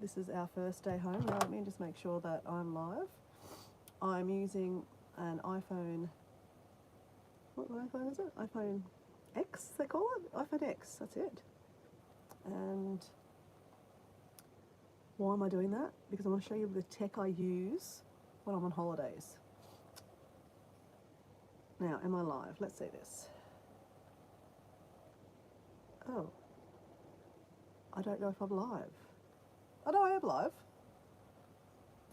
This is our first day home. Now let me just make sure that I'm live. I'm using an iPhone. What iPhone is it? iPhone X, they call it? iPhone X, that's it. And why am I doing that? Because I want to show you the tech I use when I'm on holidays. Now, am I live? Let's see this. Oh. I don't know if I'm live. Oh no, I am live.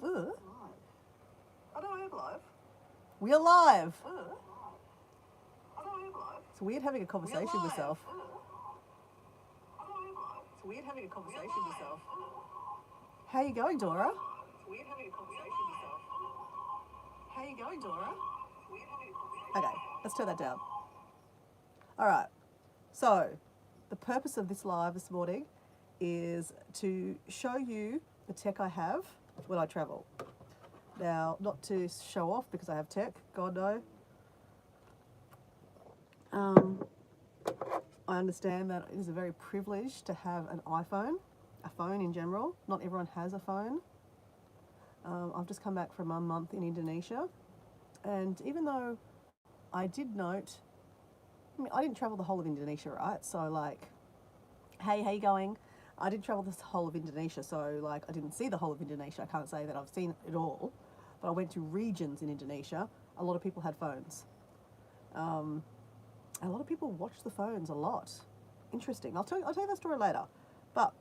Ugh. Oh no, I am live. We are live. Oh no, I am live. It's weird having a conversation with myself. It's weird having a conversation with myself. How you going, Dora? It's weird having a conversation with myself. How you going, Dora? Okay, let's turn that down. All right. So, the purpose of this live this morning is to show you the tech I have when I travel. Now, not to show off because I have tech, God no. I understand that it is a very privilege to have an iPhone, a phone in general. Not everyone has a phone. I've just come back from a month in Indonesia, and even though I did note, I didn't travel the whole of Indonesia, right? So like, hey, how you going? I didn't travel this whole of Indonesia, so like I didn't see the whole of Indonesia. I can't say that I've seen it all, but I went to regions in Indonesia. A lot of people had phones. A lot of people watch the phones a lot. Interesting. I'll tell you that story later. But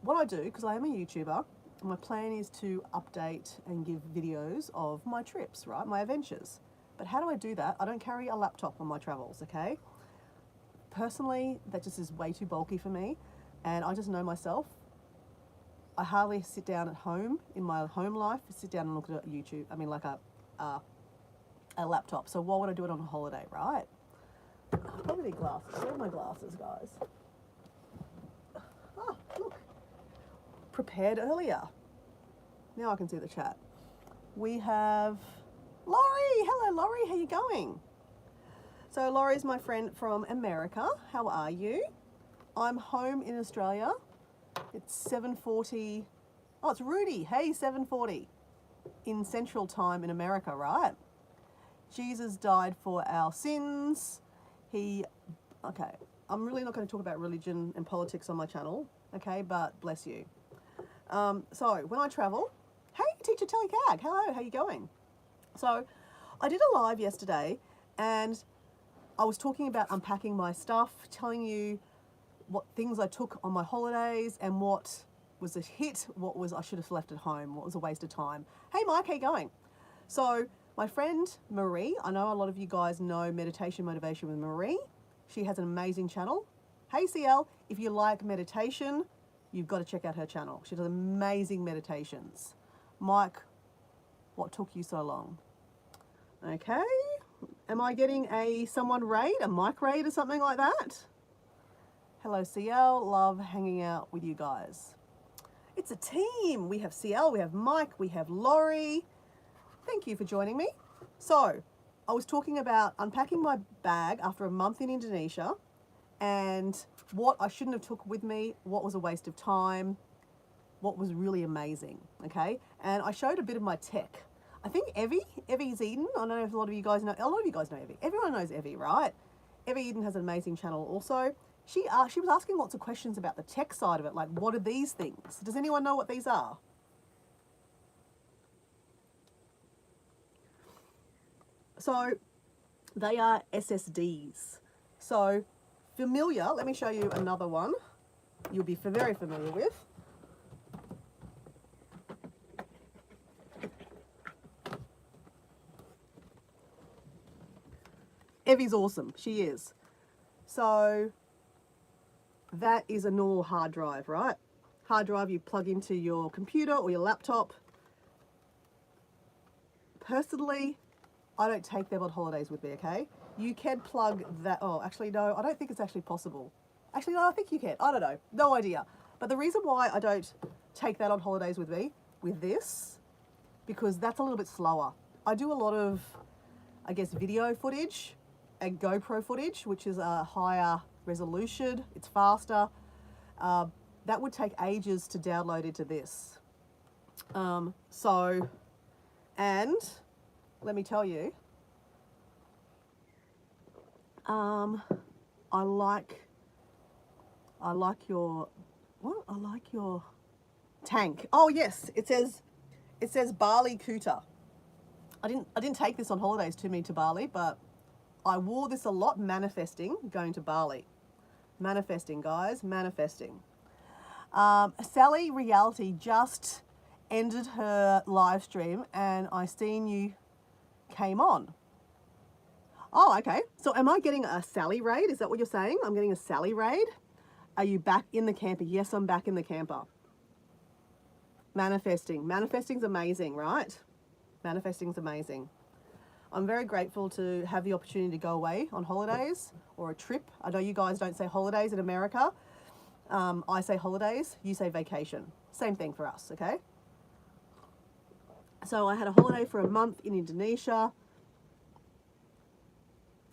what I do, because I am a YouTuber, my plan is to update and give videos of my trips, right? My adventures. But how do I do that? I don't carry a laptop on my travels, okay? Personally, that just is way too bulky for me. And I just know myself. I hardly sit down at home in my home life, sit down and look at YouTube. I mean, like a laptop. So why would I do it on a holiday, right? I probably need glasses. Where are my glasses, guys? Ah, look. Prepared earlier. Now I can see the chat. We have Laurie. Hello, Laurie. How you going? So Laurie's my friend from America. How are you? I'm home in Australia. It's 7:40. Oh, it's Rudy. Hey, 7:40 in Central Time in America, right? Jesus died for our sins. Okay, I'm really not going to talk about religion and politics on my channel, okay, but bless you. So when I travel, hey, Teacher Telly Cag, hello, how you going? So I did a live yesterday and I was talking about unpacking my stuff, telling you what things I took on my holidays and what was a hit, what was I should have left at home, what was a waste of time. Hey Mike, how you going? So my friend Marie, I know a lot of you guys know Meditation Motivation with Marie. She has an amazing channel. Hey CL, if you like meditation, you've got to check out her channel. She does amazing meditations. Mike, what took you so long? Okay, am I getting someone raid, a mic raid or something like that? Hello CL, love hanging out with you guys. It's a team. We have CL, we have Mike, we have Laurie. Thank you for joining me. So, I was talking about unpacking my bag after a month in Indonesia and what I shouldn't have took with me, what was a waste of time, what was really amazing, okay? And I showed a bit of my tech. I think Evie's Eden, I don't know if a lot of you guys know Evie. Everyone knows Evie, right? Evie Eden has an amazing channel also. She was asking lots of questions about the tech side of it, like what are these things? Does anyone know what these are? So they are SSDs. So familiar, let me show you another one you'll be very familiar with. Evie's awesome, she is. So that is a normal hard drive, right? Hard drive you plug into your computer or your laptop. Personally, I don't take them on holidays with me, okay? You can plug that, oh, actually, no, I don't think it's actually possible. Actually, no, I think you can. I don't know, no idea. But the reason why I don't take that on holidays with me, with this, because that's a little bit slower. I do a lot of, I guess, video footage and GoPro footage, which is a higher resolution, it's faster. that would take ages to download into this. And let me tell you, I like your, what? I like your tank. Oh yes, it says Bali Kuta. I didn't take this on holidays to Bali, but I wore this a lot manifesting going to Bali. Manifesting, guys, manifesting. Sally Reality just ended her live stream and I seen you came on. Oh, okay. So am I getting a Sally raid? Is that what you're saying? I'm getting a Sally raid? Are you back in the camper? Yes, I'm back in the camper. Manifesting. Manifesting's amazing, right? Manifesting's amazing. I'm very grateful to have the opportunity to go away on holidays or a trip. I know you guys don't say holidays in America. I say holidays, you say vacation. Same thing for us, okay? So I had a holiday for a month in Indonesia.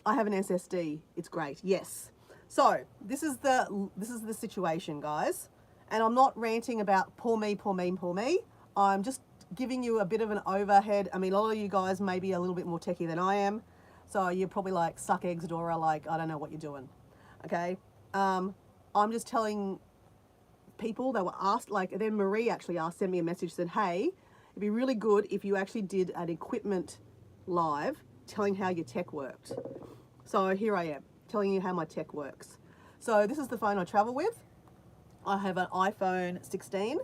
I have an SSD. It's great. Yes. So this is the situation, guys. And I'm not ranting about poor me, poor me, poor me. I'm just giving you a bit of an overhead. I mean, a lot of you guys may be a little bit more techie than I am. So you're probably like, suck eggs, Dora, like, I don't know what you're doing. Okay. I'm just telling people that were asked, like, then Marie actually sent me a message, said, hey, it'd be really good if you actually did an equipment live telling how your tech worked. So here I am telling you how my tech works. So this is the phone I travel with. I have an iPhone 16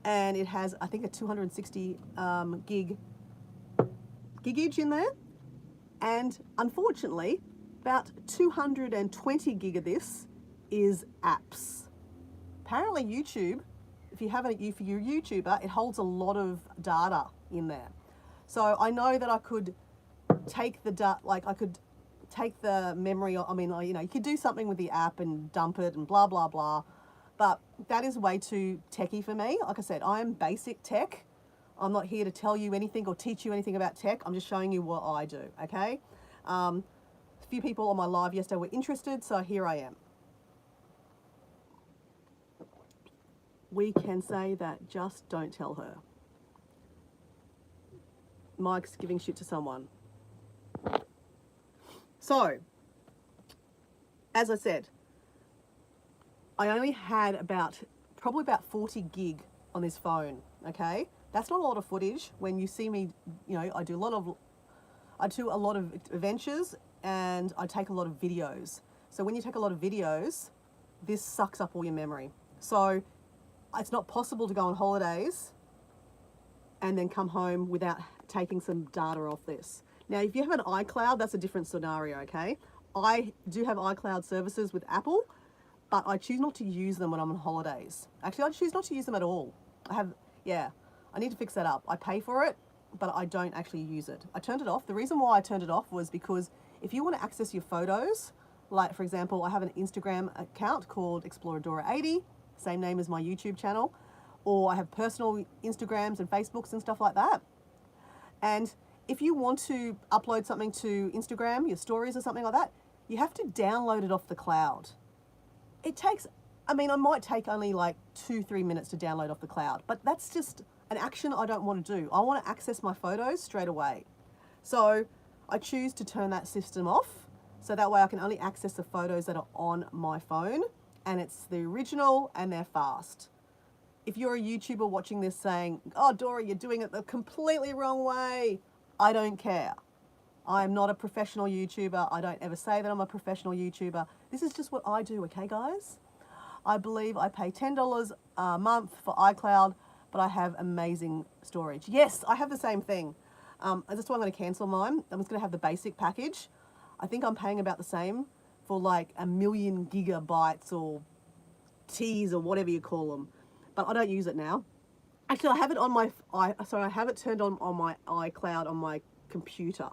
and it has, I think, a 260 gigage in there. And unfortunately, about 220 gig of this is apps. Apparently YouTube, if you're a YouTuber, it holds a lot of data in there. So I know that I could take take the memory, I mean, you know, you could do something with the app and dump it and blah, blah, blah. But that is way too techie for me. Like I said, I am basic tech. I'm not here to tell you anything or teach you anything about tech. I'm just showing you what I do, okay? A few people on my live yesterday were interested, so here I am. We can say that just don't tell her. Mike's giving shit to someone. So, as I said, I only had probably about 40 gig on this phone, okay? That's not a lot of footage. When you see me, you know, I do a lot of adventures and I take a lot of videos. So when you take a lot of videos, this sucks up all your memory. So it's not possible to go on holidays and then come home without taking some data off this. Now, if you have an iCloud, that's a different scenario, okay? I do have iCloud services with Apple, but I choose not to use them when I'm on holidays. Actually, I choose not to use them at all. I need to fix that up. I pay for it, but I don't actually use it. I turned it off. The reason why I turned it off was because if you want to access your photos, like for example, I have an Instagram account called Exploradora80, same name as my YouTube channel, or I have personal Instagrams and Facebooks and stuff like that. And if you want to upload something to Instagram, your stories or something like that, you have to download it off the cloud. It takes, I mean, I might take only like 2-3 minutes to download off the cloud, but that's just an action I don't want to do. I want to access my photos straight away. So I choose to turn that system off, so that way I can only access the photos that are on my phone, and it's the original and they're fast. If you're a YouTuber watching this saying, oh, Dora, you're doing it the completely wrong way, I don't care. I'm not a professional YouTuber. I don't ever say that I'm a professional YouTuber. This is just what I do, okay, guys? I believe I pay $10 a month for iCloud, but I have amazing storage. Yes, I have the same thing. That's why I'm going to cancel mine. I'm just going to have the basic package. I think I'm paying about the same for like 1,000,000 gigabytes or T's or whatever you call them. But I don't use it now. Actually, I have it on my, I have it turned on my iCloud on my computer.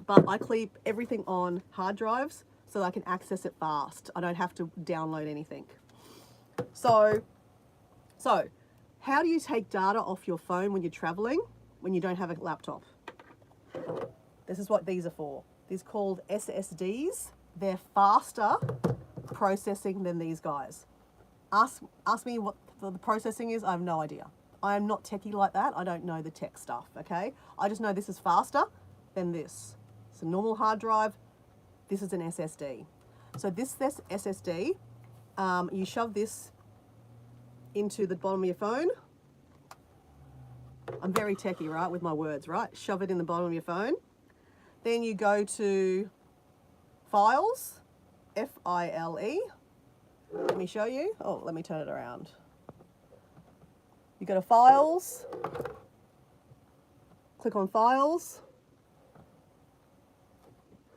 But I keep everything on hard drives so that I can access it fast. I don't have to download anything. So how do you take data off your phone when you're traveling, when you don't have a laptop? This is what these are for. These are called SSDs. They're faster processing than these guys. Ask me what the processing is. I have no idea. I am not techie like that. I don't know the tech stuff, okay? I just know this is faster than this. It's a normal hard drive. This is an SSD. So this SSD, you shove this into the bottom of your phone. I'm very techie, right, with my words, right? Shove it in the bottom of your phone. Then you go to Files, F-I-L-E. Let me show you. Oh, let me turn it around. You go to Files, click on Files.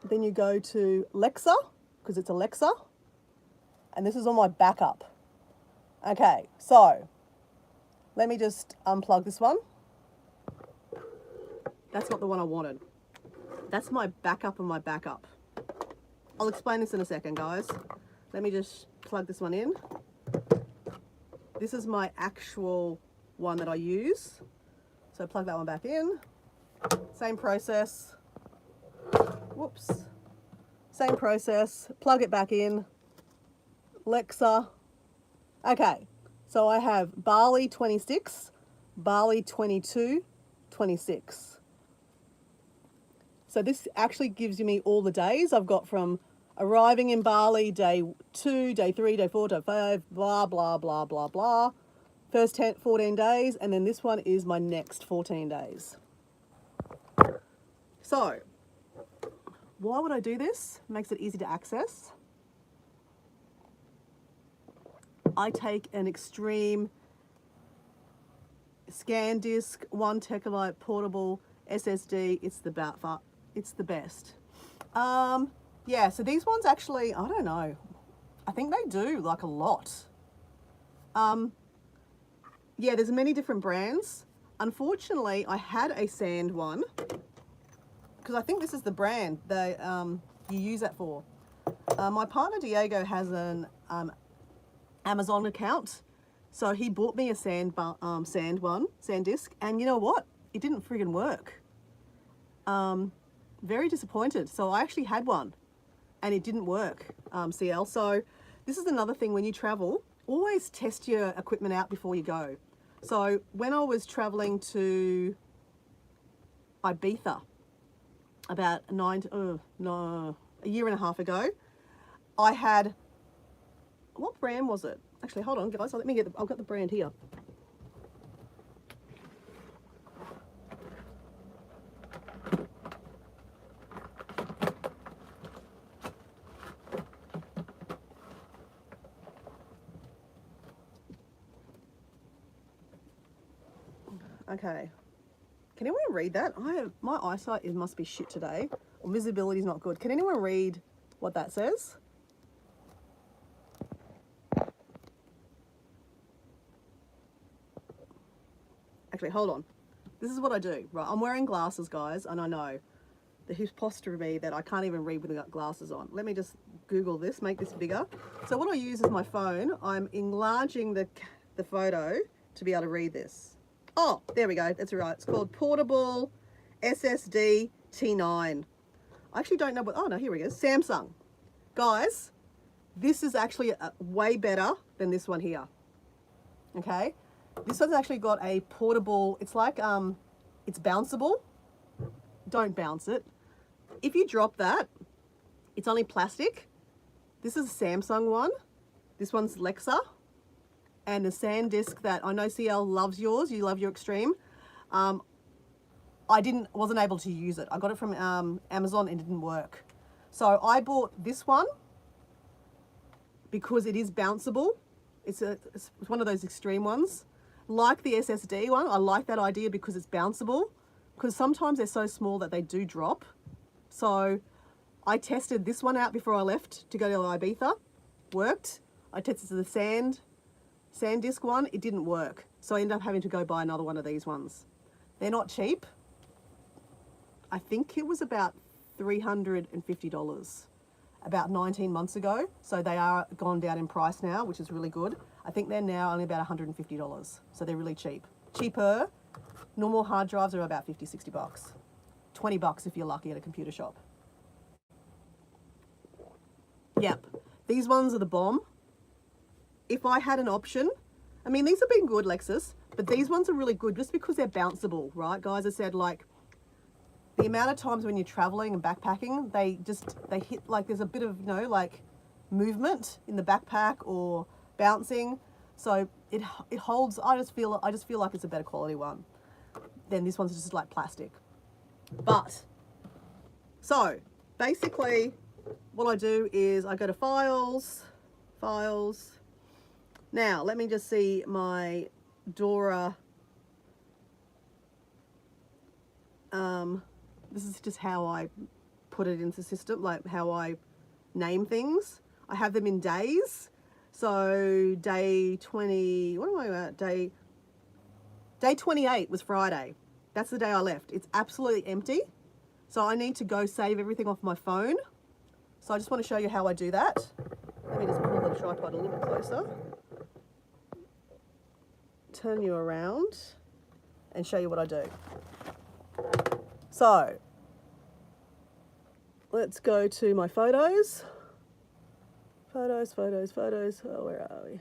Then you go to Alexa, because it's Alexa. And this is on my backup. Okay, so let me just unplug this one. That's not the one I wanted. That's my backup of my backup. I'll explain this in a second, guys. Let me just plug this one in. This is my actual one that I use. So plug that one back in. Same process. Whoops. Same process. Plug it back in. Alexa. Okay. So I have Bali 26, Bali 22, 26. So this actually gives me all the days I've got from arriving in Bali, day 2, day 3, day 4, day 5, blah, blah, blah, blah, blah. First 14 days, and then this one is my next 14 days. So, why would I do this? Makes it easy to access. I take an extreme scan disk, 1 terabyte portable SSD. It's the best. Yeah, so these ones actually, I don't know. I think they do like a lot. Yeah, there's many different brands. Unfortunately, I had a sand one because I think this is the brand that you use that for. My partner Diego has an Amazon account, so he bought me a sand disk, and you know what? It didn't friggin' work. Very disappointed. So I actually had one, and it didn't work. CL. So this is another thing when you travel. Always test your equipment out before you go. So when I was traveling to Ibiza about a year and a half ago, I had, what brand was it? Actually, hold on, guys. Let me get I've got the brand here. Okay, can anyone read that? My eyesight must be shit today, or visibility is not good. Can anyone read what that says? Actually, hold on. This is what I do. Right, I'm wearing glasses, guys, and I know the hypocrisy of me that I can't even read with glasses on. Let me just Google this, make this bigger. So what I use is my phone. I'm enlarging the photo to be able to read this. Oh, there we go. That's right. It's called Portable SSD T9. I actually don't know what... Oh, no, here we go. Samsung. Guys, this is actually way better than this one here. Okay? This one's actually got a portable... It's like... it's bounceable. Don't bounce it. If you drop that, it's only plastic. This is a Samsung one. This one's Alexa. And the sand disk that I know CL loves yours. You love your Extreme. I wasn't able to use it. I got it from Amazon and it didn't work. So I bought this one because it is bounceable. It's one of those extreme ones. Like the SSD one, I like that idea because it's bounceable. Because sometimes they're so small that they do drop. So I tested this one out before I left to go to Ibiza. Worked. I tested the sand disk one. It didn't work. So I ended up having to go buy another one of these ones. They're not cheap. I think it was about $350 about 19 months ago. So they are gone down in price now, which is really good. I think they're now only about $150. So they're really cheap. Cheaper. Normal hard drives are about 50, 60 bucks. 20 bucks if you're lucky at a computer shop. Yep. These ones are the bomb. If I had an option, I mean, these have been good, Lexus, but these ones are really good just because they're bounceable, right? Guys, I said, like, the amount of times when you're traveling and backpacking, they hit, like, there's a bit of, you know, like, movement in the backpack or bouncing. So it holds, I just feel like it's a better quality one. Then this one's just like plastic. But, so, basically, what I do is I go to Files. Now, let me just see my Dora. This is just how I put it into the system, like how I name things. I have them in days. So day 20, what am I at? Day 28 was Friday. That's the day I left. It's absolutely empty. So I need to go save everything off my phone. So I just want to show you how I do that. Let me just pull the tripod a little bit closer. Turn you around and show you what I do. So let's go to my photos. Photos. Oh, where are we?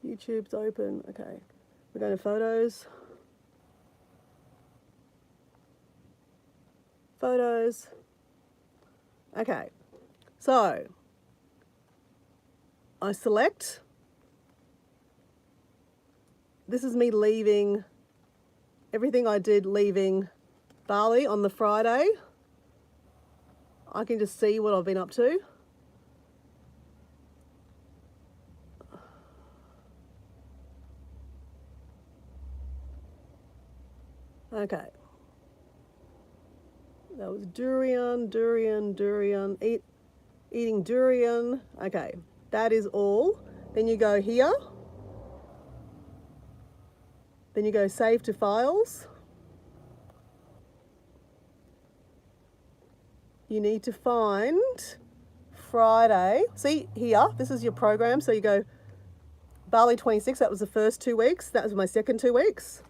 YouTube's open. Okay. We're going to photos. Photos. Okay. So I select. This is me leaving everything I did leaving Bali on the Friday. I can just see what I've been up to. Okay. That was durian, eating durian. Okay, that is all. Then you go here. Then you go save to files. You need to find Friday. See here, this is your program. So you go Bali 26, that was the first 2 weeks. That was my second 2 weeks.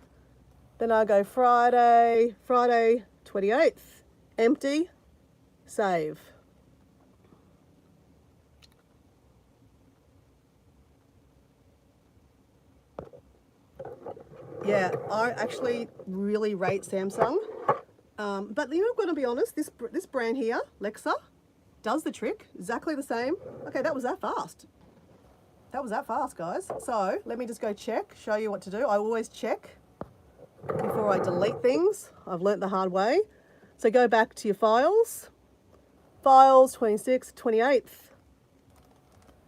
Then I go Friday 28th, empty, save. Yeah, I actually really rate Samsung. But you know, I'm going to be honest, this brand here, Lexa, does the trick. Exactly the same. Okay, that was that fast. That was that fast, guys. So let me just go check, show you what to do. I always check before I delete things. I've learnt the hard way. So go back to your files. Files, 26th, 28th.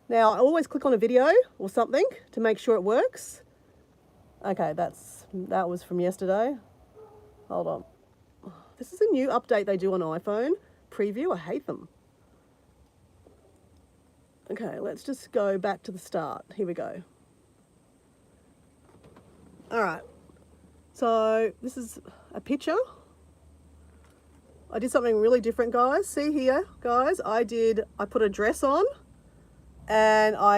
Now, I always click on a video or something to make sure it works. Okay, that was from yesterday. Hold on. This is a new update they do on iPhone. Preview, I hate them. Okay, let's just go back to the start. Here we go. All right. So this is a picture. I did something really different, guys. See here, guys, I put a dress on and I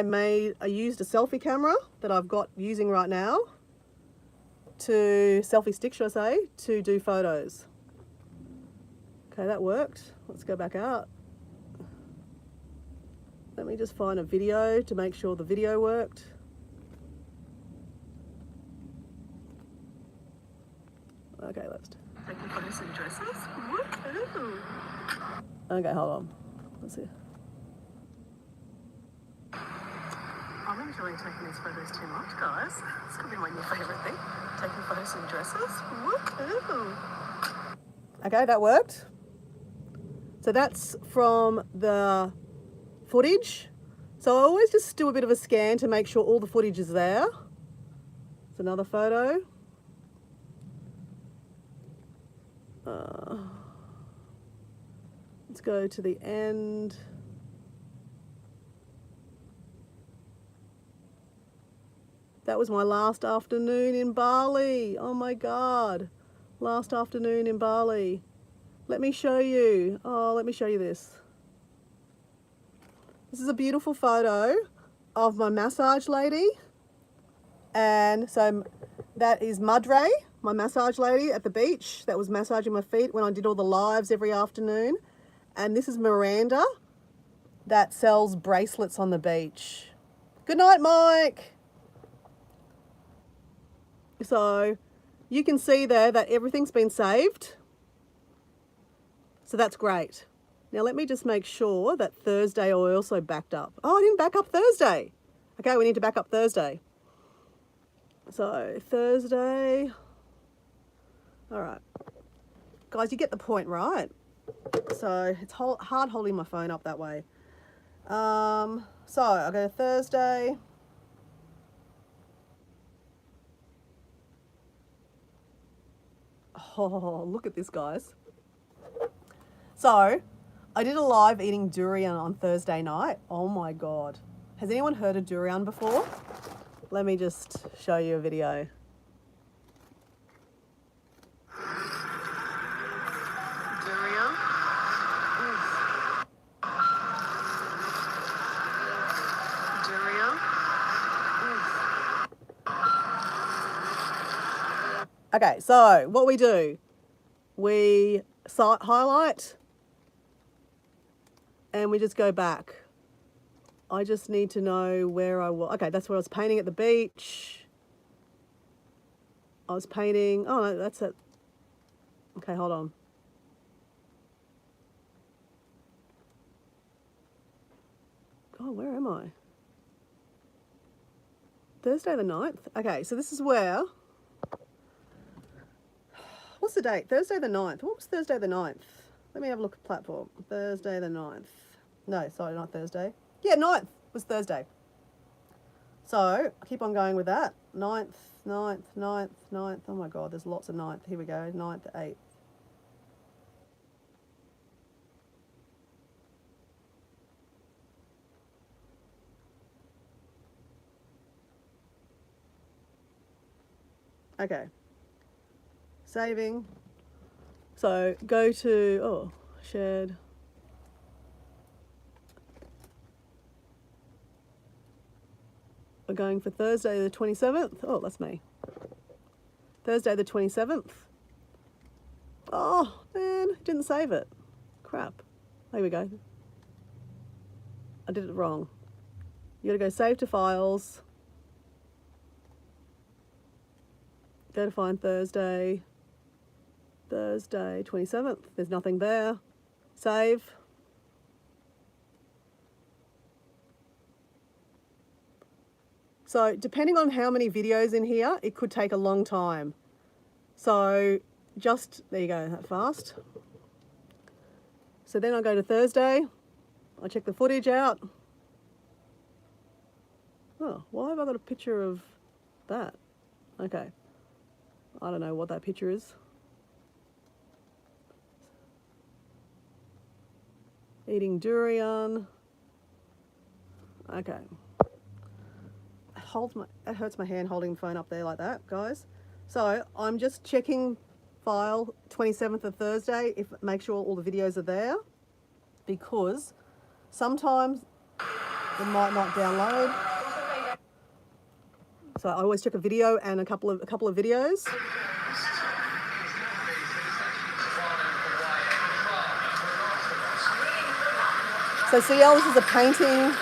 used a selfie camera that I've got using right now selfie stick, should I say, to do photos. Okay, that worked. Let's go back out. Let me just find a video to make sure the video worked. Okay, let's taking photos in dresses. Woohoo! Okay, hold on. Let's see. I'm enjoying taking these photos too much, guys. This could be my new favourite thing. Taking photos in dresses. Woohoo! Okay, that worked. So that's from the footage. So I always just do a bit of a scan to make sure all the footage is there. It's another photo. Let's go to the end. That was my last afternoon in Bali. Oh my God. Last afternoon in Bali. Let me show you. Oh, let me show you this. This is a beautiful photo of my massage lady. And so that is Madre, my massage lady at the beach that was massaging my feet when I did all the lives every afternoon. And this is Miranda that sells bracelets on the beach. Good night, Mike. So you can see there that everything's been saved. So that's great. Now let me just make sure that Thursday I also backed up. Oh, I didn't back up Thursday. Okay, we need to back up Thursday. So Thursday. All right. Guys, you get the point, right? So it's hard holding my phone up that way. So I'll go to Thursday. Oh, look at this, guys. So I did a live eating durian on Thursday night. Oh my God. Has anyone heard of durian before? Let me just show you a video. Durian. Durian. Okay, so what we do, we highlight and we just go back. I just need to know where I was. Okay, that's where I was painting at the beach. I was painting, oh no, that's it. Okay, hold on. Oh, where am I? Thursday the 9th? Okay, so this is where, what's the date? Thursday the 9th. What was Thursday the 9th? Let me have a look at platform. Thursday the 9th. No, sorry, not Thursday. Yeah, 9th was Thursday. So I keep on going with that. 9th, 9th, 9th, 9th. Oh my God, there's lots of 9th. Here we go. 9th, 8th. Okay. Saving. So go to, oh, shared. We're going for Thursday the 27th. Oh, that's me. Thursday the 27th. Oh, man, didn't save it. Crap. There we go. I did it wrong. You gotta go save to files. Go to find Thursday. Thursday 27th. There's nothing there. Save. So depending on how many videos in here, it could take a long time. So just, there you go, that fast. So then I go to Thursday. I check the footage out. Oh, why have I got a picture of that? Okay. I don't know what that picture is. Eating durian. Okay. It hurts my hand holding the phone up there like that, guys. So I'm just checking file 27th of Thursday, make sure all the videos are there, because sometimes it might not download. So I always check a video and a couple of videos. So CL, this is a painting.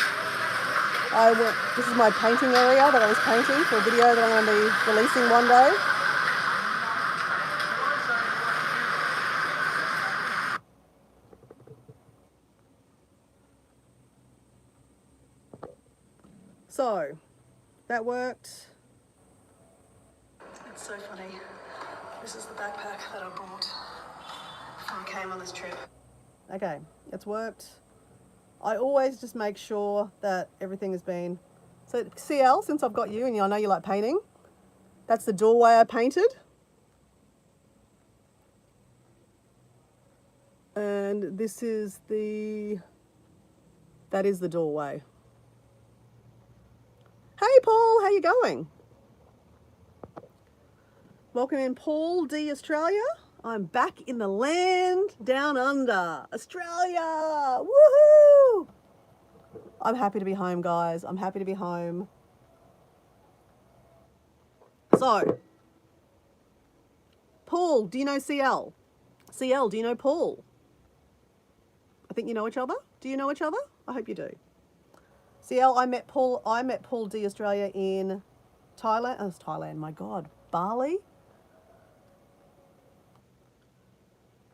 This is my painting area that I was painting for a video that I'm going to be releasing one day. So, that worked. It's so funny. This is the backpack that I bought when I came on this trip. Okay, it's worked. I always just make sure that everything has been... So CL, since I've got you, and I know you like painting, that's the doorway I painted. And this is that is the doorway. Hey Paul, how you going? Welcome in, Paul D Australia. I'm back in the land down under, Australia. Woohoo! I'm happy to be home, guys. I'm happy to be home. So, Paul, do you know CL? CL, do you know Paul? I think you know each other. Do you know each other? I hope you do. CL, I met Paul D Australia in Thailand. Oh, it's Thailand, my God. Bali.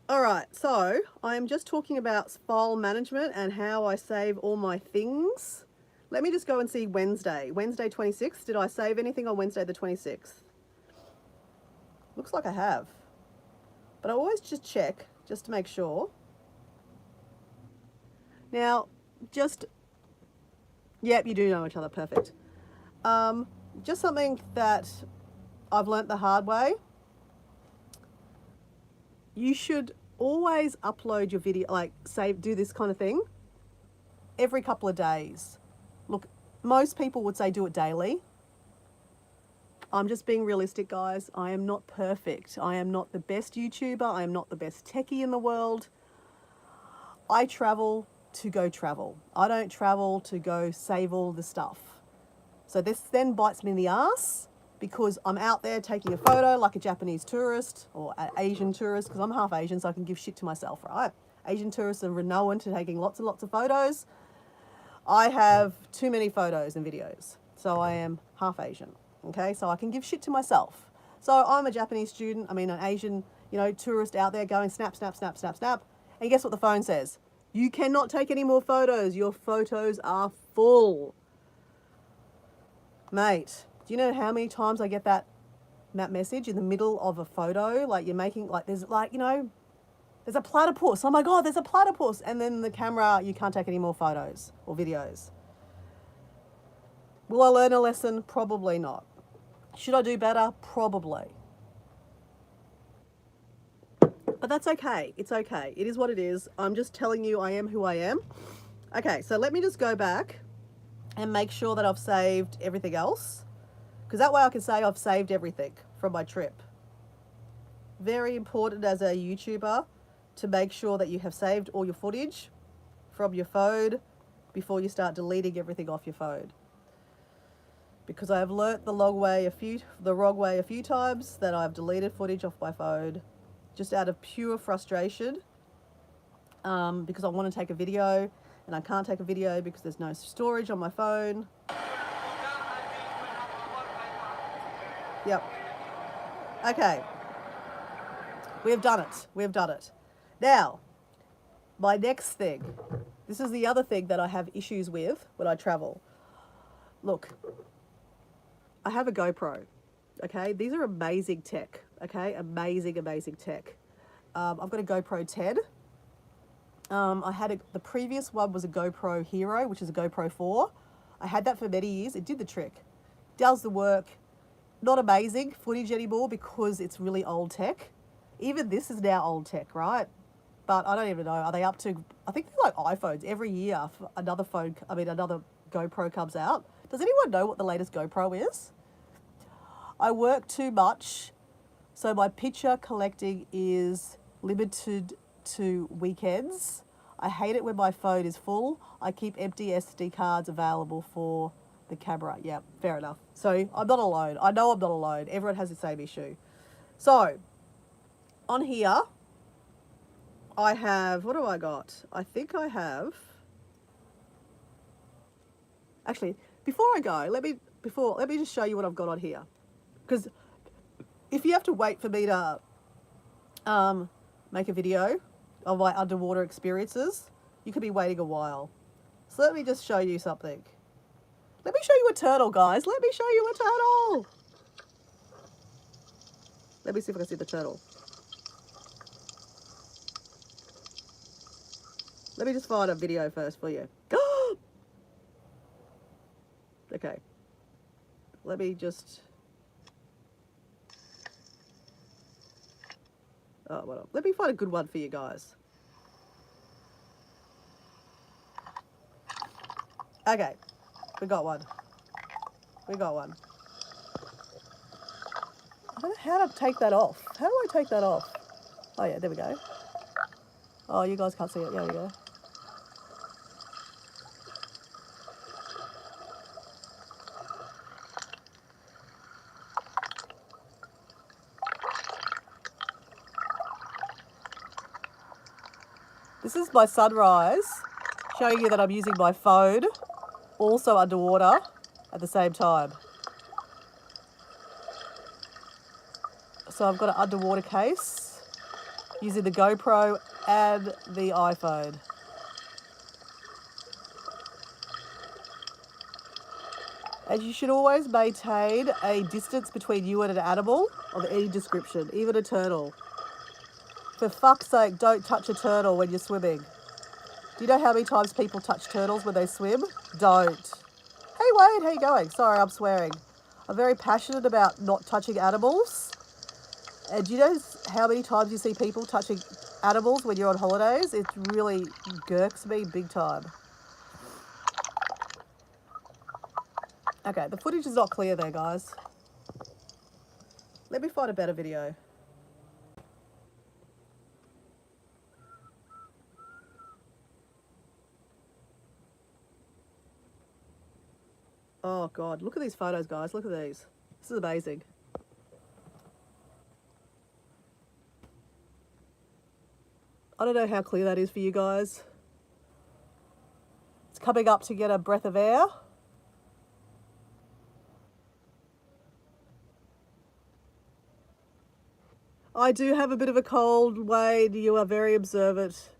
All right, so I'm just talking about file management and how I save all my things. Let me just go and see Wednesday. Wednesday 26th. Did I save anything on Wednesday the 26th? Looks like I have. But I always just check just to make sure. Now, yep, you do know each other. Perfect. Just something that I've learnt the hard way. You should always upload your video, like do this kind of thing every couple of days. Look, most people would say do it daily. I'm just being realistic, guys. I am not perfect. I am not the best YouTuber. I am not the best techie in the world. I travel to go travel. I don't travel to go save all the stuff. So this then bites me in the ass because I'm out there taking a photo like a Japanese tourist or an Asian tourist, because I'm half Asian, so I can give shit to myself, right? Asian tourists are renowned for taking lots and lots of photos. I have too many photos and videos, so I am half Asian, okay? So I can give shit to myself. So I'm a Japanese student, an Asian, tourist out there going snap, snap, snap, snap, snap. And guess what the phone says? You cannot take any more photos. Your photos are full. Mate, do you know how many times I get that message in the middle of a photo? Like you're making, there's a platypus. Oh my God, there's a platypus. And then the camera, you can't take any more photos or videos. Will I learn a lesson? Probably not. Should I do better? Probably. But that's okay. It's okay. It is what it is. I'm just telling you I am who I am. Okay, so let me just go back and make sure that I've saved everything else, because that way I can say I've saved everything from my trip. Very important as a YouTuber to make sure that you have saved all your footage from your phone before you start deleting everything off your phone. Because I have learnt the wrong way a few times, that I've deleted footage off my phone just out of pure frustration, because I want to take a video and I can't take a video because there's no storage on my phone. Yep. Okay. We have done it. We have done it. Now, my next thing. This is the other thing that I have issues with when I travel. Look, I have a GoPro. Okay, these are amazing tech. Okay, amazing, amazing tech. I've got a GoPro 10. The previous one was a GoPro Hero, which is a GoPro 4. I had that for many years. It did the trick. Does the work. Not amazing footage anymore because it's really old tech. Even this is now old tech, right? But I don't even know. Are they up to, I think they're like iPhones. Every year another GoPro comes out. Does anyone know what the latest GoPro is? I work too much, so my picture collecting is limited to weekends. I hate it when my phone is full. I keep empty SD cards available for the camera. Yeah, fair enough. So I'm not alone. I know I'm not alone. Everyone has the same issue. So on here, I have, what do I got? I think I have, actually, before I go, let me just show you what I've got on here. Because if you have to wait for me to make a video of my underwater experiences, you could be waiting a while. So let me just show you something. Let me show you a turtle, guys. Let me show you a turtle. Let me see if I can see the turtle. Let me just find a video first for you. Okay. Let me just... Oh, well, let me find a good one for you guys. Okay. We got one. We got one. I don't know how to take that off. How do I take that off? Oh, yeah, there we go. Oh, you guys can't see it. There we go. This is my sunrise, showing you that I'm using my phone, also underwater, at the same time. So I've got an underwater case, using the GoPro and the iPhone. And you should always maintain a distance between you and an animal of any description, even a turtle. For fuck's sake, don't touch a turtle when you're swimming. Do you know how many times people touch turtles when they swim? Don't. Hey Wade, how you going? Sorry, I'm swearing. I'm very passionate about not touching animals. And do you know how many times you see people touching animals when you're on holidays? It really gurks me big time. Okay, the footage is not clear there, guys. Let me find a better video. Oh God, look at these photos, guys. Look at these. This is amazing. I don't know how clear that is for you guys. It's coming up to get a breath of air. I do have a bit of a cold, Wade. You are very observant.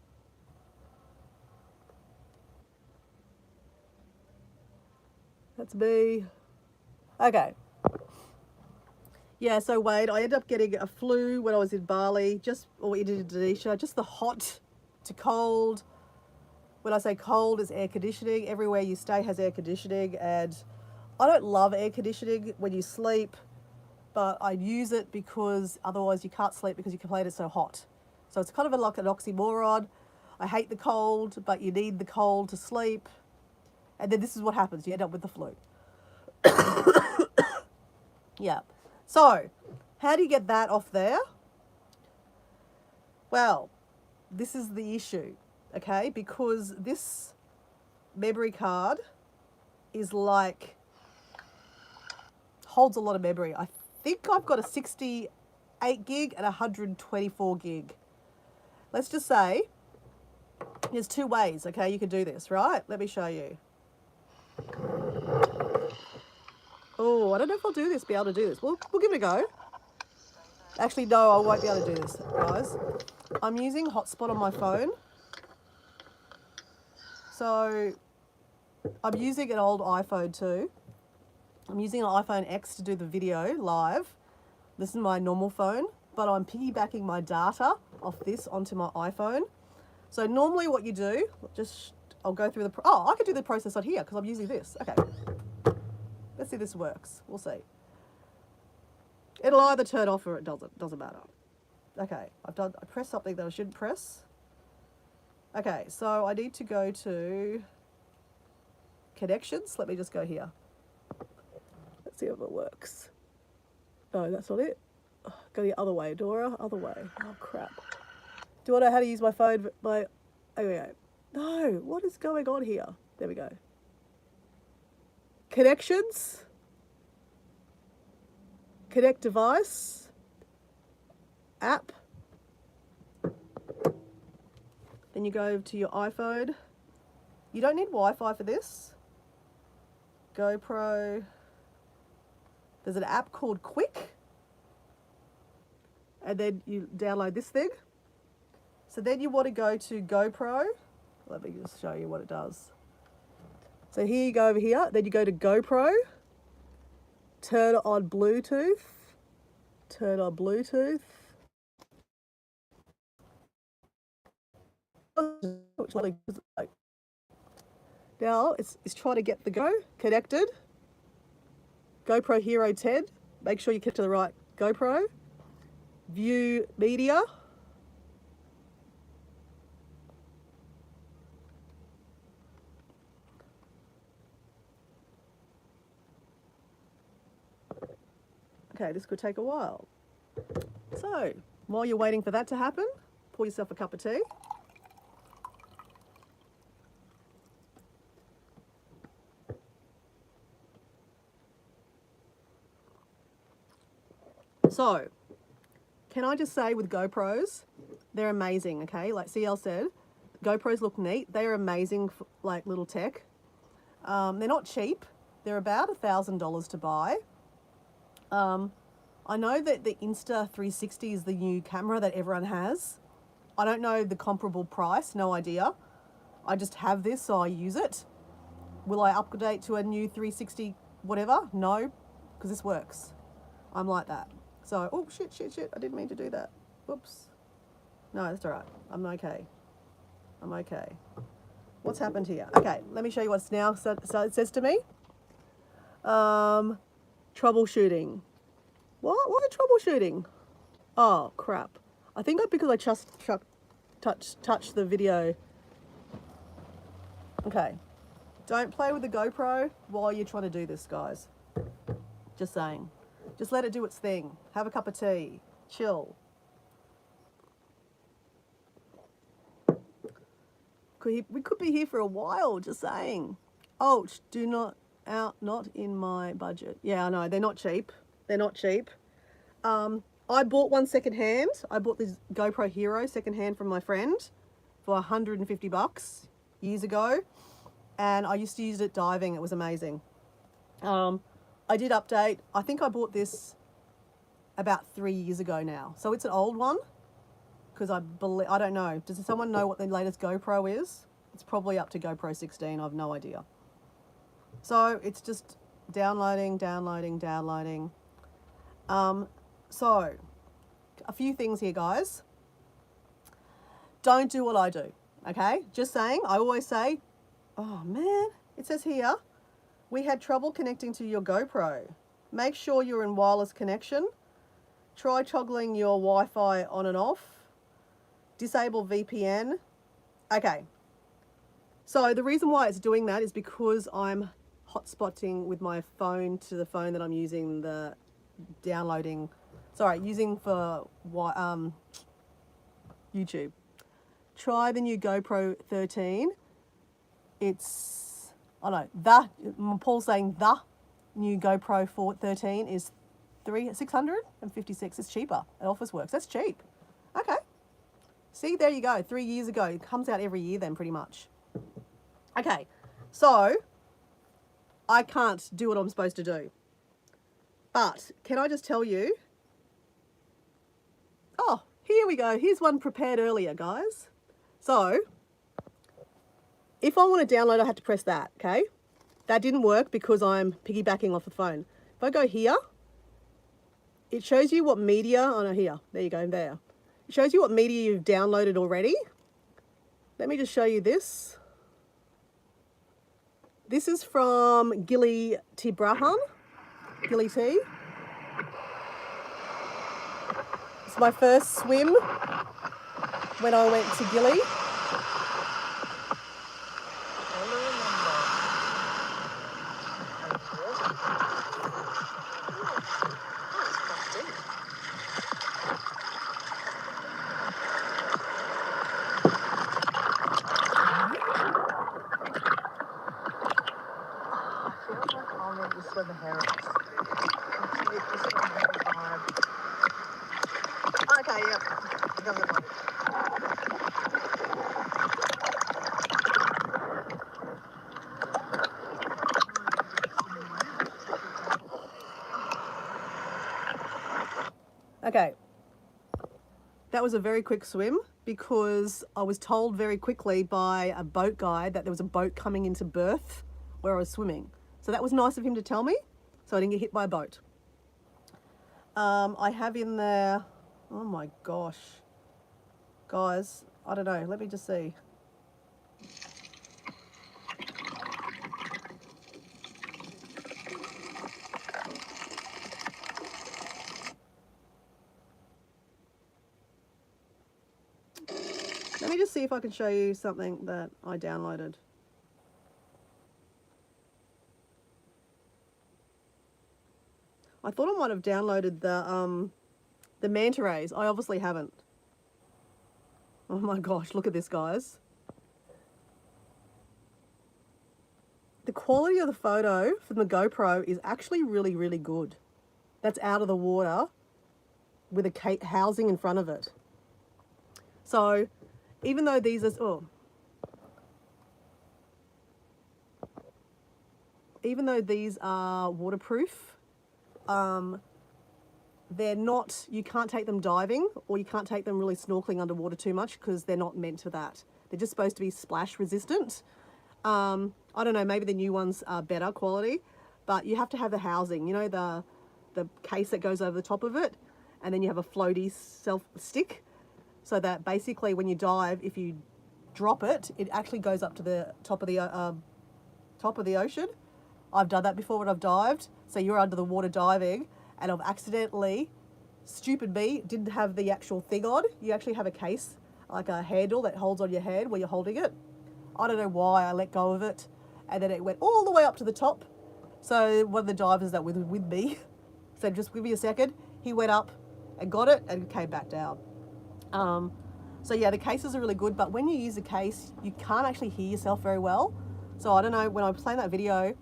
That's me. Okay. Yeah, so Wade, I ended up getting a flu when I was in Bali, or in Indonesia, just the hot to cold. When I say cold, it's air conditioning. Everywhere you stay has air conditioning, and I don't love air conditioning when you sleep, but I use it because otherwise you can't sleep because you complain it's so hot. So it's kind of like an oxymoron. I hate the cold, but you need the cold to sleep. And then this is what happens. You end up with the flu. Yeah. So, how do you get that off there? Well, this is the issue, okay? Because this memory card is like, holds a lot of memory. I think I've got a 68 gig and 124 gig. Let's just say, there's two ways, okay, you can do this, right? Let me show you. Oh, I don't know if I'll be able to do this. We'll give it a go. Actually, no, I won't be able to do this, guys. I'm using hotspot on my phone. So, I'm using an old iPhone too. I'm using an iPhone X to do the video live. This is my normal phone, but I'm piggybacking my data off this onto my iPhone. So normally what you do, I'll go through I could do the process on here because I'm using this. Okay. Let's see if this works. We'll see. It'll either turn off or it doesn't matter. Okay, I pressed something that I shouldn't press. Okay, so I need to go to connections. Let me just go here. Let's see if it works. No, that's not it. Go the other way, Dora. Other way. Oh, crap. Do I know how to use my phone? There we go. No, what is going on here? There we go. Connections. Connect device. App. Then you go to your iPhone. You don't need Wi-Fi for this. GoPro. There's an app called Quick. And then you download this thing. So then you want to go to GoPro. Let me just show you what it does. So here you go over here. Then you go to GoPro. Turn on Bluetooth. Turn on Bluetooth. Now it's trying to get the Go connected. GoPro Hero 10. Make sure you get to the right GoPro. View media. Okay, this could take a while. So, while you're waiting for that to happen, pour yourself a cup of tea. So, can I just say with GoPros, they're amazing, okay? Like CL said, GoPros look neat. They are amazing for, like, little tech. They're not cheap. They're about $1,000 to buy. I know that the Insta360 is the new camera that everyone has. I don't know the comparable price, no idea. I just have this, so I use it. Will I update to a new 360 whatever? No, because this works. I'm like that. So, oh, shit. I didn't mean to do that. Whoops. No, that's all right. I'm okay. What's happened here? Okay, let me show you what's now. So it says to me, troubleshooting. What? What troubleshooting? Oh, crap. I think because I just touched the video. Okay. Don't play with the GoPro while you're trying to do this, guys. Just saying. Just let it do its thing. Have a cup of tea. Chill. We could be here for a while, just saying. Oh, not in my budget. Yeah, I know, they're not cheap. I bought one secondhand. I bought this GoPro Hero secondhand from my friend for $150 years ago. And I used to use it diving. It was amazing. I did update. I think I bought this about 3 years ago now. So it's an old one. Because I don't know. Does someone know what the latest GoPro is? It's probably up to GoPro 16. I have no idea. So it's just downloading. So a few things here, guys. Don't do what I do, okay? Just saying. I always say, oh man, it says here, we had trouble connecting to your GoPro. Make sure you're in wireless connection. Try toggling your Wi-Fi on and off. Disable VPN. Okay. So the reason why it's doing that is because I'm hotspotting with my phone to the phone that I'm using using for YouTube. Try the new GoPro 13. Paul's saying the new GoPro 13 is $656. It's cheaper. It offers works. That's cheap. Okay. See, there you go. 3 years ago. It comes out every year then, pretty much. Okay. So, I can't do what I'm supposed to do. But, can I just tell you? Oh, here we go. Here's one prepared earlier, guys. So, if I want to download, I have to press that, okay? That didn't work because I'm piggybacking off the phone. If I go here, it shows you what media, oh no, here, there you go, there. It shows you what media you've downloaded already. Let me just show you this. This is from Gilly Tibrahan. Gilly T. It's my first swim when I went to Gilly. Okay, yeah. Okay. That was a very quick swim because I was told very quickly by a boat guide that there was a boat coming into berth where I was swimming. So that was nice of him to tell me, so I didn't get hit by a boat. I have in there, oh my gosh. Guys, I don't know, let me just see. Let me just see if I can show you something that I downloaded. I thought I might have downloaded the manta rays. I obviously haven't. Oh my gosh, look at this, guys. The quality of the photo from the GoPro is actually really, really good. That's out of the water with a housing in front of it. So, even though these are, oh, even though these are waterproof, they're not, you can't take them diving or you can't take them really snorkeling underwater too much because they're not meant for that. They're just supposed to be splash resistant. I don't know, maybe the new ones are better quality, but you have to have the housing, you know, the case that goes over the top of it, and then you have a floaty self stick, so that basically when you dive, if you drop it, it actually goes up to the top of the ocean. I've done that before when I've dived. So you're under the water diving, and I've accidentally, stupid me, didn't have the actual thing on. You actually have a case, like a handle that holds on your hand where you're holding it. I don't know why I let go of it, and then it went all the way up to the top. So one of the divers that was with me said, just give me a second. He went up and got it and came back down. So yeah, the cases are really good, but when you use a case, you can't actually hear yourself very well. So I don't know, when I was playing that video,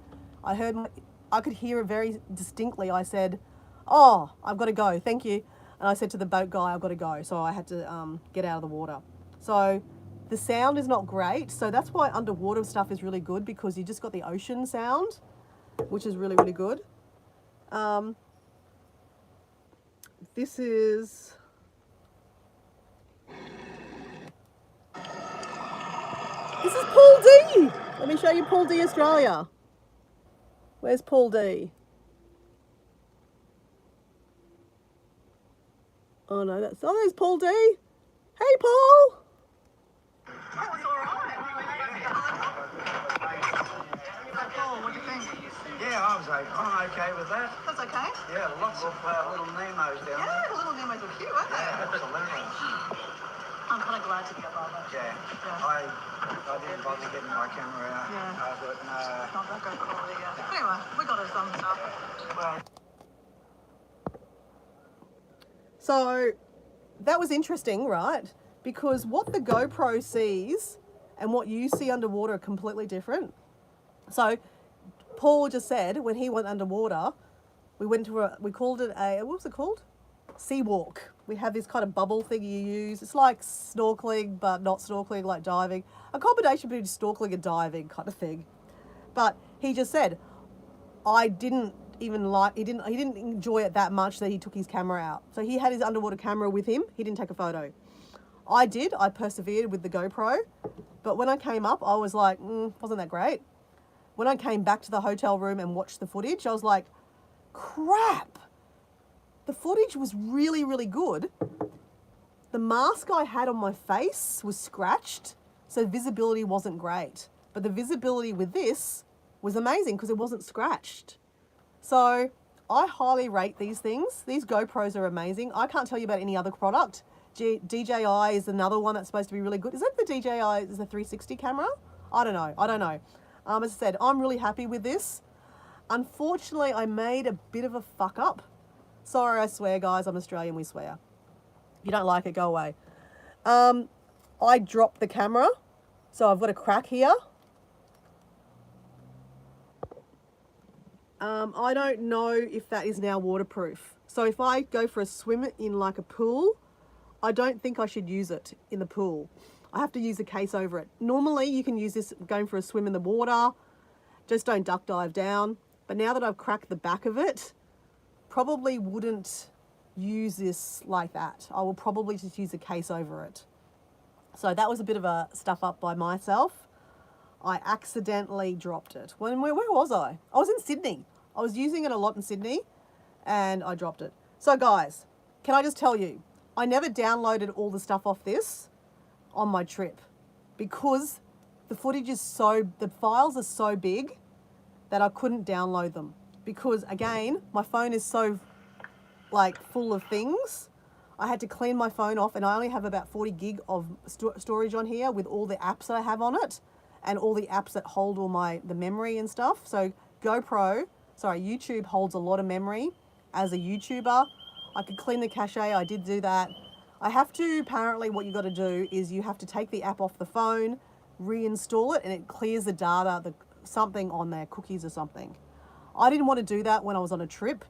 I could hear it very distinctly. I said, oh, I've got to go, thank you. And I said to the boat guy, I've got to go. So I had to get out of the water. So the sound is not great. So that's why underwater stuff is really good, because you just got the ocean sound, which is really, really good. This is Paul D. Let me show you Paul D Australia. Where's Paul D? Oh no, there's Paul D. Hey Paul. Oh, it's all right. Paul, what do you think? Yeah, I'm okay with that. That's okay? Yeah, lots of little Nemos down there. Yeah, the little Nemos are cute, aren't they? Yeah, absolutely. I'm kind of glad to get by though. Yeah. I didn't bother getting my camera out. Yeah. But Not that good quality yet. Anyway, we got us some stuff. well, So that was interesting, right? Because what the GoPro sees and what you see underwater are completely different. So Paul just said when he went underwater, we called it what was it called? Sea walk. We have this kind of bubble thing you use. It's like snorkeling, but not snorkeling, like diving. A combination between snorkeling and diving kind of thing. But he just said, he didn't enjoy it that much that he took his camera out. So he had his underwater camera with him. He didn't take a photo. I did. I persevered with the GoPro. But when I came up, I was like, wasn't that great? When I came back to the hotel room and watched the footage, I was like, crap. The footage was really, really good. The mask I had on my face was scratched, so visibility wasn't great. But the visibility with this was amazing because it wasn't scratched. So I highly rate these things. These GoPros are amazing. I can't tell you about any other product. DJI is another one that's supposed to be really good. Is that the DJI, is the 360 camera? I don't know. As I said, I'm really happy with this. Unfortunately, I made a bit of a fuck up. Sorry, I swear, guys. I'm Australian, we swear. If you don't like it, go away. I dropped the camera, so I've got a crack here. I don't know if that is now waterproof. So if I go for a swim in like a pool, I don't think I should use it in the pool. I have to use a case over it. Normally you can use this going for a swim in the water, just don't duck dive down. But now that I've cracked the back of it, probably wouldn't use this like that. I will probably just use a case over it. So that was a bit of a stuff up by myself. I accidentally dropped it. Where was I? I was in Sydney. I was using it a lot in Sydney and I dropped it. So guys, can I just tell you, I never downloaded all the stuff off this on my trip because the files are so big that I couldn't download them. Because again, my phone is so like full of things. I had to clean my phone off and I only have about 40 gig of storage on here with all the apps that I have on it and all the apps that hold all the memory and stuff. So YouTube holds a lot of memory. As a YouTuber, I could clean the cache. I did do that. I have to, apparently what you got to do is you have to take the app off the phone, reinstall it, and it clears the data, something on there, cookies or something. I didn't want to do that when I was on a trip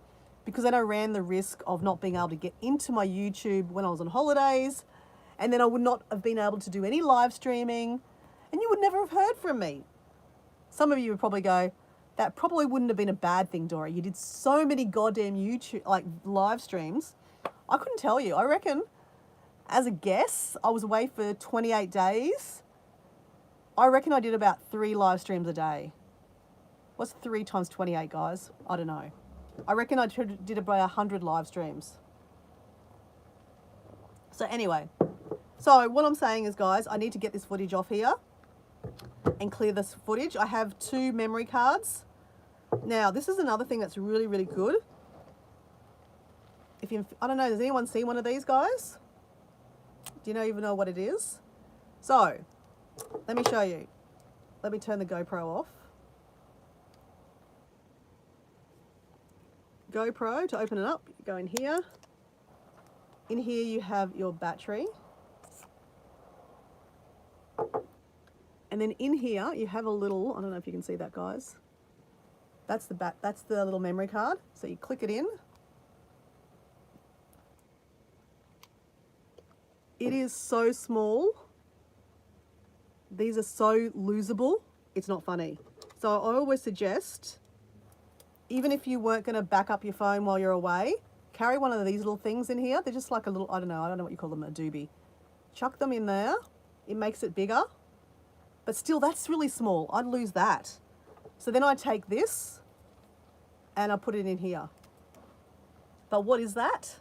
because then I ran the risk of not being able to get into my YouTube when I was on holidays, and then I would not have been able to do any live streaming and you would never have heard from me. Some of you would probably go, that probably wouldn't have been a bad thing, Dora. You did so many goddamn YouTube, like, live streams. I couldn't tell you. I reckon, as a guess, I was away for 28 days. I reckon I did about 3 live streams a day. What's 3 times 28, guys? I don't know. I reckon I did about 100 live streams. So anyway, so what I'm saying is, guys, I need to get this footage off here and clear this footage. I have 2 memory cards. Now, this is another thing that's really, really good. If you, I don't know, does anyone see one of these, guys? Do you even know what it is? So, let me show you. Let me turn the GoPro off. GoPro, to open it up, you go in here. In here you have your battery. And then in here you have a little, I don't know if you can see that, guys. That's the little memory card. So you click it in. It is so small. These are so losable. It's not funny. So I always suggest, even if you weren't going to back up your phone while you're away, carry one of these little things in here. They're just like a little, I don't know what you call them, a doobie. Chuck them in there. It makes it bigger. But still, that's really small. I'd lose that. So then I take this and I put it in here. But what is that?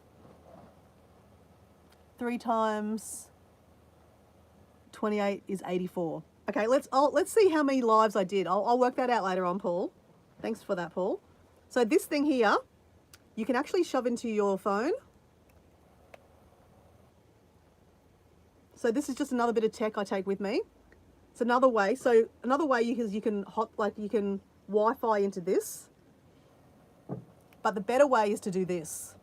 3 times 28 is 84. Okay, let's see how many lives I did. I'll work that out later on, Paul. Thanks for that, Paul. So this thing here, you can actually shove into your phone. So this is just another bit of tech I take with me. It's another way. So another way you can Wi-Fi into this. But the better way is to do this.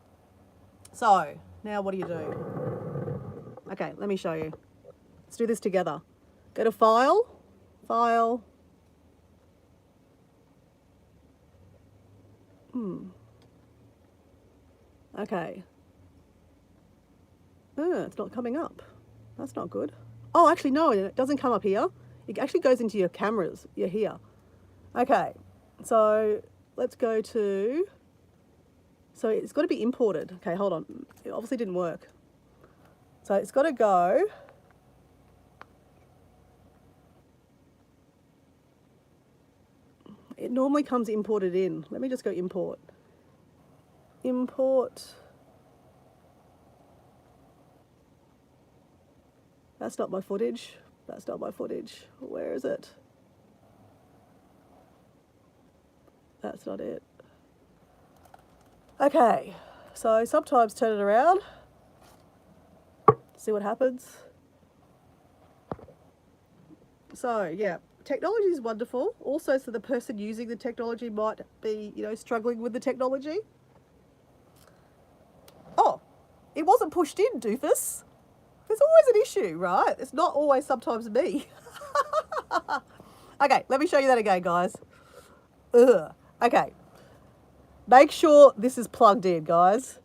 So now what do you do? Okay, let me show you. Let's do this together. Go to File, File. Okay. It's not coming up. That's not good. Oh, actually, no, it doesn't come up here. It actually goes into your cameras. You're here. Okay, so let's go to, so it's got to be imported. Okay, hold on. It obviously didn't work. So it's got to go. It normally comes imported in. Let me just go import. Import. That's not my footage. That's not my footage. Where is it? That's not it. Okay, so sometimes turn it around. See what happens. So yeah, technology is wonderful. Also, so the person using the technology might be, struggling with the technology. Oh, it wasn't pushed in, doofus. There's always an issue, right? It's not always sometimes me. Okay, let me show you that again, guys. Ugh. Okay. Make sure this is plugged in, guys.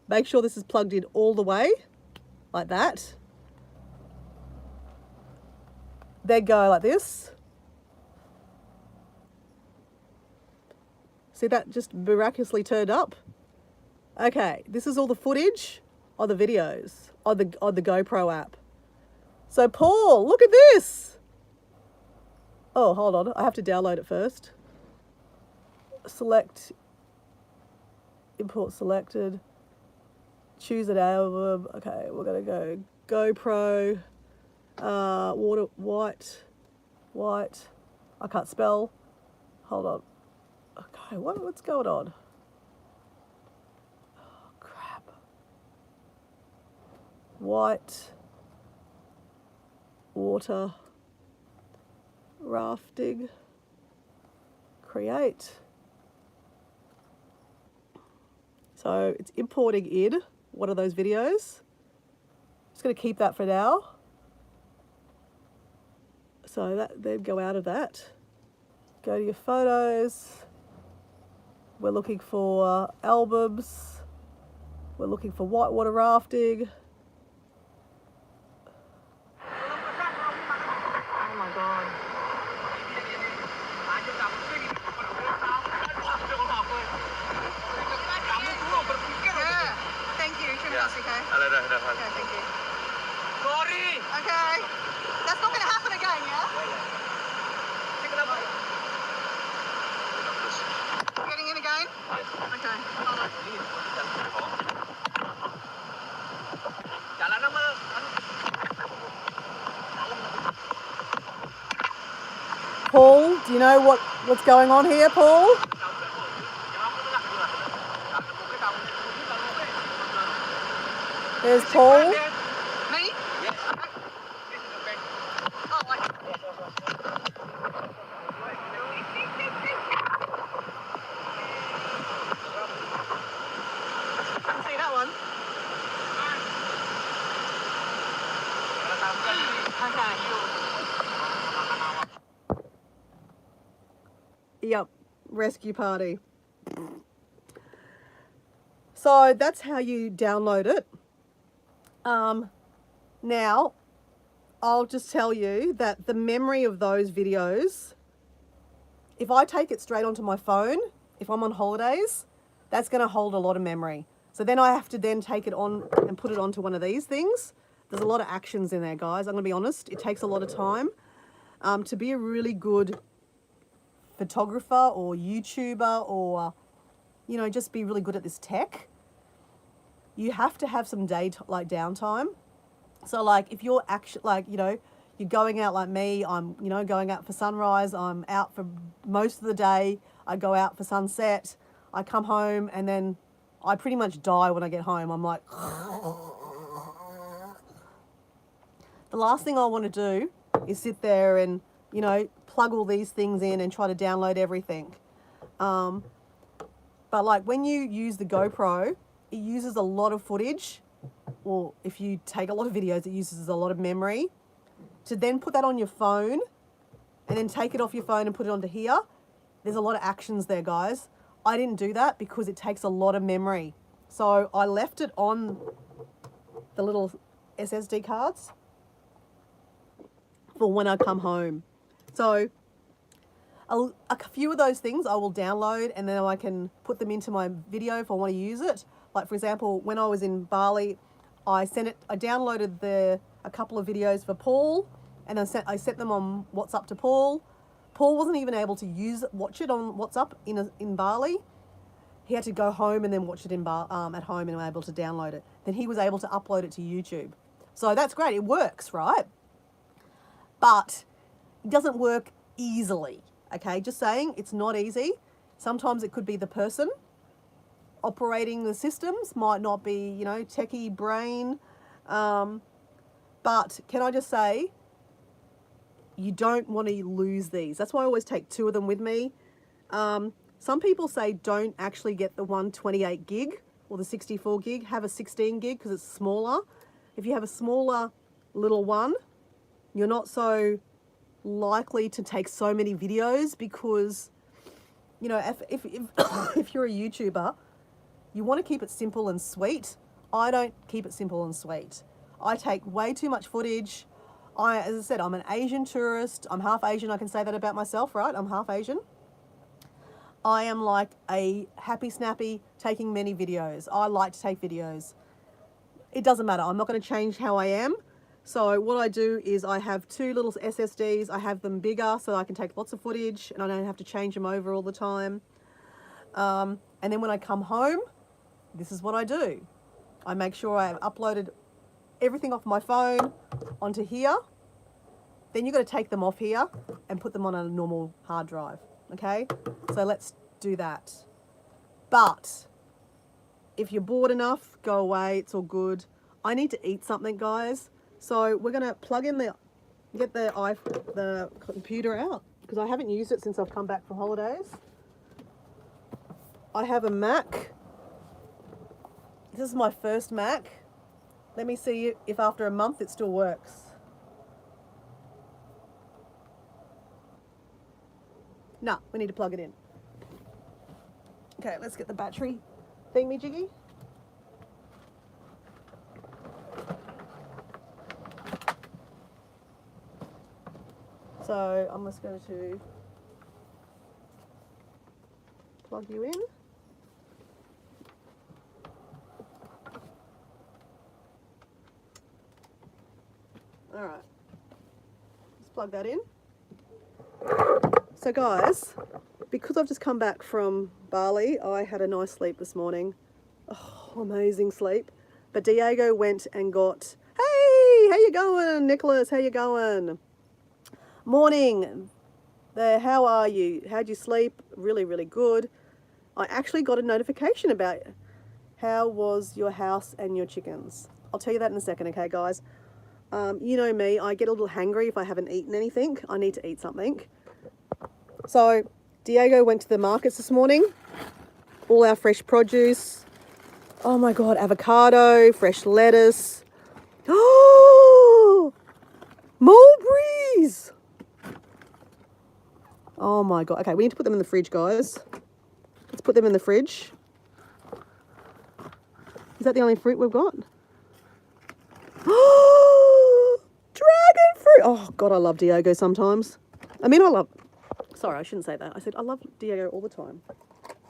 Make sure this is plugged in all the way, like that. Then go like this. See, that just miraculously turned up. Okay, this is all the footage of the videos on the GoPro app. So Paul, look at this. Oh, hold on. I have to download it first. Select, import selected, choose an album. Okay, we're gonna go GoPro, white. I can't spell. Hold on. Okay, what's going on? Oh, crap. White, water, rafting, create. So it's importing in one of those videos. Just going to keep that for now. So that then go out of that. Go to your photos. We're looking for albums. We're looking for whitewater rafting. Oh my God. you know what's going on here, Paul? There's Paul. Me? Oh, can see that one. Okay. Yep, rescue party. So that's how you download it. Now, I'll just tell you that the memory of those videos, if I take it straight onto my phone, if I'm on holidays, that's going to hold a lot of memory. So then I have to then take it on and put it onto one of these things. There's a lot of actions in there, guys. I'm going to be honest. It takes a lot of time. To be a really good photographer or YouTuber or, you know, just be really good at this tech, you have to have some downtime. So like if you're actually like, you know, you're going out like me, I'm, you know, going out for sunrise, I'm out for most of the day, I go out for sunset, I come home and then I pretty much die when I get home. I'm like, the last thing I want to do is sit there and, you know, plug all these things in and try to download everything. But like when you use the GoPro, it uses a lot of footage. Or if you take a lot of videos, it uses a lot of memory. To then put that on your phone and then take it off your phone and put it onto here, there's a lot of actions there, guys. I didn't do that because it takes a lot of memory. So I left it on the little SSD cards for when I come home. So a few of those things I will download and then I can put them into my video if I want to use it. Like for example, when I was in Bali, I downloaded a couple of videos for Paul, and I sent them on WhatsApp to Paul. Paul wasn't even able to watch it on WhatsApp in Bali. He had to go home and then watch it at home and was able to download it. Then he was able to upload it to YouTube. So that's great. It works, right? But it doesn't work easily. Okay, just saying, it's not easy. Sometimes it could be the person operating the systems, might not be, you know, techie brain. But can I just say, you don't want to lose these. That's why I always take 2 of them with me. Some people say don't actually get the 128 gig or the 64 gig, have a 16 gig because it's smaller. If you have a smaller little one, you're not so likely to take so many videos because, you know, if you're a YouTuber, you want to keep it simple and sweet. I don't keep it simple and sweet. I take way too much footage. As I said, I'm an Asian tourist. I'm half Asian. I can say that about myself, right? I'm half Asian. I am like a happy snappy taking many videos. I like to take videos. It doesn't matter. I'm not going to change how I am. So what I do is I have 2 little SSDs. I have them bigger so I can take lots of footage and I don't have to change them over all the time. And then when I come home, this is what I do. I make sure I have uploaded everything off my phone onto here. Then you've got to take them off here and put them on a normal hard drive. Okay? So let's do that. But if you're bored enough, go away. It's all good. I need to eat something, guys. So we're going to plug in get the computer out because I haven't used it since I've come back from holidays. I have a Mac. This is my first Mac. Let me see if after a month it still works. No, we need to plug it in. Okay, let's get the battery thingy-jiggy. So I'm just going to plug you in. All right, let's plug that in. So guys, because I've just come back from Bali, I had a nice sleep this morning. Oh, amazing sleep. But Diego went and got, hey, how you going, Nicholas? How you going? Morning. there. How are you? How'd you sleep? Really, really good. I actually got a notification about how was your house and your chickens. I'll tell you that in a second, okay, guys? You know me, I get a little hangry if I haven't eaten anything. I need to eat something. So, Diego went to the markets this morning. All our fresh produce. Oh my God, avocado, fresh lettuce. Oh, mulberries. Oh my God. Okay, we need to put them in the fridge, guys. Let's put them in the fridge. Is that the only fruit we've got? Oh, dragon fruit. Oh God, I love Diego sometimes. I mean, sorry, I shouldn't say that. I said I love Diego all the time.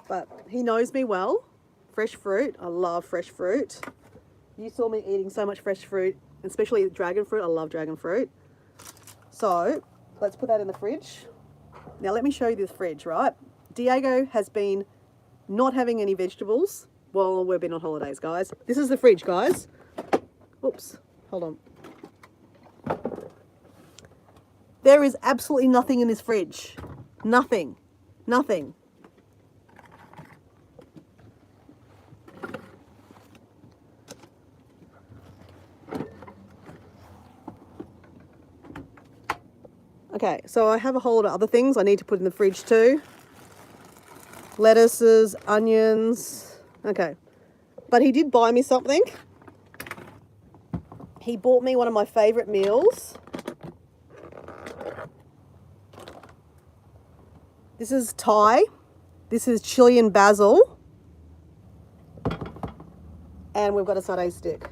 But he knows me well. Fresh fruit. I love fresh fruit. You saw me eating so much fresh fruit, especially dragon fruit. I love dragon fruit. So let's put that in the fridge. Now let me show you this fridge, right? Diego has been not having any vegetables while we've been on holidays, guys. This is the fridge, guys. Oops, hold on. There is absolutely nothing in this fridge. Nothing. Nothing. Okay, so I have a whole lot of other things I need to put in the fridge too. Lettuces, onions. Okay. But he did buy me something. He bought me one of my favourite meals. This is Thai. This is chili and basil. And we've got a satay stick.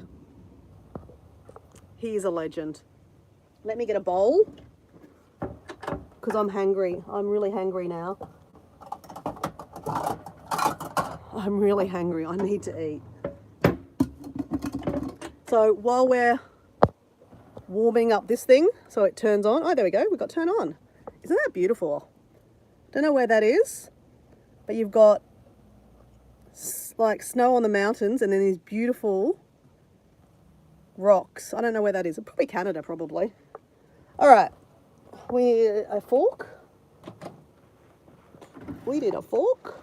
He is a legend. Let me get a bowl. Because I'm hungry. I'm really hungry now. I'm really hungry. I need to eat. So while we're warming up this thing, so it turns on. Oh, there we go. We've got turn on. Isn't that beautiful? Don't know where that is, but you've got like snow on the mountains and then these beautiful rocks. I don't know where that is. Probably Canada, probably. All right. We need a fork. We need a fork.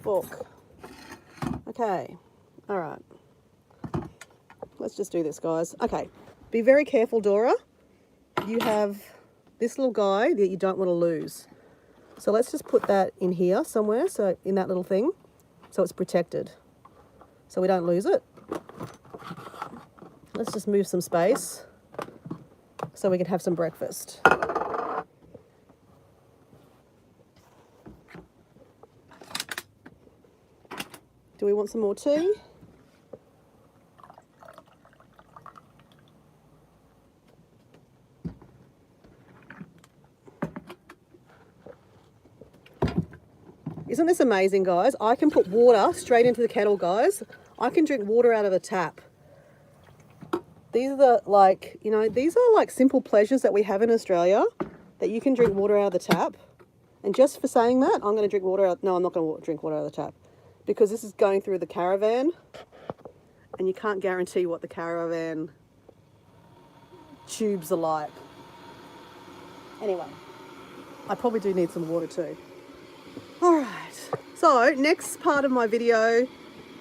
Fork. Okay. All right. Let's just do this, guys. Okay. Be very careful, Dora. You have this little guy that you don't want to lose. So let's just put that in here somewhere. So in that little thing. So it's protected. So we don't lose it. Let's just move some space so we can have some breakfast. Do we want some more tea? Isn't this amazing, guys? I can put water straight into the kettle, guys. I can drink water out of the tap. These are the, like, you know, these are like simple pleasures that we have in Australia, that you can drink water out of the tap. And just for saying that, I'm going to drink water out. No, I'm not going to drink water out of the tap because this is going through the caravan and you can't guarantee what the caravan tubes are like. Anyway, I probably do need some water too. All right. So next part of my video,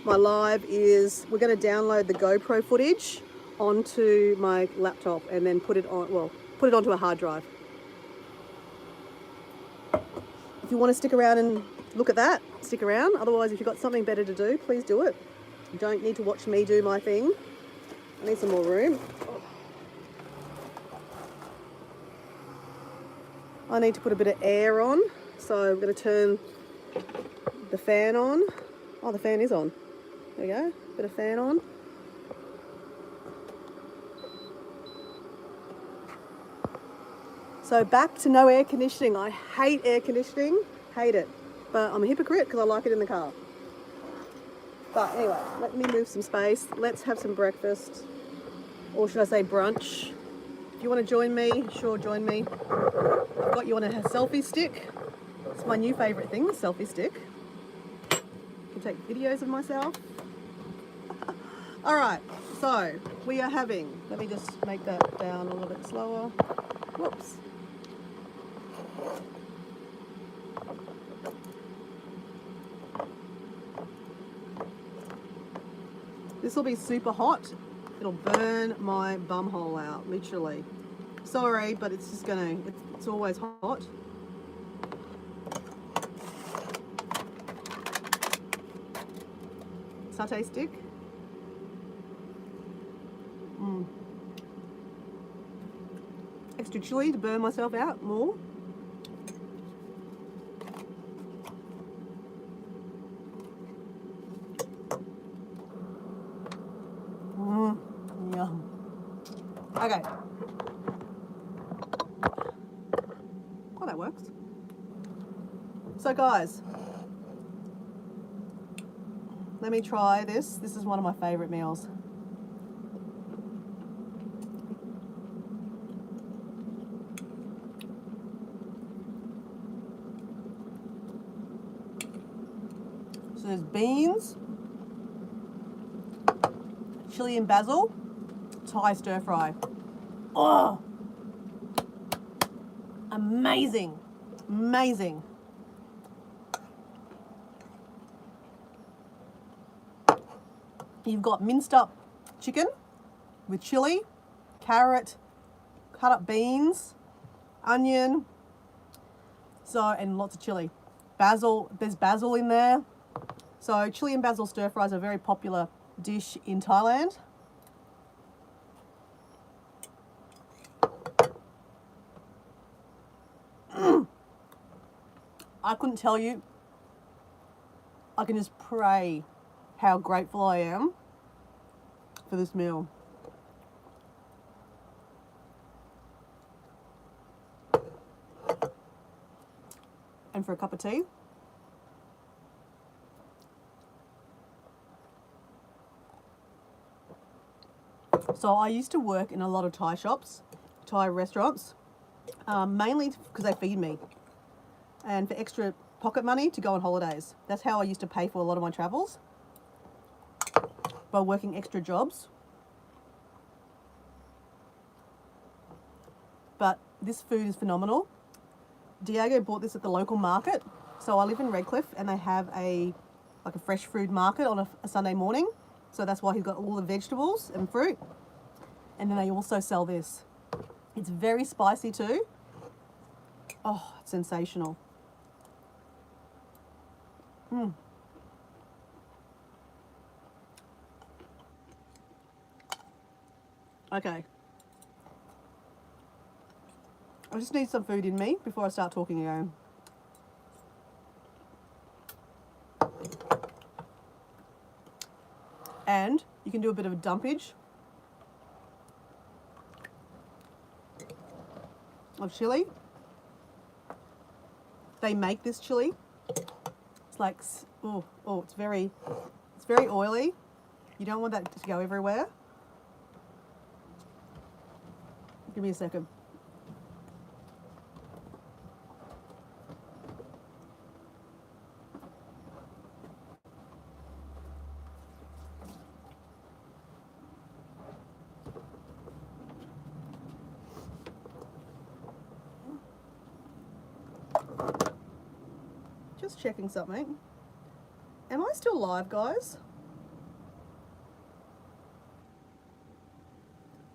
my live, is we're going to download the GoPro footage onto my laptop and then put it on, well, put it onto a hard drive. If you want to stick around and look at that, stick around. Otherwise, if you've got something better to do, please do it. You don't need to watch me do my thing. I need some more room. I need to put a bit of air on, so I'm going to turn the fan on. Oh, the fan is on. There we go, bit of fan on. So back to no air conditioning. I hate air conditioning, hate it. But I'm a hypocrite because I like it in the car. But anyway, let me move some space. Let's have some breakfast. Or should I say brunch? If you want to join me, sure, join me. I've got you on a selfie stick. It's my new favourite thing, the selfie stick. I can take videos of myself. All right, so we are having, let me just make that down a little bit slower. Whoops. This will be super hot. It'll burn my bum hole out, literally. Sorry, but it's just gonna, it's always hot. Satay stick. Extra chili to burn myself out more. Yum. Okay. Oh, that works. So guys, let me try this. This is one of my favorite meals. So there's beans, chili and basil, Thai stir fry. Oh, amazing, amazing. You've got minced up chicken with chili, carrot, cut up beans, onion, and lots of chili. Basil, there's basil in there. So chili and basil stir fries are a very popular dish in Thailand. I couldn't tell you. I can just pray how grateful I am for this meal. And for a cup of tea. So I used to work in a lot of Thai shops, Thai restaurants, mainly because they feed me and for extra pocket money to go on holidays. That's how I used to pay for a lot of my travels, by working extra jobs. But this food is phenomenal. Diego bought this at the local market. So I live in Redcliffe and they have a fresh food market on a Sunday morning. So that's why he's got all the vegetables and fruit. And then they also sell this. It's very spicy too. Oh, it's sensational. Okay. I just need some food in me before I start talking again. And you can do a bit of a dumpage of chili. They make this chili. It's like, it's very oily. You don't want that to go everywhere. Give me a second. Just checking something. Am I still live, guys?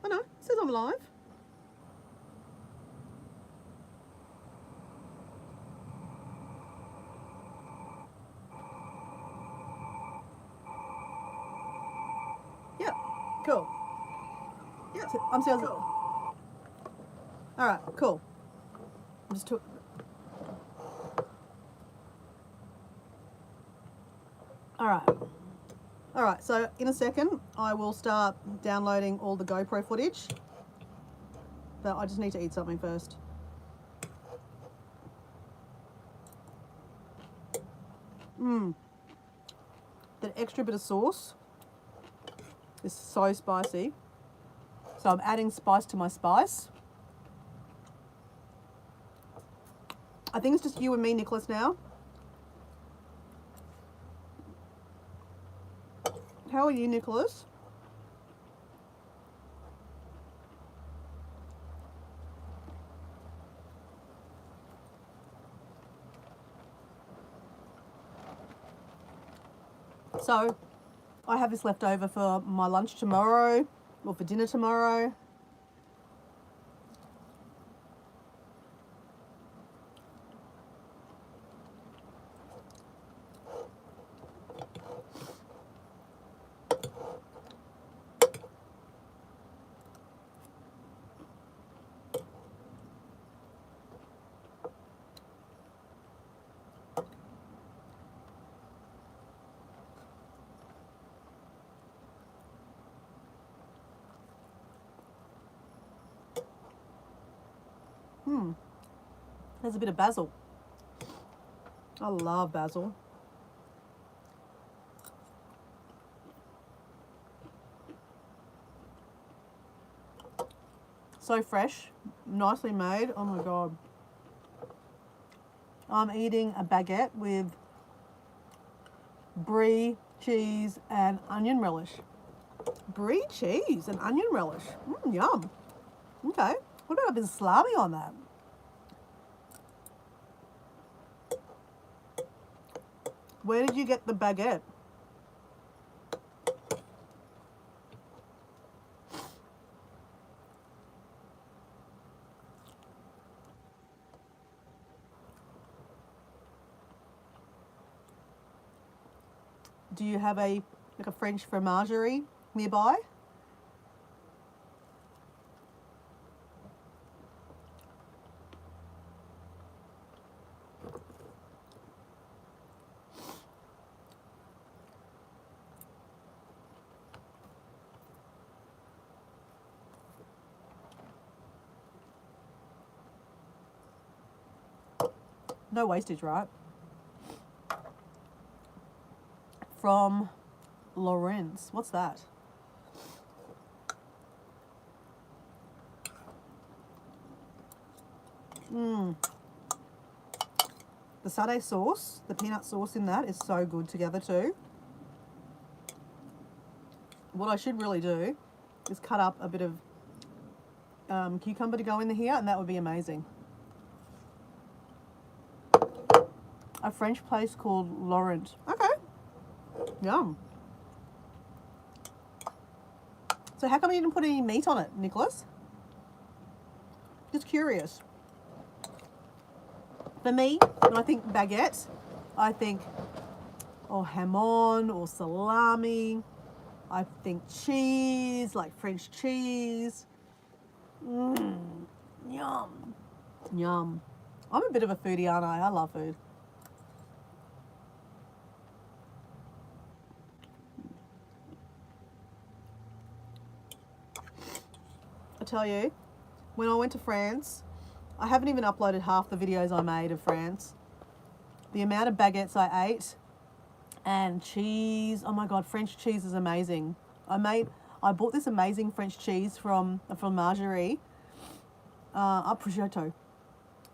Oh no, it says I'm live. Yeah, cool. Yeah, I'm still. Cool. All right, cool. I'm just took. All right, so in a second, I will start downloading all the GoPro footage. But I just need to eat something first. That extra bit of sauce is so spicy. So I'm adding spice to my spice. I think it's just you and me, Nicholas, now. How are you, Nicholas? So I have this left over for my lunch tomorrow or for dinner tomorrow. There's a bit of basil. I love basil. So fresh, nicely made. Oh my God. I'm eating a baguette with brie, cheese, and onion relish. Brie, cheese, and onion relish. Yum. Okay. What about a bit of salami on that? Where did you get the baguette? Do you have a French fromagerie nearby? No wastage, right? From Lorenz. What's that? The satay sauce, the peanut sauce in that is so good together too. What I should really do is cut up a bit of cucumber to go in here, and that would be amazing. A French place called Laurent. Okay. Yum. So how come you didn't put any meat on it, Nicholas? Just curious. For me, when I think baguette, I think hamon or salami. I think cheese, like French cheese. Yum. Yum. I'm a bit of a foodie, aren't I? I love food. I tell you, when I went to France, I haven't even uploaded half the videos I made of France. The amount of baguettes I ate and cheese. Oh my God, French cheese is amazing. I bought this amazing French cheese from a fromagerie, prosciutto,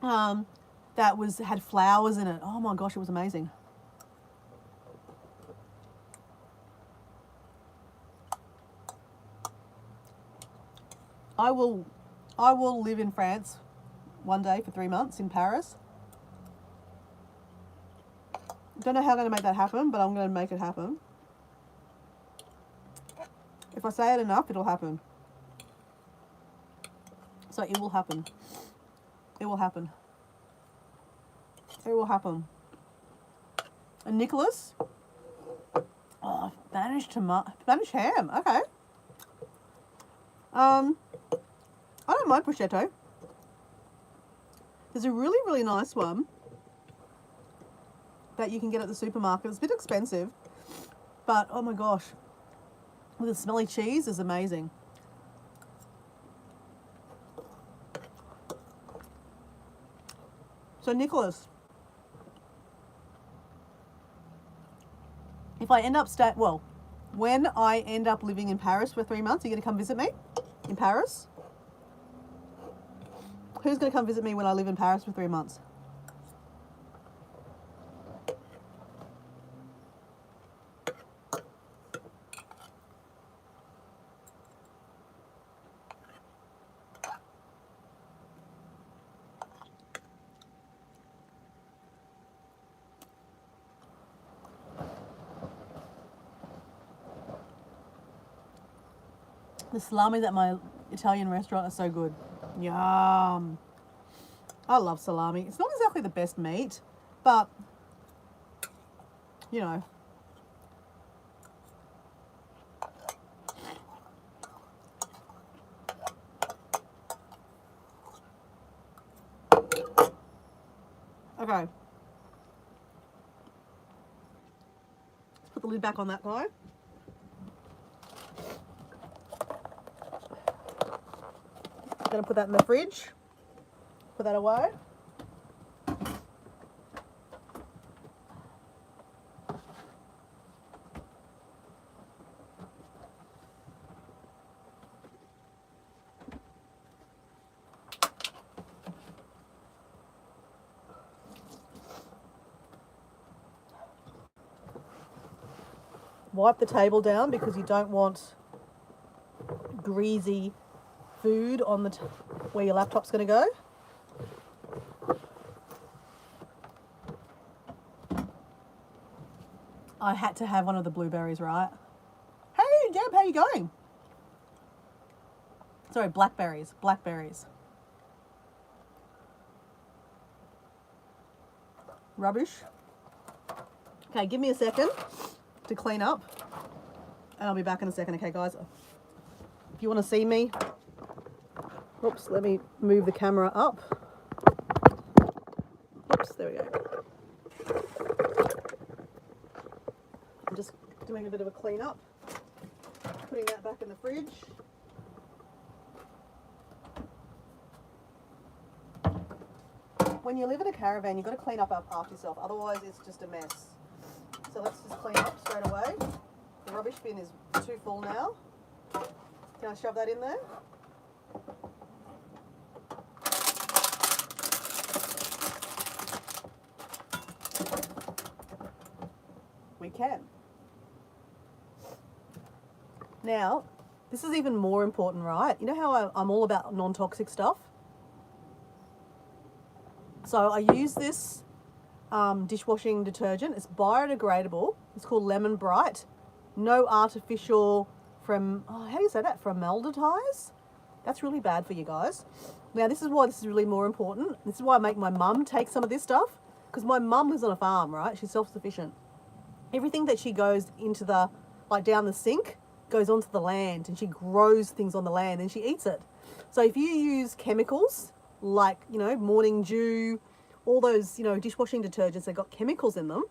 that had flowers in it. Oh my gosh, it was amazing. I will live in France one day for 3 months in Paris. Don't know how I'm going to make that happen, but I'm going to make it happen. If I say it enough, it'll happen. So it will happen. It will happen. It will happen. And Nicholas? Oh, Spanish ham. Okay. I don't mind prosciutto. There's a really, really nice one that you can get at the supermarket. It's a bit expensive, but oh my gosh, with the smelly cheese is amazing. So Nicholas, if I end up when I end up living in Paris for 3 months, are you going to come visit me in Paris? Who's going to come visit me when I live in Paris for 3 months? The salamis at my Italian restaurant are so good. Yum. I love salami. It's not exactly the best meat, but, you know. Okay. Let's put the lid back on that guy. Gonna put that in the fridge. Put that away. Wipe the table down because you don't want greasy food on the where your laptop's going to go. I had to have one of the blueberries, right? Hey, Deb, how you going? Sorry, blackberries. Rubbish. Okay, give me a second to clean up, and I'll be back in a second. Okay, guys, if you want to see me, oops, let me move the camera up. Oops, there we go. I'm just doing a bit of a clean up, putting that back in the fridge. When you live in a caravan, you've got to clean up after yourself, otherwise it's just a mess. So let's just clean up straight away. The rubbish bin is too full now. Can I shove that in there? We can. Now, this is even more important, right? You know how I'm all about non-toxic stuff? So I use this dishwashing detergent. It's biodegradable. It's called Lemon Bright. No artificial how do you say that? Formaldehyde? That's really bad for you guys. Now this is why this is really more important. This is why I make my mum take some of this stuff, because my mum lives on a farm, right? She's self-sufficient. Everything that she goes into the, like down the sink, goes onto the land, and she grows things on the land and she eats it. So if you use chemicals like, you know, morning dew, all those, you know, dishwashing detergents that got chemicals in them,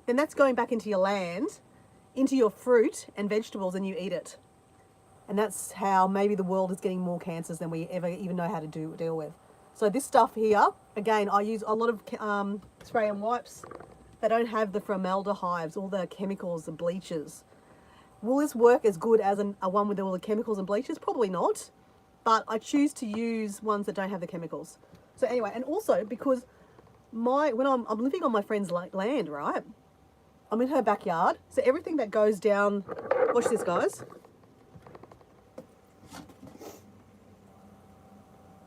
then that's going back into your land, into your fruit and vegetables, and you eat it. And that's how maybe the world is getting more cancers than we ever even know how to deal with. So this stuff here, again, I use a lot of spray and wipes that don't have the formaldehydes, all the chemicals, the bleaches. Will this work as good as a one with all the chemicals and bleaches? Probably not. But I choose to use ones that don't have the chemicals. So anyway, and also because when I'm living on my friend's land, right? I'm in her backyard. So everything that goes down, watch this, guys.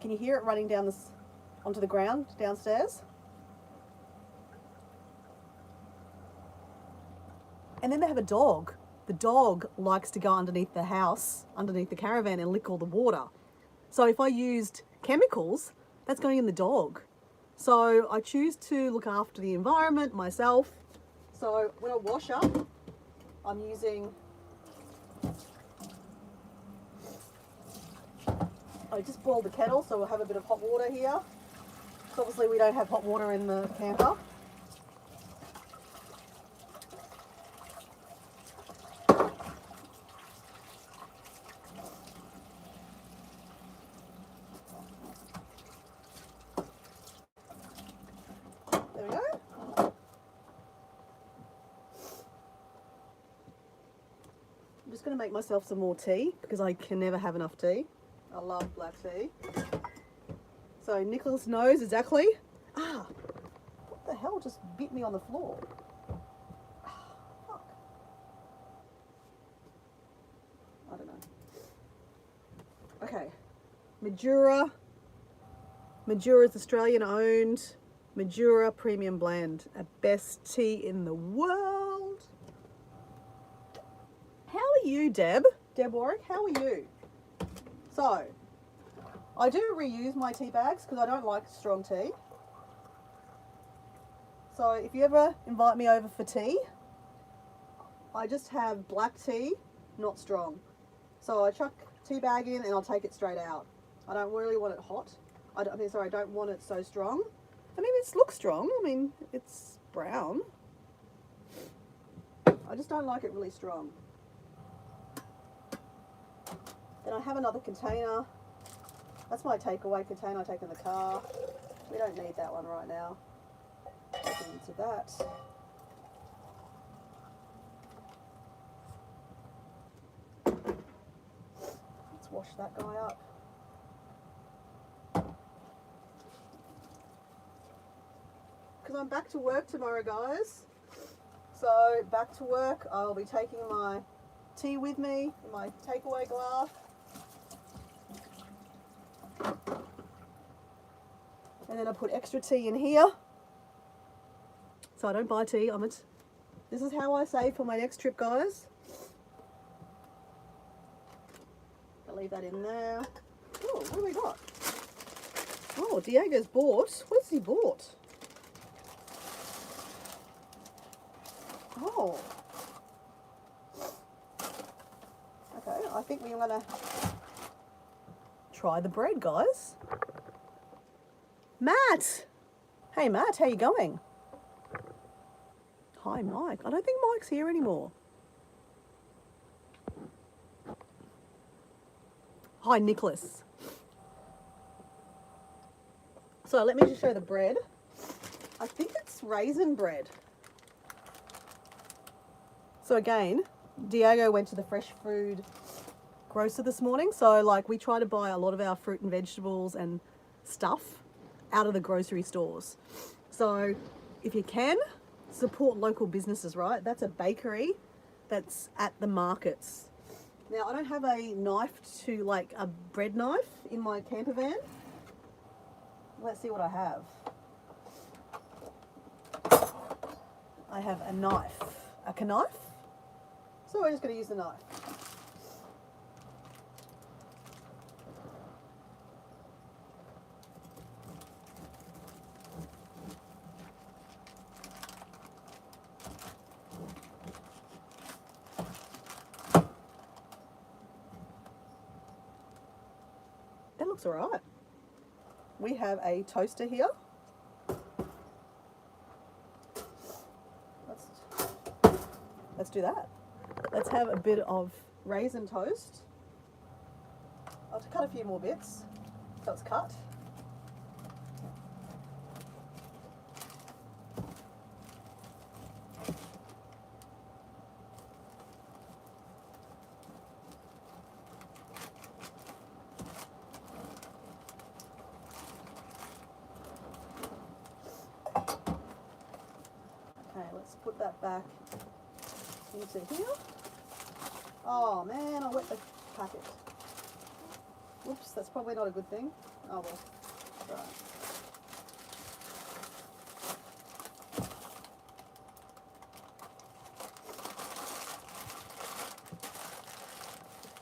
Can you hear it running down onto the ground downstairs? And then they have a dog. The dog likes to go underneath the house, underneath the caravan, and lick all the water. So if I used chemicals, that's going in the dog. So I choose to look after the environment myself. So when I wash up, I'm using, I just boiled the kettle, so we'll have a bit of hot water here. So obviously we don't have hot water in the camper. There we go. I'm just going to make myself some more tea because I can never have enough tea. I love black tea. So Nicholas knows exactly. What the hell just bit me on the floor? Fuck. I don't know. Okay. Majura is Australian owned. Majura Premium Blend, a best tea in the world. How are you, Deb? Deb Warwick, how are you? So, I do reuse my tea bags because I don't like strong tea. So if you ever invite me over for tea, I just have black tea, not strong. So I chuck tea bag in and I'll take it straight out. I don't really want it hot. I don't want it so strong. I mean, it looks strong. I mean, it's brown. I just don't like it really strong. Then I have another container. That's my takeaway container I take in the car. We don't need that one right now. Take it into that. Let's wash that guy up. Because I'm back to work tomorrow, guys. So back to work, I'll be taking my tea with me in my takeaway glass. And then I put extra tea in here. So I don't buy tea. This is how I save for my next trip, guys. I'll leave that in there. Oh, what do we got? Oh, Diego's bought. What has he bought? Oh. Okay, I think we're gonna try the bread, guys. Matt! Hey Matt, how you going? Hi Mike. I don't think Mike's here anymore. Hi Nicholas. So let me just show the bread. I think it's raisin bread. So again, Diego went to the fresh food grocer this morning. So like we try to buy a lot of our fruit and vegetables and stuff out of the grocery stores. So if you can, support local businesses, right? That's a bakery that's at the markets. Now I don't have a knife to like a bread knife in my camper van. Let's see what I have. I have a knife, a knife. So we're just going to use the knife. That looks all right. We have a toaster here. Let's do that. Let's have a bit of raisin toast. I'll cut a few more bits so it's cut. Okay, let's put that back into here. Oh man, I wet the packet. Whoops, that's probably not a good thing. Oh well, right.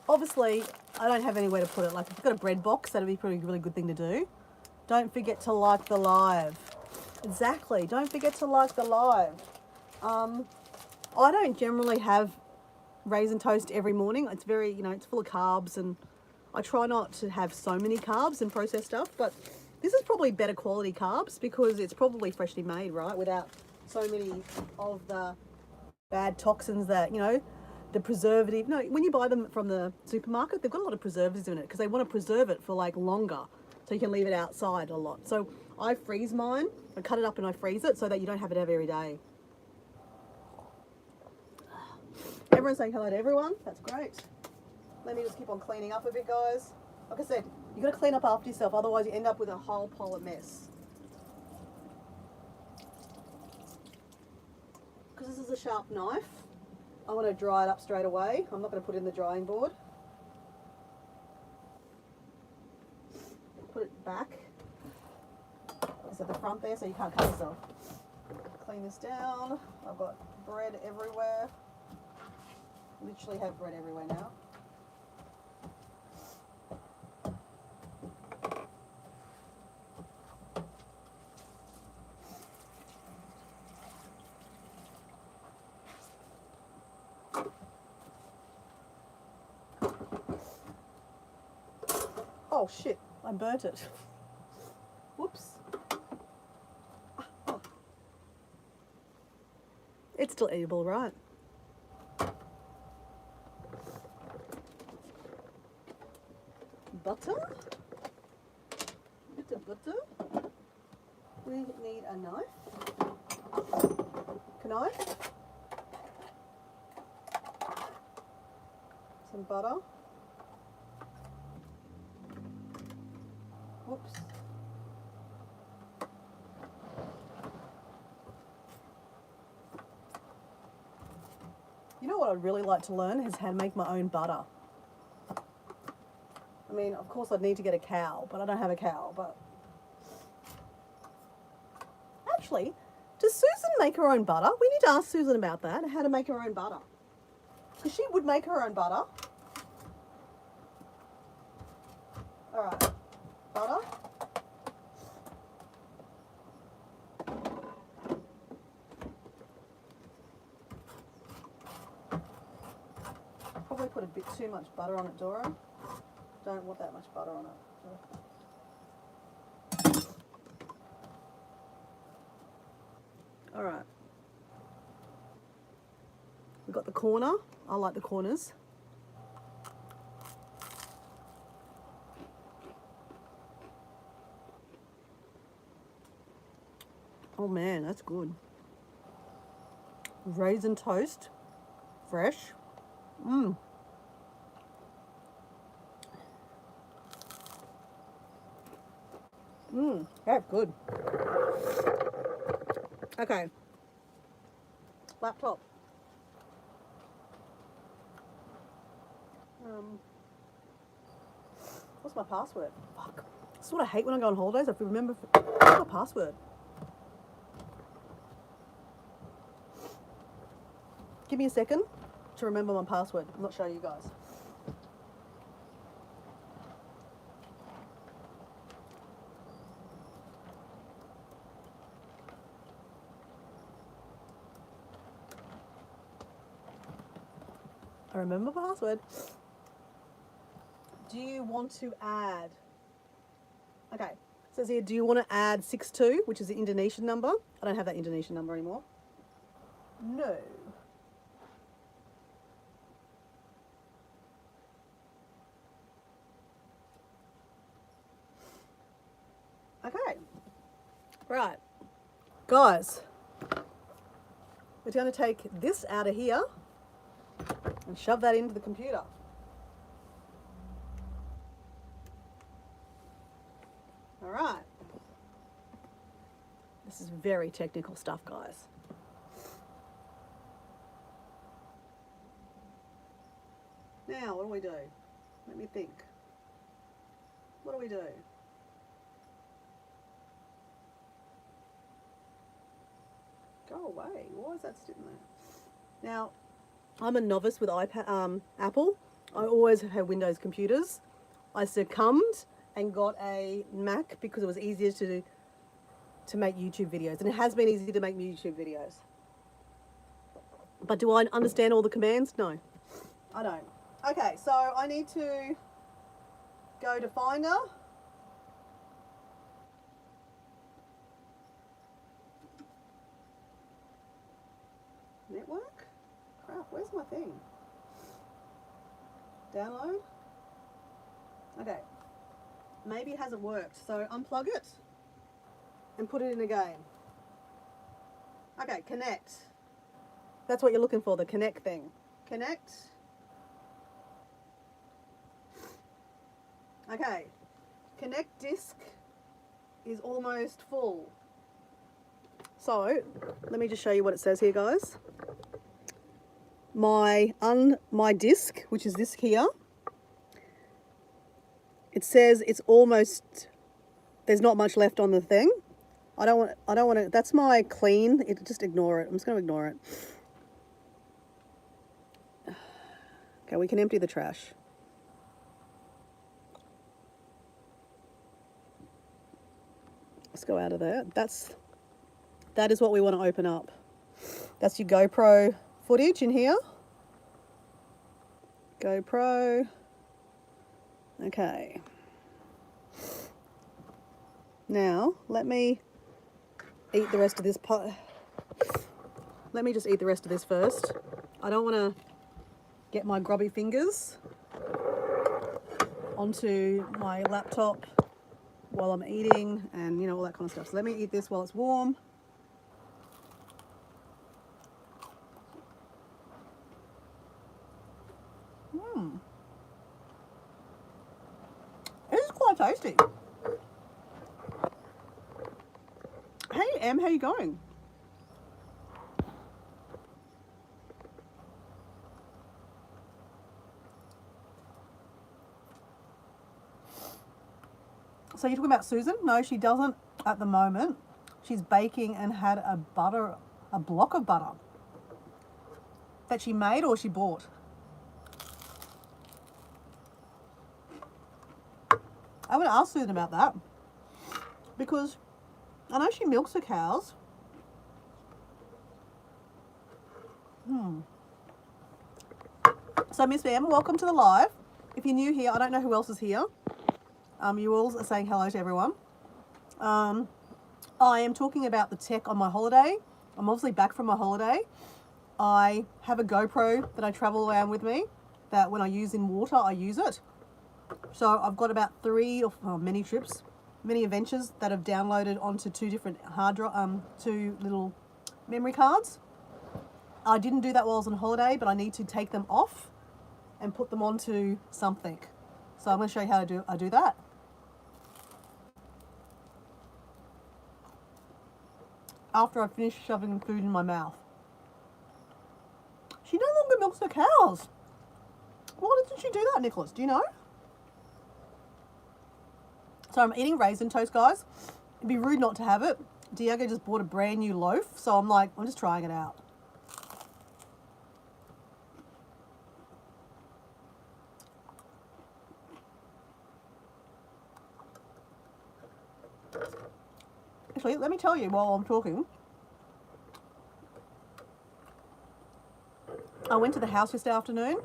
Obviously, I don't have anywhere to put it. Like if you've got a bread box, that'd be probably a really good thing to do. Don't forget to like the live. Exactly, don't forget to like the live. I don't generally have raisin toast every morning. It's very, it's full of carbs, and I try not to have so many carbs and processed stuff, but this is probably better quality carbs because it's probably freshly made, right? Without so many of the bad toxins that, the preservative. No, when you buy them from the supermarket, they've got a lot of preservatives in it because they want to preserve it for like longer so you can leave it outside a lot. So I freeze mine, I cut it up and I freeze it so that you don't have it every day. Everyone's saying hello to everyone. That's great. Let me just keep on cleaning up a bit, guys. Like I said, you've got to clean up after yourself, otherwise you end up with a whole pile of mess. Because this is a sharp knife, I want to dry it up straight away. I'm not going to put it in the drying board. Put it back. It's at the front there so you can't cut yourself. Clean this down. I've got bread everywhere. Literally have bread everywhere now. Oh shit, I burnt it. Whoops. Oh. It's still edible, right? Butter. Bit of butter. We need a knife. Knife. Some butter. Whoops. You know what I'd really like to learn is how to make my own butter. I mean, of course I'd need to get a cow, but I don't have a cow, but... Actually, does Susan make her own butter? We need to ask Susan about that, how to make her own butter. Because she would make her own butter. Alright, butter. Probably put a bit too much butter on it, Dora. Don't want that much butter on it. Alright. We've got the corner. I like the corners. Oh man, that's good. Raisin toast. Fresh. Mmm. Mmm, that's good. Okay. Laptop. What's my password? Fuck. That's what I hate when I go on holidays. I have to remember. What's my password? Give me a second to remember my password. I'm not showing you guys. I remember my password. Do you want to add? Okay, it says here, do you want to add 62, which is the Indonesian number? I don't have that Indonesian number anymore. No. Okay. Right. Guys, we're going to take this out of here and shove that into the computer. All right. This is very technical stuff, guys. Now, what do we do? Let me think. What do we do? Go away. Why is that sitting there? Now, I'm a novice with Apple. I always have had Windows computers. I succumbed and got a Mac because it was easier to make YouTube videos. And it has been easy to make YouTube videos. But do I understand all the commands? No, I don't. Okay, so I need to go to Finder. Network? Crap, where's my thing? Download? Okay. Maybe it hasn't worked, so unplug it and put it in again. Okay, connect. That's what you're looking for, the connect thing. Connect. Okay. Connect disk is almost full. So, let me just show you what it says here, guys. My disk, which is this here, it says it's almost, there's not much left on the thing. I don't want to, that's my clean, just ignore it. I'm just going to ignore it. Okay, we can empty the trash. Let's go out of there. That is what we want to open up. That's your GoPro footage in here. GoPro. Okay. Now, let me eat the rest of this pot. Let me just eat the rest of this first. I don't want to get my grubby fingers onto my laptop while I'm eating and, you know, all that kind of stuff. So let me eat this while it's warm. This is quite tasty. Hey, Em, how you going? So you're talking about Susan? No, she doesn't at the moment. She's baking and had a block of butter that she made or she bought. I would ask Susan about that because I know she milks her cows. So Miss Em, welcome to the live. If you're new here, I don't know who else is here. You all are saying hello to everyone. I am talking about the tech on my holiday. I'm obviously back from my holiday. I have a GoPro that I travel around with me that when I use in water, I use it. So I've got about many trips, many adventures that I've downloaded onto two different two little memory cards. I didn't do that while I was on holiday, but I need to take them off and put them onto something. So I'm going to show you how I do that. After I finish shoving food in my mouth. She no longer milks her cows. Why didn't she do that, Nicholas? Do you know? So I'm eating raisin toast, guys. It'd be rude not to have it. Diego just bought a brand new loaf, so I'm like, I'm just trying it out. Actually, let me tell you while I'm talking. I went to the house this afternoon.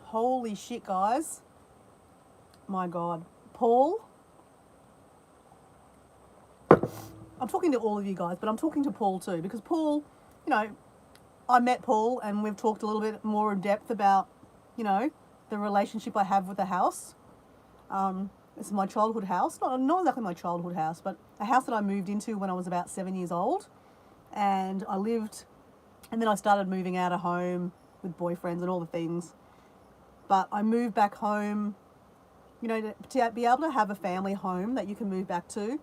Holy shit, guys. My God. Paul. I'm talking to all of you guys, but I'm talking to Paul too, because Paul, you know, I met Paul and we've talked a little bit more in depth about, you know, the relationship I have with the house. This is my childhood house. Not exactly my childhood house, but a house that I moved into when I was about 7 years old. And I lived, and then I started moving out of home with boyfriends and all the things. But I moved back home, you know, to be able to have a family home that you can move back to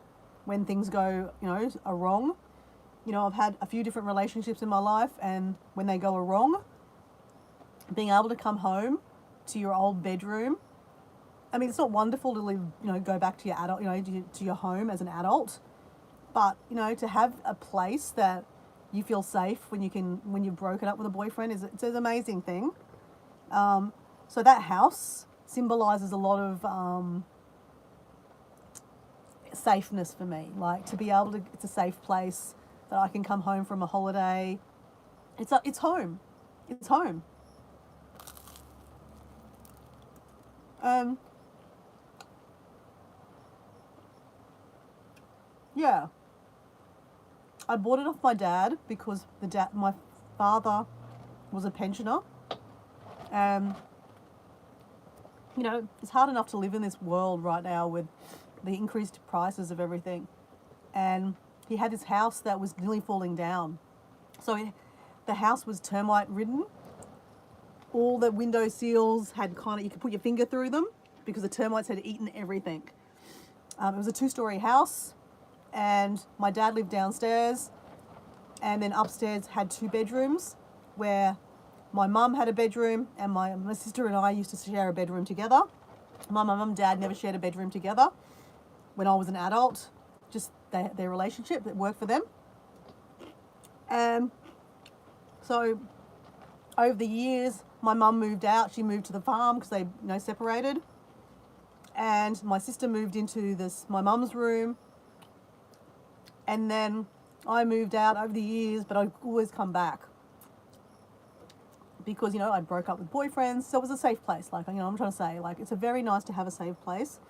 when things go, you know, are wrong. You know, I've had a few different relationships in my life, and when they go wrong, being able to come home to your old bedroom. I mean, it's not wonderful to live, you know, go back to your adult, you know, to your home as an adult, but, you know, to have a place that you feel safe when you've broken up with a boyfriend it's an amazing thing. So that house symbolizes a lot of safeness for me. Like, to be able to, it's a safe place that I can come home from a holiday. It's home. It's home. Yeah. I bought it off my dad because my father was a pensioner. And, you know, it's hard enough to live in this world right now with the increased prices of everything. And he had this house that was nearly falling down. So the house was termite ridden. All the window seals had you could put your finger through them because the termites had eaten everything. It was a 2-story house. And my dad lived downstairs, and then upstairs had 2 bedrooms where my mum had a bedroom and my sister and I used to share a bedroom together. My mum and dad never shared a bedroom together when I was an adult, just their relationship that worked for them. And so over the years, my mum moved out. She moved to the farm because they, you know, separated. And my sister moved into my mum's room. And then I moved out over the years, but I'd always come back because, you know, I broke up with boyfriends. So it was a safe place. Like, you know, I'm trying to say, like, it's very nice to have a safe place.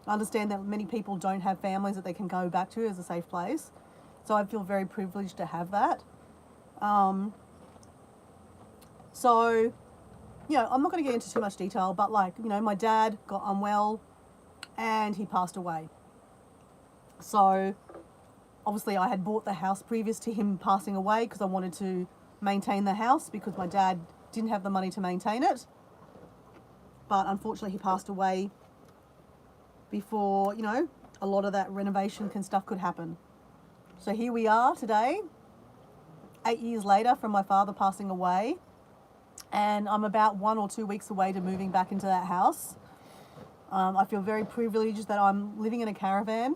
I understand that many people don't have families that they can go back to as a safe place. So I feel very privileged to have that. So, you know, I'm not going to get into too much detail, but like, you know, my dad got unwell and he passed away. So obviously I had bought the house previous to him passing away because I wanted to maintain the house because my dad didn't have the money to maintain it. But unfortunately he passed away before, you know, a lot of that renovation and stuff could happen. So here we are today, 8 years later from my father passing away, and I'm about 1 or 2 weeks away to moving back into that house. I feel very privileged that I'm living in a caravan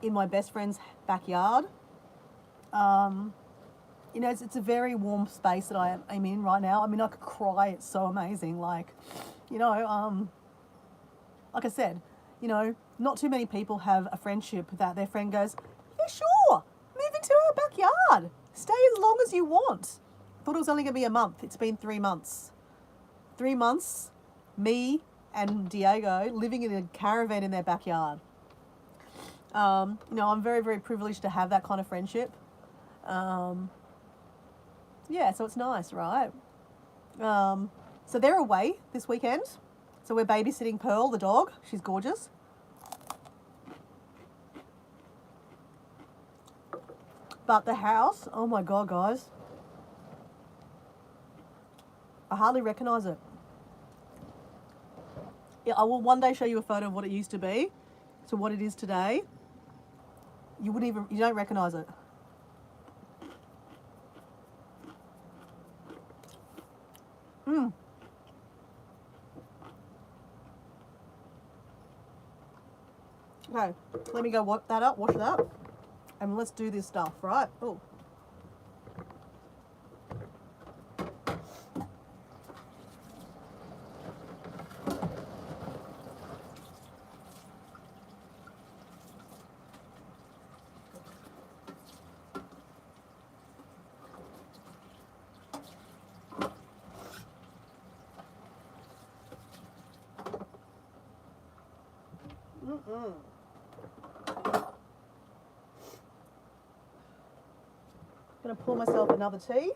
in my best friend's backyard. You know, it's a very warm space that I'm in right now. I mean, I could cry. It's so amazing. Like, you know, like I said, you know, not too many people have a friendship that their friend goes, yeah, sure, move into our backyard. Stay as long as you want. Thought it was only going to be a month. It's been 3 months. 3 months, me and Diego living in a caravan in their backyard. You know, I'm very, very privileged to have that kind of friendship. Yeah, so it's nice, right? So they're away this weekend. So we're babysitting Pearl, the dog. She's gorgeous. But the house, oh my God, guys. I hardly recognise it. Yeah, I will one day show you a photo of what it used to be to what it is today. You don't recognise it. Okay, let me go wash it up, and let's do this stuff, right? Oh. Gonna pour myself another tea.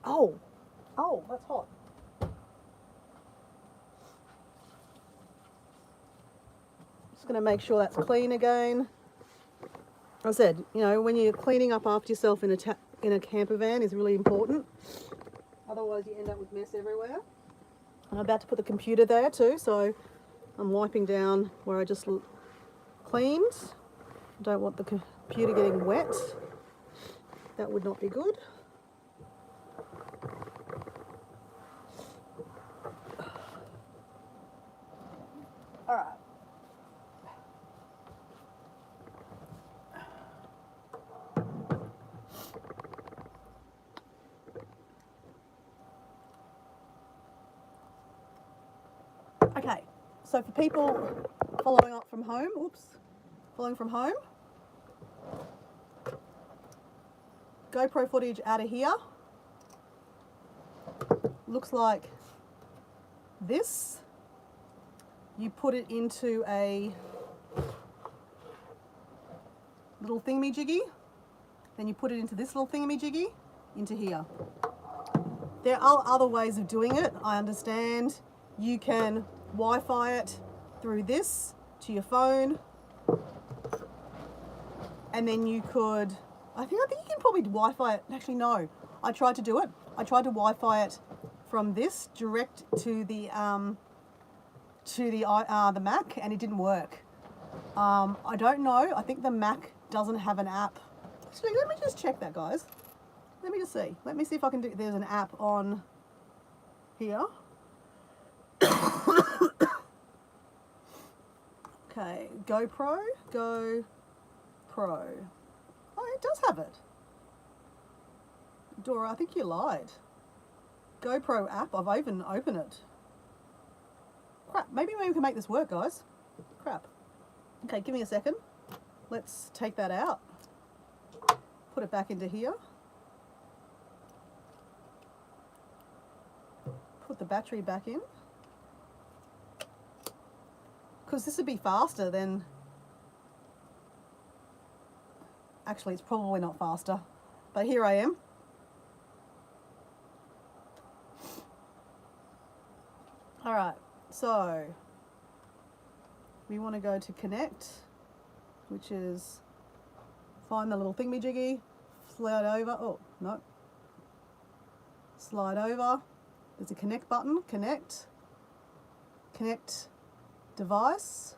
Oh, that's hot. Just gonna make sure that's clean again. I said, you know, when you're cleaning up after yourself in a camper van is really important. Otherwise, you end up with mess everywhere. I'm about to put the computer there too, so I'm wiping down where I just cleaned. Don't want the computer getting wet. That would not be good. All right. Okay, so for people following from home, GoPro footage out of here looks like this. You put it into a little thingamajiggy, then you put it into this little thingamajiggy, into here. There are other ways of doing it, I understand. You can Wi-Fi it through this to your phone, and then you could, I think you can probably Wi-Fi it. Actually, no. I tried to do it. I tried to Wi-Fi it from this direct to the Mac, and it didn't work. I don't know. I think the Mac doesn't have an app. Actually, let me just check that, guys. Let me just see. Let me see if I can do. There's an app on here. Okay, GoPro. Oh, it does have it. Dora, I think you lied. GoPro app, I've even opened it. Crap, maybe we can make this work, guys. Crap. Okay, give me a second. Let's take that out. Put it back into here. Put the battery back in. because this would be faster than, actually it's probably not faster, but here I am. All right, so we want to go to connect, which is find the little thingamajiggy, slide over, oh, no. Slide over, there's a connect button, connect device,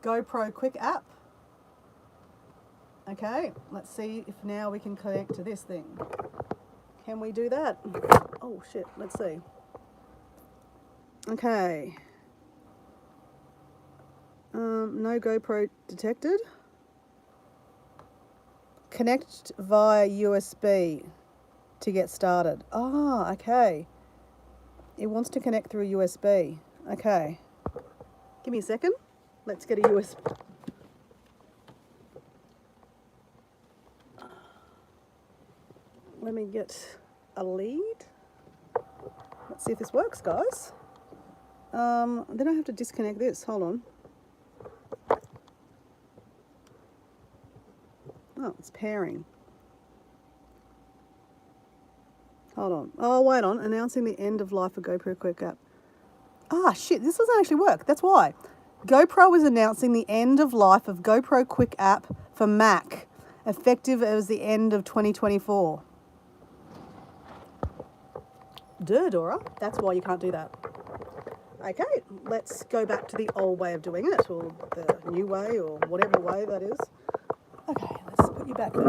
GoPro quick app. Okay, let's see if now we can connect to this thing. Can we do that? Oh shit, let's see. Okay. No GoPro detected. Connect via USB to get started. Ah, okay. It wants to connect through USB. Okay. Give me a second. Let's get a USB. Let me get a lead. Let's see if this works, guys. Then I have to disconnect this. Hold on. Oh, it's pairing. Hold on. Oh, wait on. Announcing the end of life of GoPro Quick App. Ah, shit. This doesn't actually work. That's why. GoPro is announcing the end of life of GoPro Quick App for Mac, effective as the end of 2024. Duh, Dora. That's why you can't do that. Okay, let's go back to the old way of doing it, or the new way, or whatever way that is. Okay, let's put you back there.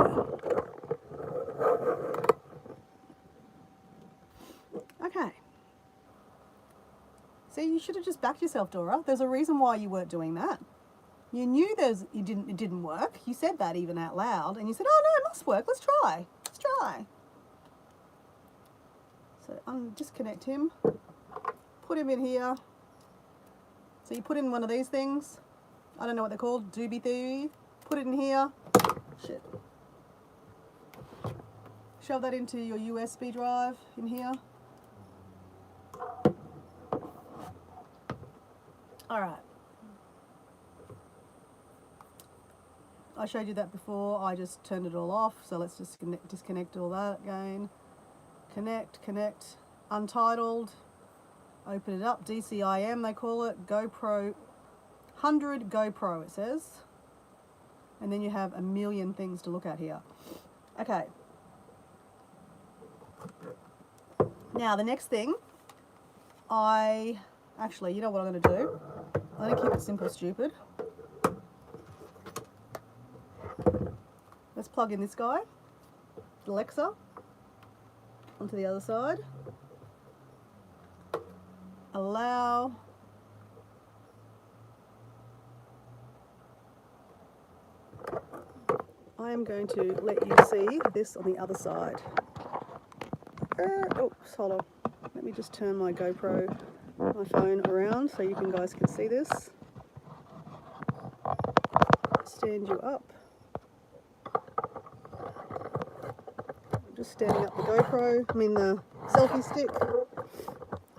Okay. See, you should have just backed yourself, Dora. There's a reason why you weren't doing that. You knew it didn't work. You said that even out loud, and you said, "Oh no, it must work. Let's try. Let's try." So disconnect him. Put him in here. So you put in one of these things. I don't know what they're called. Doobie Theory. Put it in here. Shit. Shove that into your USB drive in here. All right. I showed you that before. I just turned it all off. So let's just disconnect all that again. Connect. Untitled. Open it up. DCIM they call it. GoPro 100 GoPro it says. And then you have a million things to look at here. Okay. Now the next thing, actually, you know what I'm going to do? I'm going to keep it simple, stupid. Let's plug in this guy, Alexa, onto the other side. Allow. I am going to let you see this on the other side. Oops, hold on. Let me just turn my GoPro, my phone around so you guys can see this. Stand you up. Just standing up the GoPro, the selfie stick,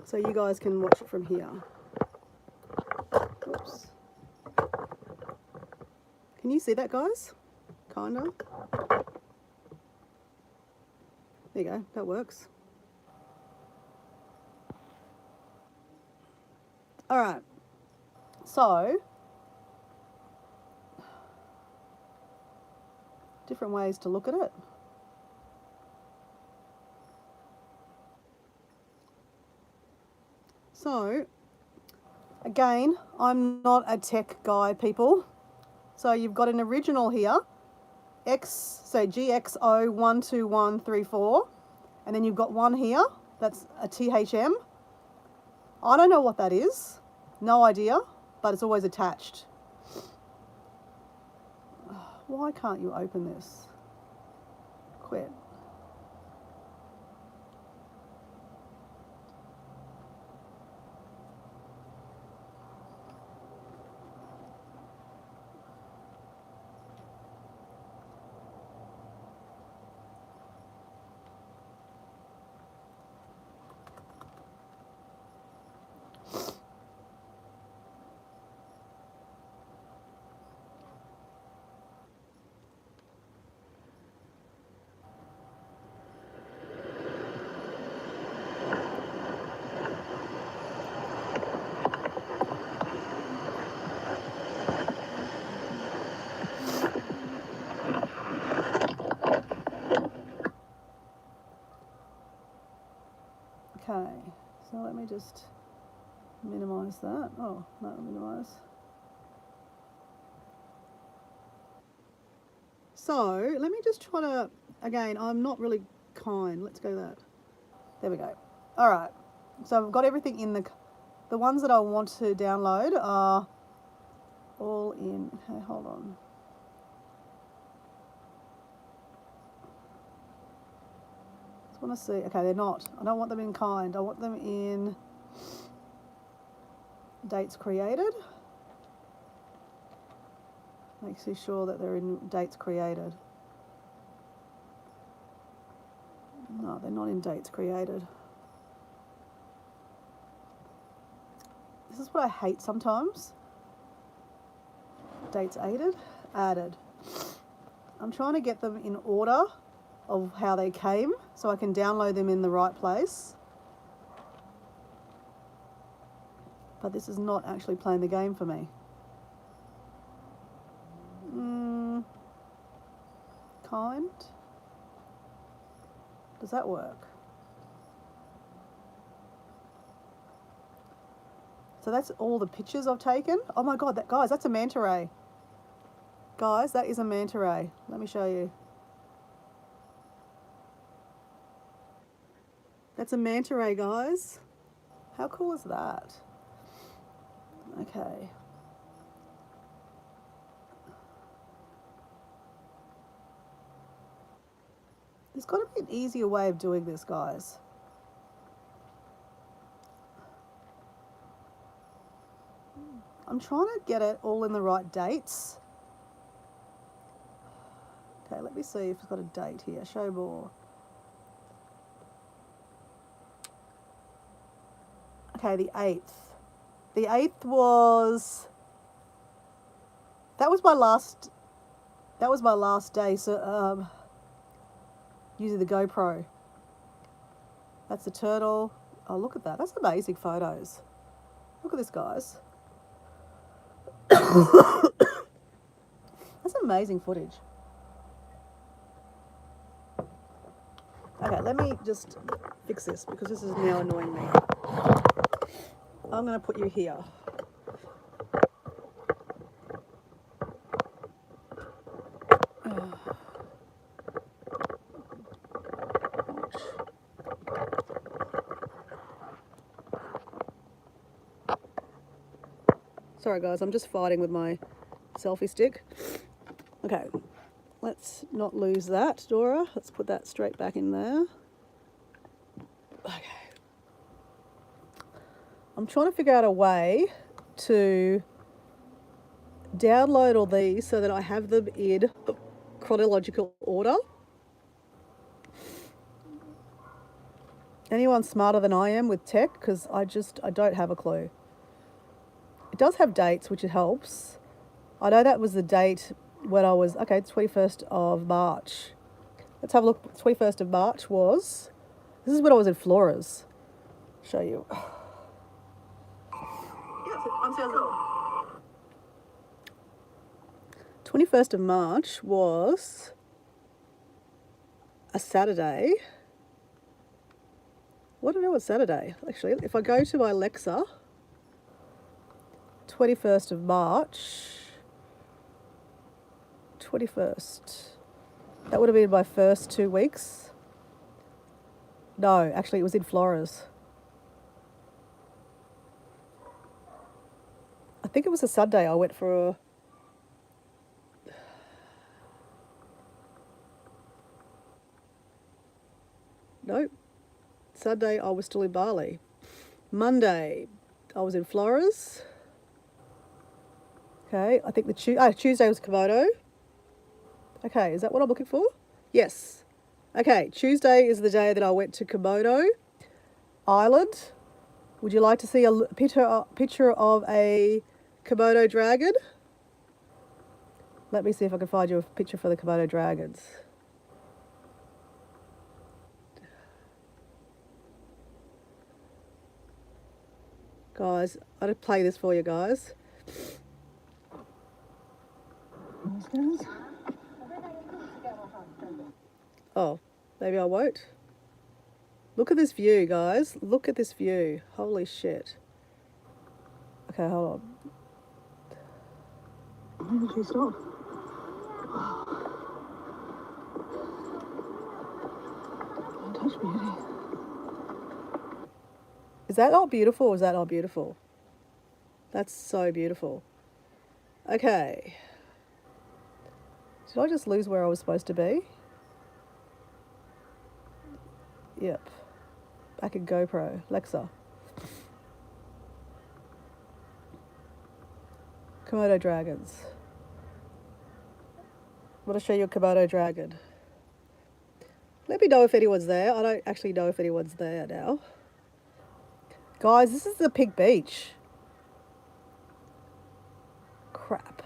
so you guys can watch it from here. Oops. Can you see that, guys? Kinda. There you go, that works. All right, so different ways to look at it. So, again, I'm not a tech guy, people. So you've got an original here, GXO12134, and then you've got one here, that's a THM. I don't know what that is, no idea, but it's always attached. Why can't you open this? Quit. Okay, so let me just minimize that. Oh, no, minimize. So let me just try to, again, I'm not really kind. Let's go that. There we go. All right. So I've got everything in the ones that I want to download are all in. Okay, hold on. Just want to see. Okay, they're not. I don't want them in kind. I want them in dates created. Makes you sure that they're in dates created. No, they're not in dates created. This is what I hate sometimes. Dates added. I'm trying to get them in order of how they came so I can download them in the right place. But this is not actually playing the game for me. Kind. Does that work? So that's all the pictures I've taken. Oh my God, guys, that's a manta ray. Guys, that is a manta ray. Let me show you. That's a manta ray, guys. How cool is that? Okay. There's got to be an easier way of doing this, guys. I'm trying to get it all in the right dates. Okay, let me see if it's got a date here. Show more. Okay, the 8th. The 8th was... That was my last day, so using the GoPro. That's the turtle. Oh, look at that. That's amazing photos. Look at this, guys. That's amazing footage. Okay, let me just fix this because this is now annoying me. I'm going to put you here. Sorry guys, I'm just fighting with my selfie stick. Okay, let's not lose that, Dora. Let's put that straight back in there. Okay. I'm trying to figure out a way to download all these so that I have them in chronological order. Anyone smarter than I am with tech? Because I don't have a clue. It does have dates, which it helps. I know that was the date when I was, okay, 21st of March. Let's have a look. 21st of March was, this is when I was in Flora's. Show you. Yes, on sale. 21st of March was a Saturday. What do I know what's Saturday? Actually, if I go to my Alexa, 21st of March, 21st. That would have been my first 2 weeks. No, actually it was in Flora's. I think it was a Sunday I went for a... No, Sunday I was still in Bali. Monday I was in Flora's. Okay, I think the Tuesday was Komodo. Okay, is that what I'm looking for? Yes. Okay, Tuesday is the day that I went to Komodo Island. Would you like to see a picture of a Komodo dragon? Let me see if I can find you a picture for the Komodo dragons. Guys, I'll play this for you guys. Oh, maybe I won't. Look at this view, guys. Look at this view. Holy shit. Okay, hold on. Why did you stop? Don't touch me, Eddie. Is that not beautiful or is that not beautiful? That's so beautiful. Okay. Did I just lose where I was supposed to be? Yep. Back in GoPro. Lexa. Komodo dragons. I'm going to show you a Komodo dragon. Let me know if anyone's there. I don't actually know if anyone's there now. Guys, this is the Pig Beach. Crap.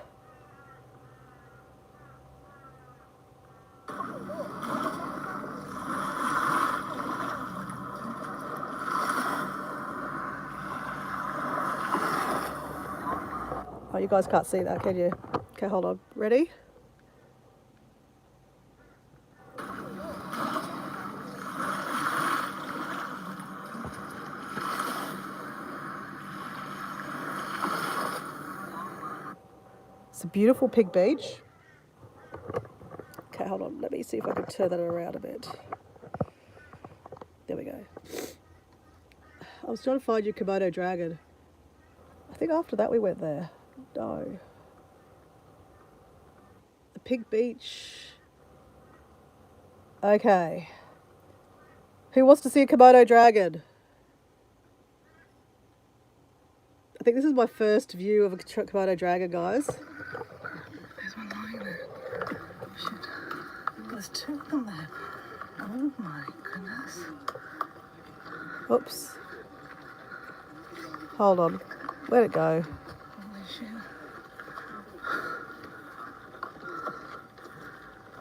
Oh, you guys can't see that, can you? Okay, hold on. Ready? It's a beautiful Pig Beach. Okay, hold on. Let me see if I can turn that around a bit. There we go. I was trying to find your Komodo dragon. I think after that we went there. No. The Pig Beach. Okay. Who wants to see a Komodo dragon? I think this is my first view of a Komodo dragon, guys. There's one lying there. Shit. There's two of them there. Oh my goodness. Oops. Hold on. Let it go. Holy shit.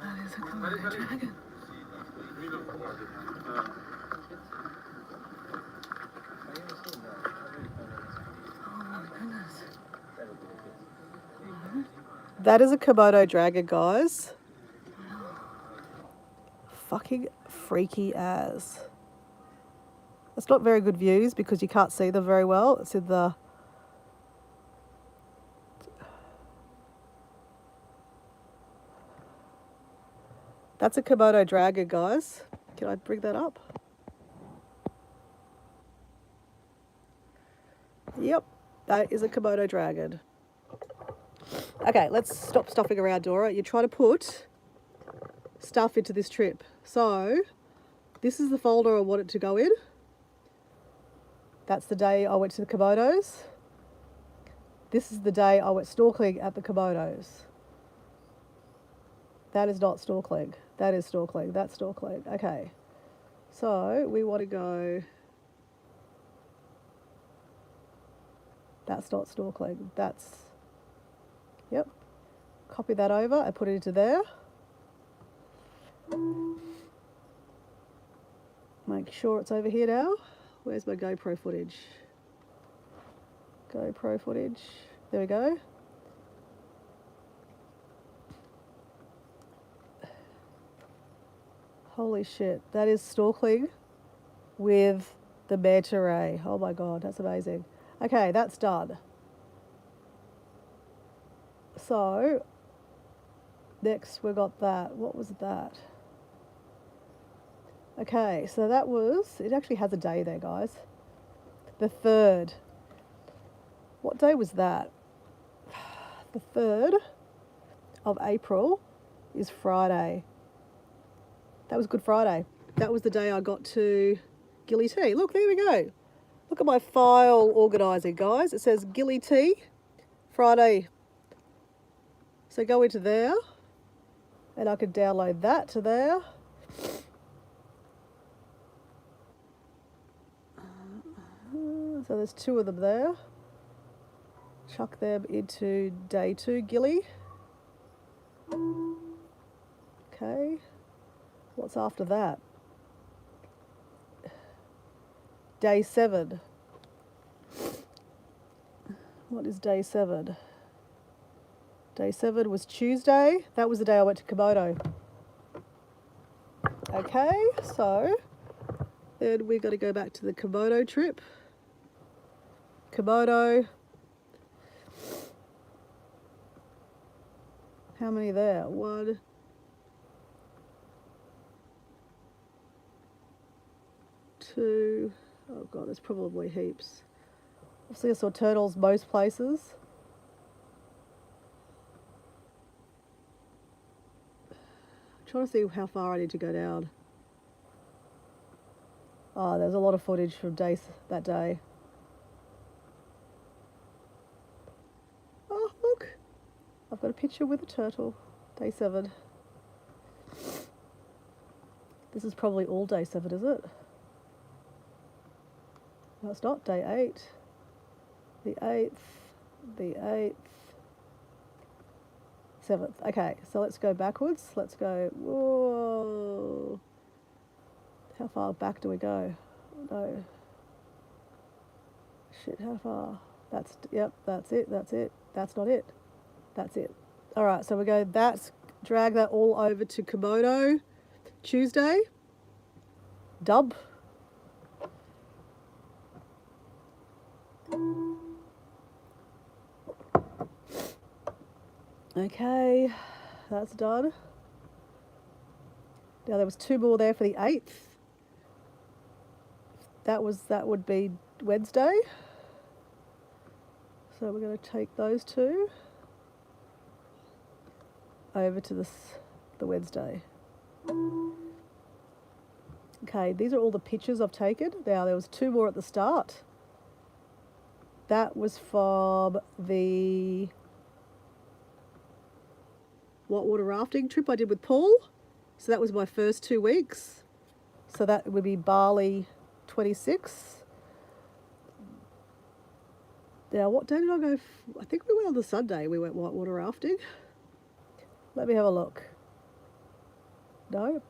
That is a Komodo dragon. Oh my goodness. That is a Komodo dragon, guys. Fucking freaky as. It's not very good views because you can't see them very well. It's in the... That's a Komodo dragon, guys. Can I bring that up? Yep, that is a Komodo dragon. Okay, let's stop stuffing around, Dora. You're trying to put stuff into this trip. So, this is the folder I want it to go in. That's the day I went to the Komodos. This is the day I went snorkeling at the Komodos. That is not snorkeling. That is snorkeling. That's snorkeling. Okay. So, we want to go... That's not snorkeling. That's... Yep. Copy that over and put it into there. Make sure it's over here now. Where's my GoPro footage? GoPro footage. There we go. Holy shit. That is snorkeling with the manta ray. Oh my god, that's amazing. Okay, that's done. So, next we got that. What was that? Okay, so that was... It actually has a day there, guys. The 3rd. What day was that? The 3rd of April is Friday. That was Good Friday. That was the day I got to Gilly Tea. Look, there we go. Look at my file organising, guys. It says Gilly Tea, Friday. So go into there, and I can download that to there. So there's 2 of them there. Chuck them into day 2 Gilly. Okay. What's after that? Day 7. What is day 7? Day 7 was Tuesday. That was the day I went to Komodo. Okay, so Then we got to go back to the Komodo trip. Komodo. How many there? 1, 2. Oh god, there's probably heaps. Obviously I saw turtles most places. I'm trying to see how far I need to go down. Oh, there's a lot of footage from that day. Oh, look. I've got a picture with a turtle. Day 7. This is probably all day 7, is it? No, it's not. Day 8. The 8th. The 8th. 7th. Okay, so let's go backwards. Let's go. Whoa. How far back do we go? No. Shit, how far? Yep, that's it, that's it. That's not it. That's it. All right, so we go, drag that all over to Komodo Tuesday. Dub. Okay, that's done. Now there was 2 more there for the 8th. That would be Wednesday. So we're going to take those 2 over to the Wednesday. Okay, these are all the pictures I've taken. Now there was 2 more at the start. That was from the whitewater rafting trip I did with Paul. So that was my first 2 weeks. So that would be Bali 26. Now, what day did I go? I think we went on the Sunday. We went whitewater rafting. Let me have a look. No.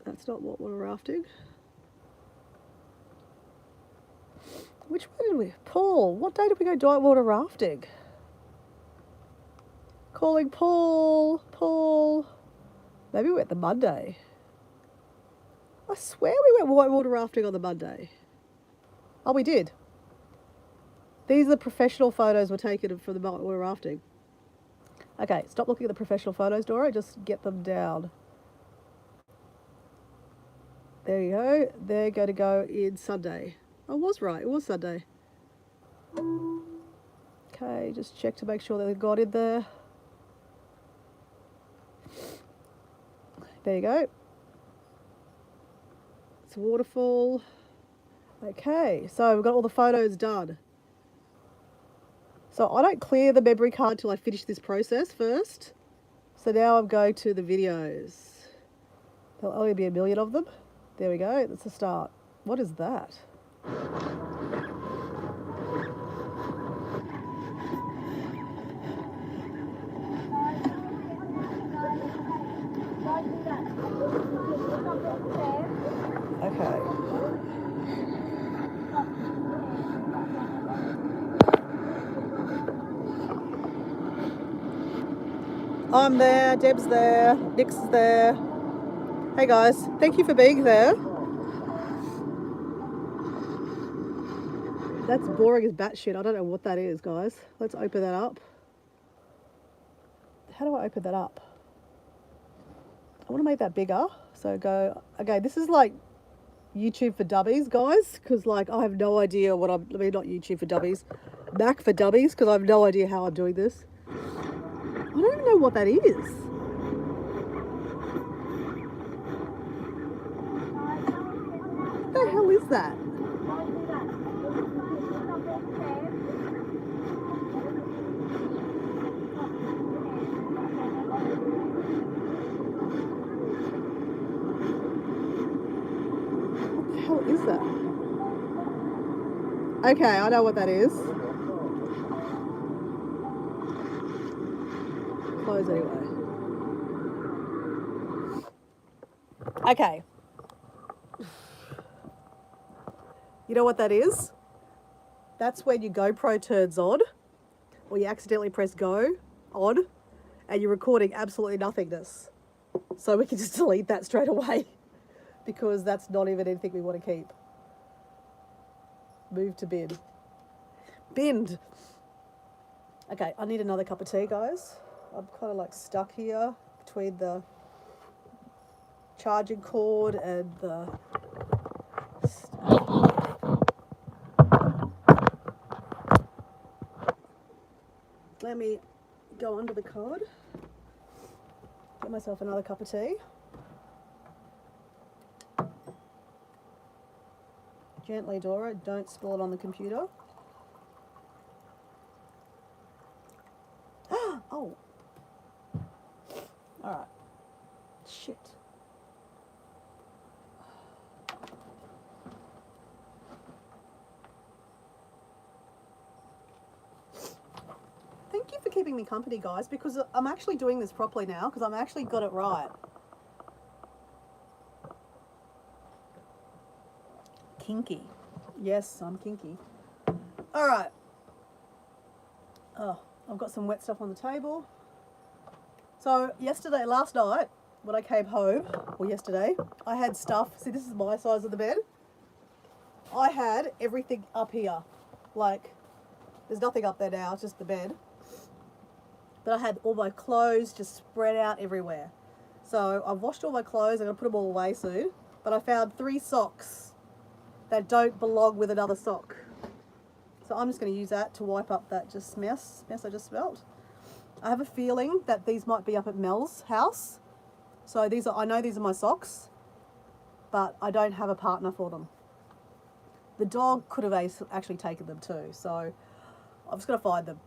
That's not whitewater rafting. Which way did we? Paul, what day did we go whitewater rafting? Calling Paul. Paul. Maybe we went the Monday. I swear we went whitewater rafting on the Monday. Oh, we did. These are the professional photos we're taken from the whitewater rafting. Okay, stop looking at the professional photos, Dora. Just get them down. There you go. They're going to go in Sunday. I was right. It was Sunday. Okay, just check to make sure that they've got in there. There you go. It's a waterfall. Okay, so we've got all the photos done. So I don't clear the memory card till I finish this process first. So now I'm going to the videos. There'll only be 1,000,000 of them. There we go, that's the start. What is that? Okay. I'm there, Deb's there, Nick's there. Hey guys, thank you for being there. That's boring as batshit. I don't know what that is, guys. Let's open that up. How do I open that up? I want to make that bigger. So go, okay, this is like YouTube for dummies, guys, because like I have no idea what not YouTube for dummies, Mac for dummies, because I have no idea how I'm doing this. I don't even know what that is. What the hell is that? What the hell is that? Okay, I know what that is. Close anyway. Okay. You know what that is? That's when your GoPro turns on, or you accidentally press go on, and you're recording absolutely nothingness. So we can just delete that straight away. because that's not even anything we want to keep. Move to bin. Binned. Okay, I need another cup of tea, guys. I'm kind of like stuck here between the charging cord and the let me go under the cod, get myself another cup of tea. Gently, Dora, don't spill it on the computer. Oh. Alright. Shit. Thank you for keeping me company, guys, because I'm actually doing this properly now, because I'm actually got it right. Kinky. Yes, I'm kinky. Alright. Oh, I've got some wet stuff on the table. So last night, when I came home, or yesterday, I had stuff. See, this is my size of the bed. I had everything up here. Like, there's nothing up there now, it's just the bed. But I had all my clothes just spread out everywhere. So I've washed all my clothes, I'm going to put them all away soon. But I found 3 socks that don't belong with another sock. So I'm just going to use that to wipe up that just mess I just smelt. I have a feeling that these might be up at Mel's house. So I know these are my socks, but I don't have a partner for them. The dog could have actually taken them too, so I'm just going to find them.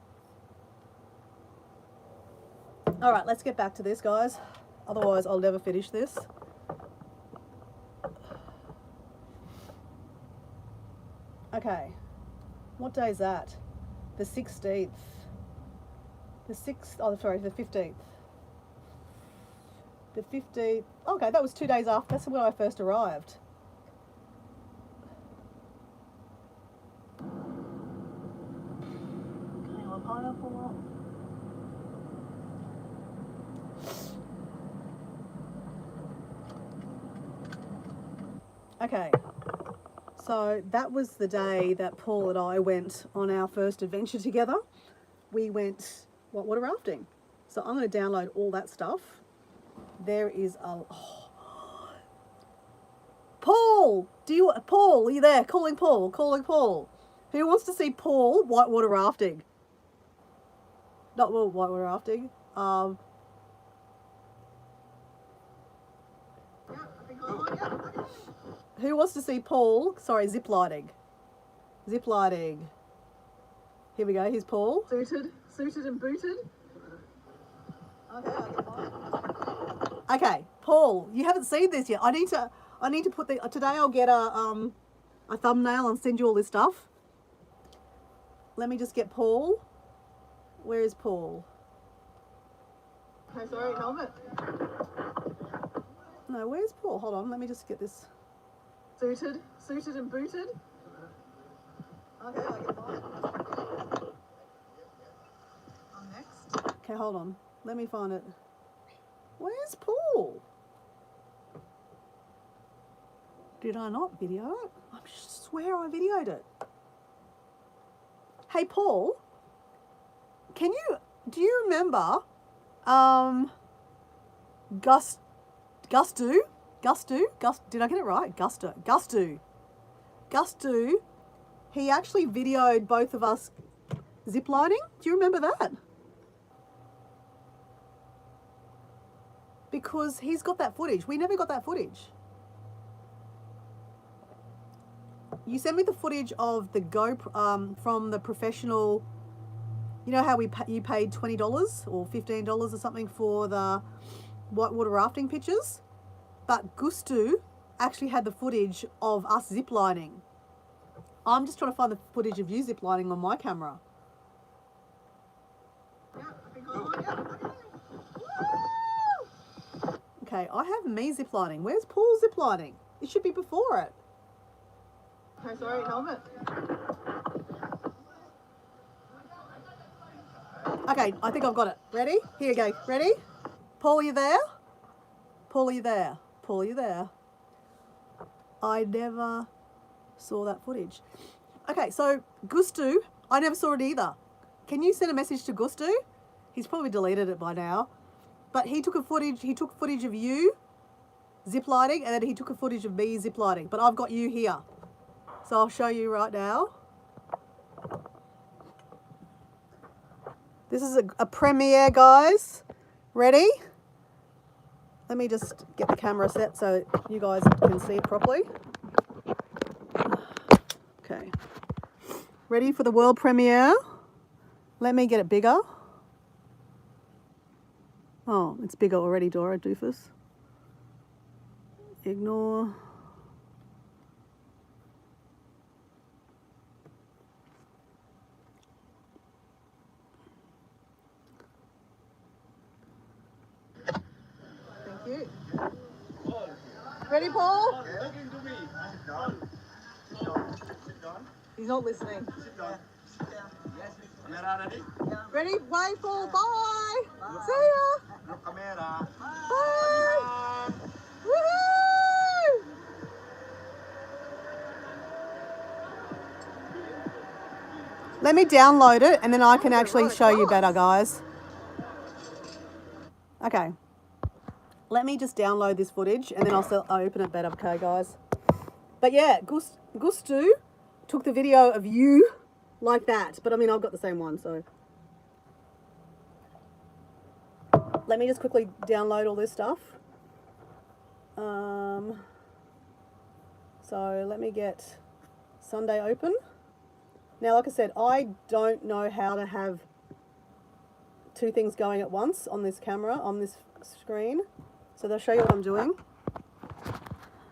All right, let's get back to this, guys. Otherwise, I'll never finish this. Okay, what day is that? The 16th. The 15th. The 15th. Okay, that was 2 days after. That's when I first arrived. Can I have a pineapple? Okay, so that was the day that Paul and I went on our first adventure together. We went whitewater rafting. So I'm going to download all that stuff. There is a... Oh. Paul! Paul, are you there? Calling Paul. Who wants to see Paul whitewater rafting? Not whitewater rafting. Who wants to see Paul? Sorry, zip lining. Zip lining. Here we go. Here's Paul. Suited and booted. Okay, Paul, you haven't seen this yet. I need to put the today. I'll get a thumbnail and send you all this stuff. Let me just get Paul. Where is Paul? Okay, sorry, helmet. No, where's Paul? Hold on. Let me just get this. Suited and booted. Okay, I get mine. I'm next. Okay, hold on. Let me find it. Where's Paul? Did I not video it? I swear I videoed it. Hey, Paul. Do you remember Gustu, did I get it right? Gustu, he actually videoed both of us ziplining. Do you remember that? Because he's got that footage. We never got that footage. You sent me the footage of the GoPro from the professional. You know how you paid $20 or $15 or something for the whitewater rafting pictures? But Gustu actually had the footage of us ziplining. I'm just trying to find the footage of you ziplining on my camera. Okay, I have me ziplining. Where's Paul ziplining? It should be before it. Okay, sorry, helmet. Okay, I think I've got it. Ready? Here you go. Ready? Paul, are you there? Paul, are you there? Paul, are you there? I never saw that footage. Okay, so Gustu, I never saw it either. Can you send a message to Gustu? He's probably deleted it by now. But he took footage of you ziplining, and then he took a footage of me ziplining. But I've got you here. So I'll show you right now. This is a premiere, guys. Ready? Let me just get the camera set so you guys can see it properly. Okay. Ready for the world premiere? Let me get it bigger. Oh, it's bigger already, Dora, doofus. Ignore. Thank you. Ready, Paul? Talking to me. Sit down. Sit down. Sit down. He's not listening. Sit down. Sit down. Yes. Camera ready? Ready? Wait, Paul. Bye. See ya. No camera. Bye. Woohoo! Let me download it and then I can actually show you better, guys. Okay. Let me just download this footage and then I'll open it better, okay, guys? But yeah, Gustu took the video of you like that. But I mean, I've got the same one, so. Let me just quickly download all this stuff. So let me get Sunday open. Now, like I said, I don't know how to have two things going at once on this camera, on this screen. So they'll show you what I'm doing.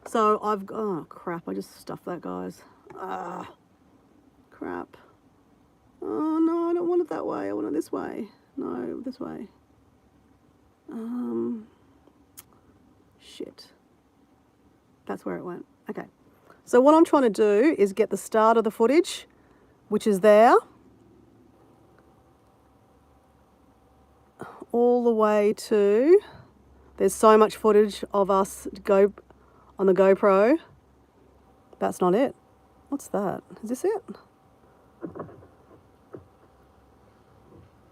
So oh crap, I just stuffed that, guys. Ah, crap. Oh no, I don't want it that way. I want it this way. No, this way. Shit. That's where it went. Okay. So what I'm trying to do is get the start of the footage, which is there, all the way to, there's so much footage of us go on the GoPro. That's not it. What's that? Is this it?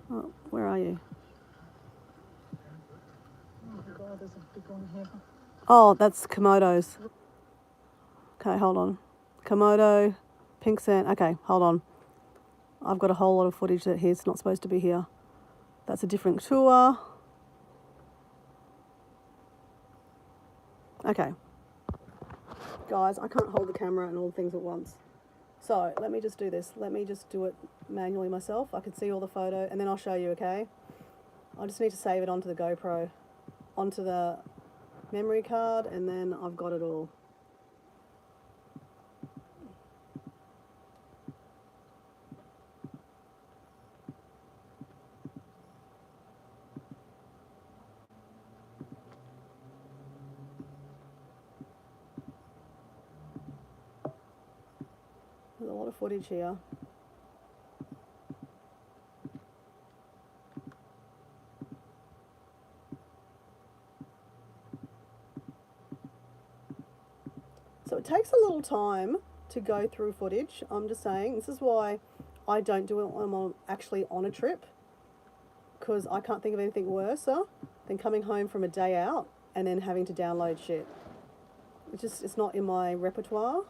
Oh, where are you? Oh my God, there's a big one here. Oh, that's Komodo's. Okay, hold on. Komodo, pink sand. Okay, hold on. I've got a whole lot of footage that here's not supposed to be here. That's a different tour. Okay. Guys, I can't hold the camera and all the things at once. So let me just do this. Let me just do it manually myself. I can see all the photo and then I'll show you, okay? I just need to save it onto the GoPro, onto the memory card, and then I've got it all. There's a lot of footage here. So it takes a little time to go through footage. I'm just saying, this is why I don't do it when I'm actually on a trip, because I can't think of anything worse than coming home from a day out and then having to download shit. It's not in my repertoire.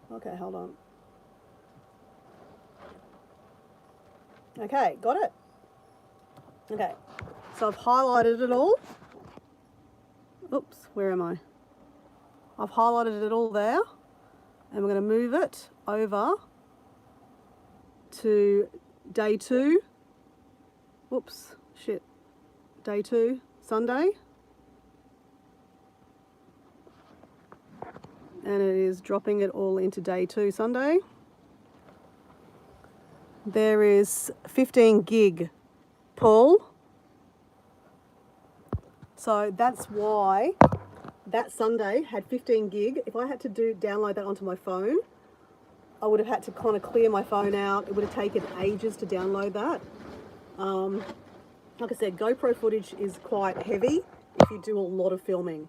Okay, hold on. Okay, got it. Okay, so I've highlighted it all. Oops, where am I? I've highlighted it all there, and we're going to move it over to day 2. Whoops, shit. Day 2, Sunday. And it is dropping it all into day 2, Sunday. There is 15 gig pull. So that's why that Sunday had 15 gig. If I had to download that onto my phone, I would have had to kind of clear my phone out. It would have taken ages to download that. Like I said, GoPro footage is quite heavy if you do a lot of filming.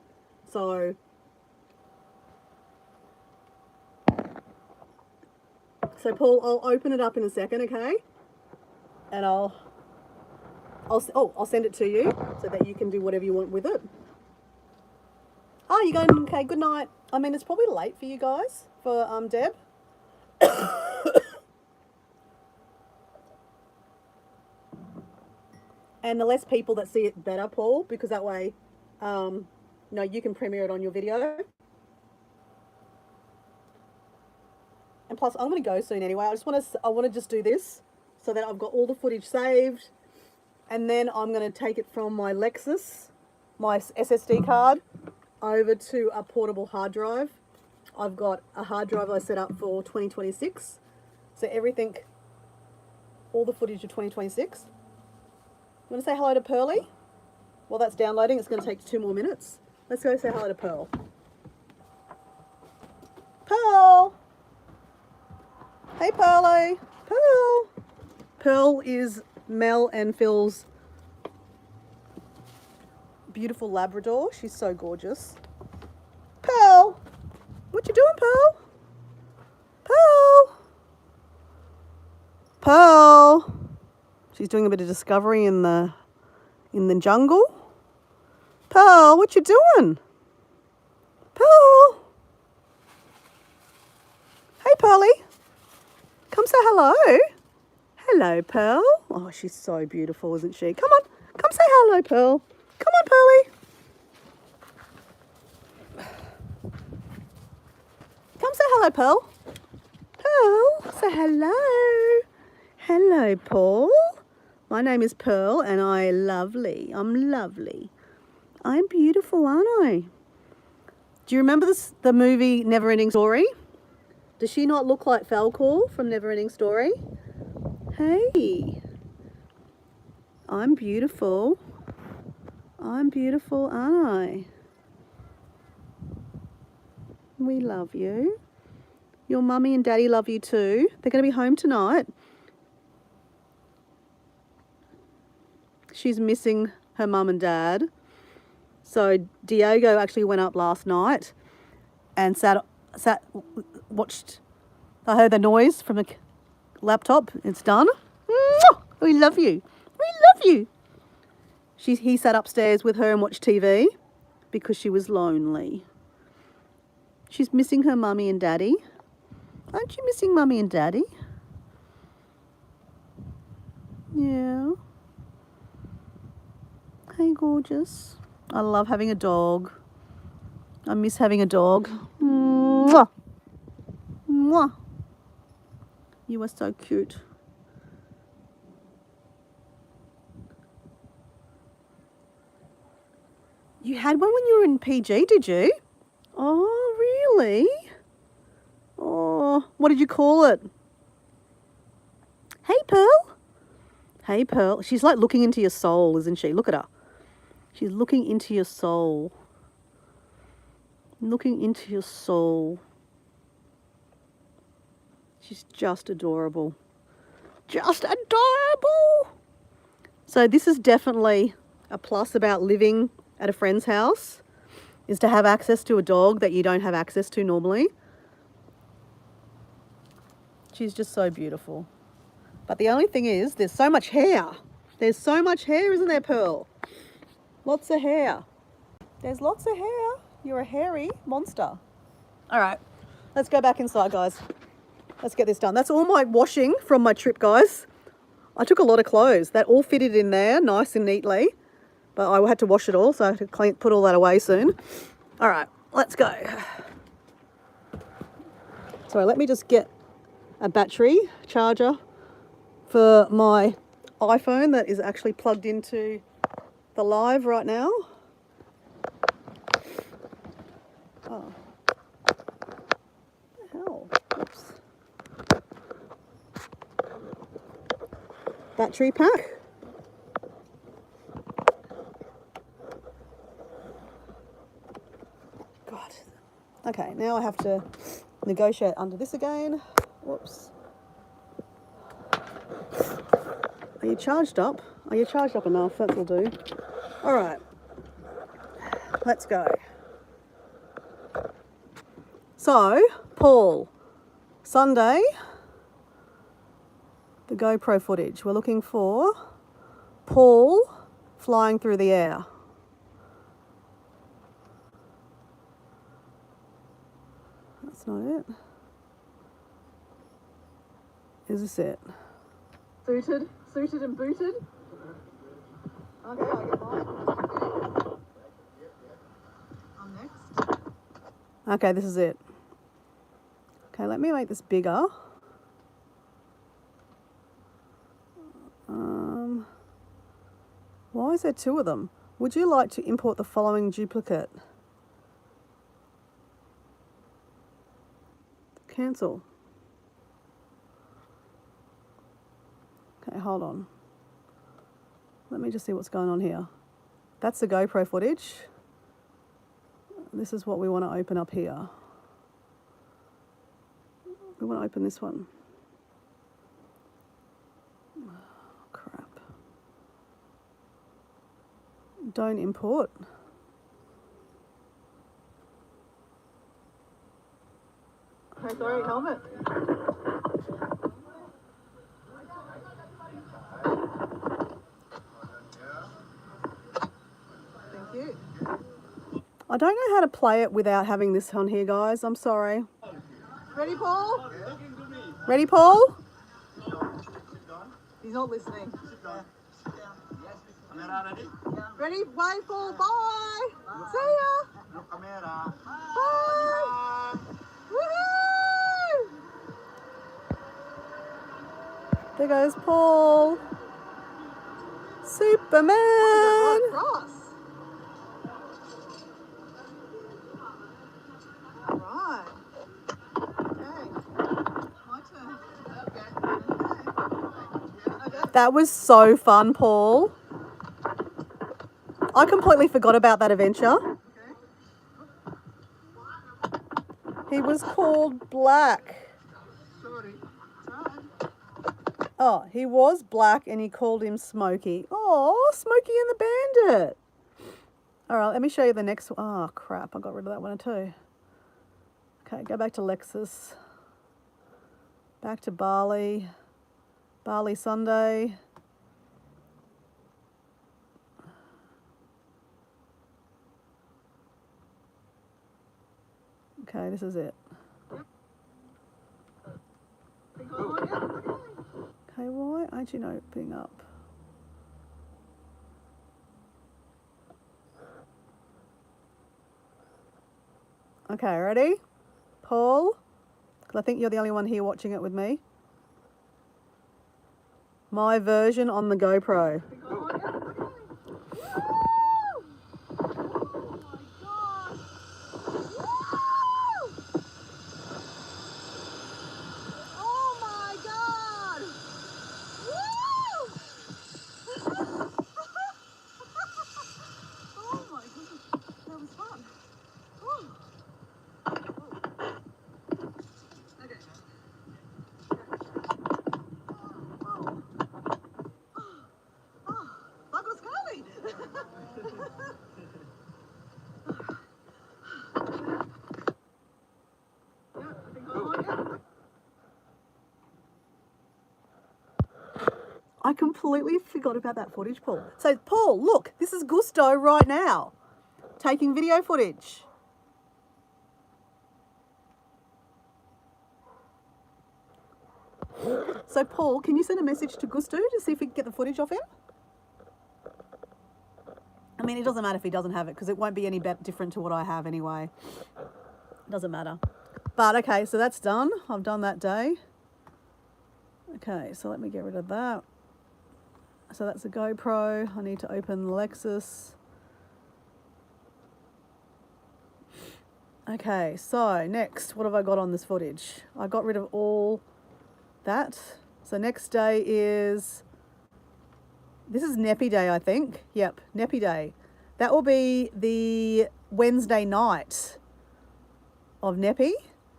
So So Paul, I'll open it up in a second, okay? And I'll send it to you so that you can do whatever you want with it. Oh, you're going, okay, good night. I mean, it's probably late for you guys, for Deb. And the less people that see it, better, Paul, because that way, you can premiere it on your video. And plus, I'm going to go soon anyway. I want to just do this so that I've got all the footage saved, and then I'm going to take it from my Lexus, my SSD card, over to a portable hard drive. I've got a hard drive I set up for 2026, so everything, all the footage of 2026. You want to say hello to Pearly? While that's downloading, it's going to take 2 more minutes. Let's go say hello to Pearl. Pearl! Hey, Pearly! Pearl! Pearl is Mel and Phil's beautiful Labrador. She's so gorgeous. Pearl! What you doing, Pearl? Pearl! Pearl! She's doing a bit of discovery in the jungle. Pearl, what you doing? Pearl! Hey, Pearly. Come say hello. Hello, Pearl. Oh, she's so beautiful, isn't she? Come on. Come say hello, Pearl. Come on, Pearly. Come say hello, Pearl. Pearl, say hello. Hello, Paul. My name is Pearl and I'm lovely. I'm beautiful, aren't I? Do you remember the movie Never Ending Story? Does she not look like Falcor from Never Ending Story? Hey. I'm beautiful. I'm beautiful, aren't I? We love you. Your mummy and daddy love you too. They're going to be home tonight. She's missing her mum and dad. So Diego actually went up last night and watched. I heard the noise from the laptop. It's done. We love you. We love you. He sat upstairs with her and watched TV because she was lonely. She's missing her mummy and daddy. Aren't you missing mummy and daddy? Yeah. Hey, gorgeous. I love having a dog. I miss having a dog. Mwah. Mwah. You are so cute. You had one when you were in PG, did you? Oh, really? Oh, what did you call it? Hey, Pearl. Hey, Pearl. She's like looking into your soul, isn't she? Look at her. She's looking into your soul. Looking into your soul. She's just adorable. Just adorable! So this is definitely a plus about living at a friend's house, is to have access to a dog that you don't have access to normally. She's just so beautiful. But the only thing is, there's so much hair. There's so much hair, isn't there, Pearl? Lots of hair. There's lots of hair. You're a hairy monster. All right, let's go back inside, guys. Let's get this done. That's all my washing from my trip, guys. I took a lot of clothes. That all fitted in there nice and neatly. But I had to wash it all, so I have to put all that away soon. All right, let's go. Sorry, let me just get a battery charger for my iPhone that is actually plugged into the live right now. Oh. What the hell? Oops. Battery pack. God. Okay, now I have to negotiate under this again. Whoops. Are you charged up? Are you charged up enough? That will do. All right. Let's go. So, Paul, Sunday, GoPro footage. We're looking for Paul flying through the air. That's not it. Is this it? Suited and booted. Okay, I'll get mine. I'm next. Okay, this is it. Okay, let me make this bigger. Why is there two of them? Would you like to import the following duplicate? Cancel. Okay, hold on. Let me just see what's going on here. That's the GoPro footage. This is what we want to open up here. We want to open this one. Oh, crap. Don't import. Okay, sorry, helmet. Thank you. I don't know how to play it without having this on here, guys. I'm sorry. Ready, Paul? Ready, Paul? He's not listening. Ready? Bye, Paul. Bye. See ya. Bye. Woohoo! There goes Paul. Superman. Right across. All right. Okay. My turn. Okay. That was so fun, Paul. I completely forgot about that adventure. He was called Black. Sorry. Oh, he was Black and he called him Smokey. Oh, Smokey and the Bandit. All right, let me show you the next one. Oh, crap. I got rid of that one too. Okay, go back to Lexus. Back to Bali. Bali Sunday. Okay, this is it. Okay, why aren't you opening up? Okay, ready? Paul? Because I think you're the only one here watching it with me. My version on the GoPro. I completely forgot about that footage, Paul. So, Paul, look, this is Gusto right now, taking video footage. So, Paul, can you send a message to Gusto to see if we can get the footage off him? I mean, it doesn't matter if he doesn't have it because it won't be any different to what I have anyway. It doesn't matter. But, okay, so that's done. I've done that day. Okay, so let me get rid of that. So that's a GoPro. I need to open Lexus. Okay, so next, what have I got on this footage? I got rid of all that. So next day is, this is Neppy Day, I think. Yep, Neppy Day. That will be the Wednesday night of Neppy.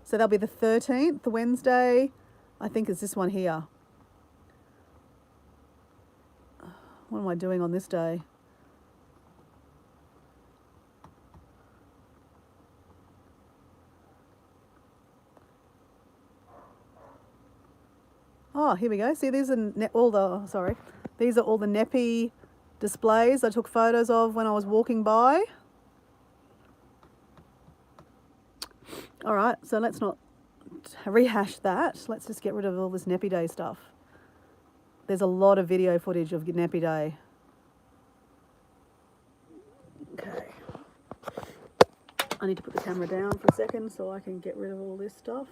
So that'll be the 13th, the Wednesday. I think it's this one here. What am I doing on this day? Oh, here we go. See, these are these are all the Neppy displays I took photos of when I was walking by. All right, so let's not rehash that. Let's just get rid of all this Neppy Day stuff. There's a lot of video footage of Neppy Day. Okay. I need to put the camera down for a second so I can get rid of all this stuff.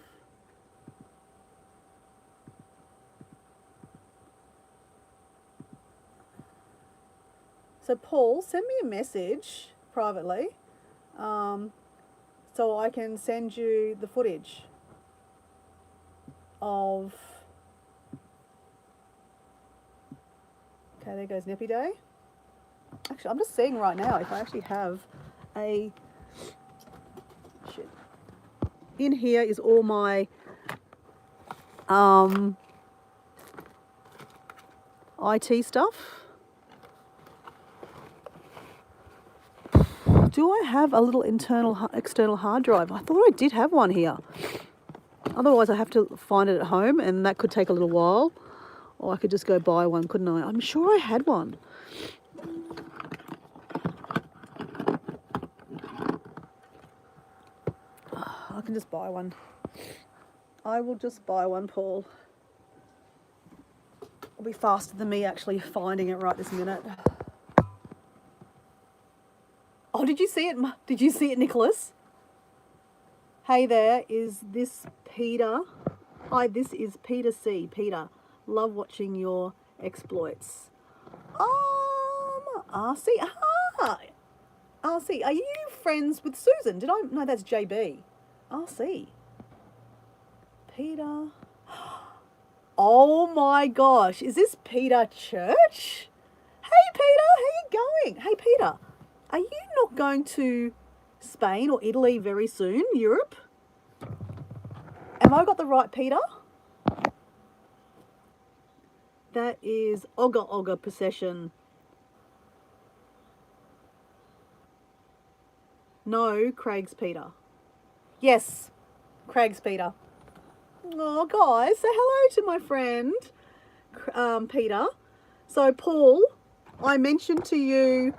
So Paul, send me a message privately so I can send you the footage of... Okay, there goes Neppy Day. Actually, I'm just seeing right now if I actually have a... Shit. In here is all my IT stuff. Do I have a little external hard drive? I thought I did have one here. Otherwise I have to find it at home and that could take a little while. Or I could just go buy one, couldn't I? I'm sure I had one. I can just buy one. I will just buy one, Paul. It'll be faster than me actually finding it right this minute. Oh, did you see it? Did you see it, Nicholas? Hey there, is this Peter? Hi, this is Peter C. Peter, love watching your exploits. RC, RC, are you friends with Susan? No, that's JB. RC. Peter. Oh my gosh, is this Peter Church? Hey Peter, how you going? Hey Peter, are you not going to Spain or Italy very soon, Europe? Have I got the right Peter? That is Ogga Possession. No, Craig's Peter. Yes, Craig's Peter. Oh, guys, say hello to my friend, Peter. So, Paul, I mentioned to you...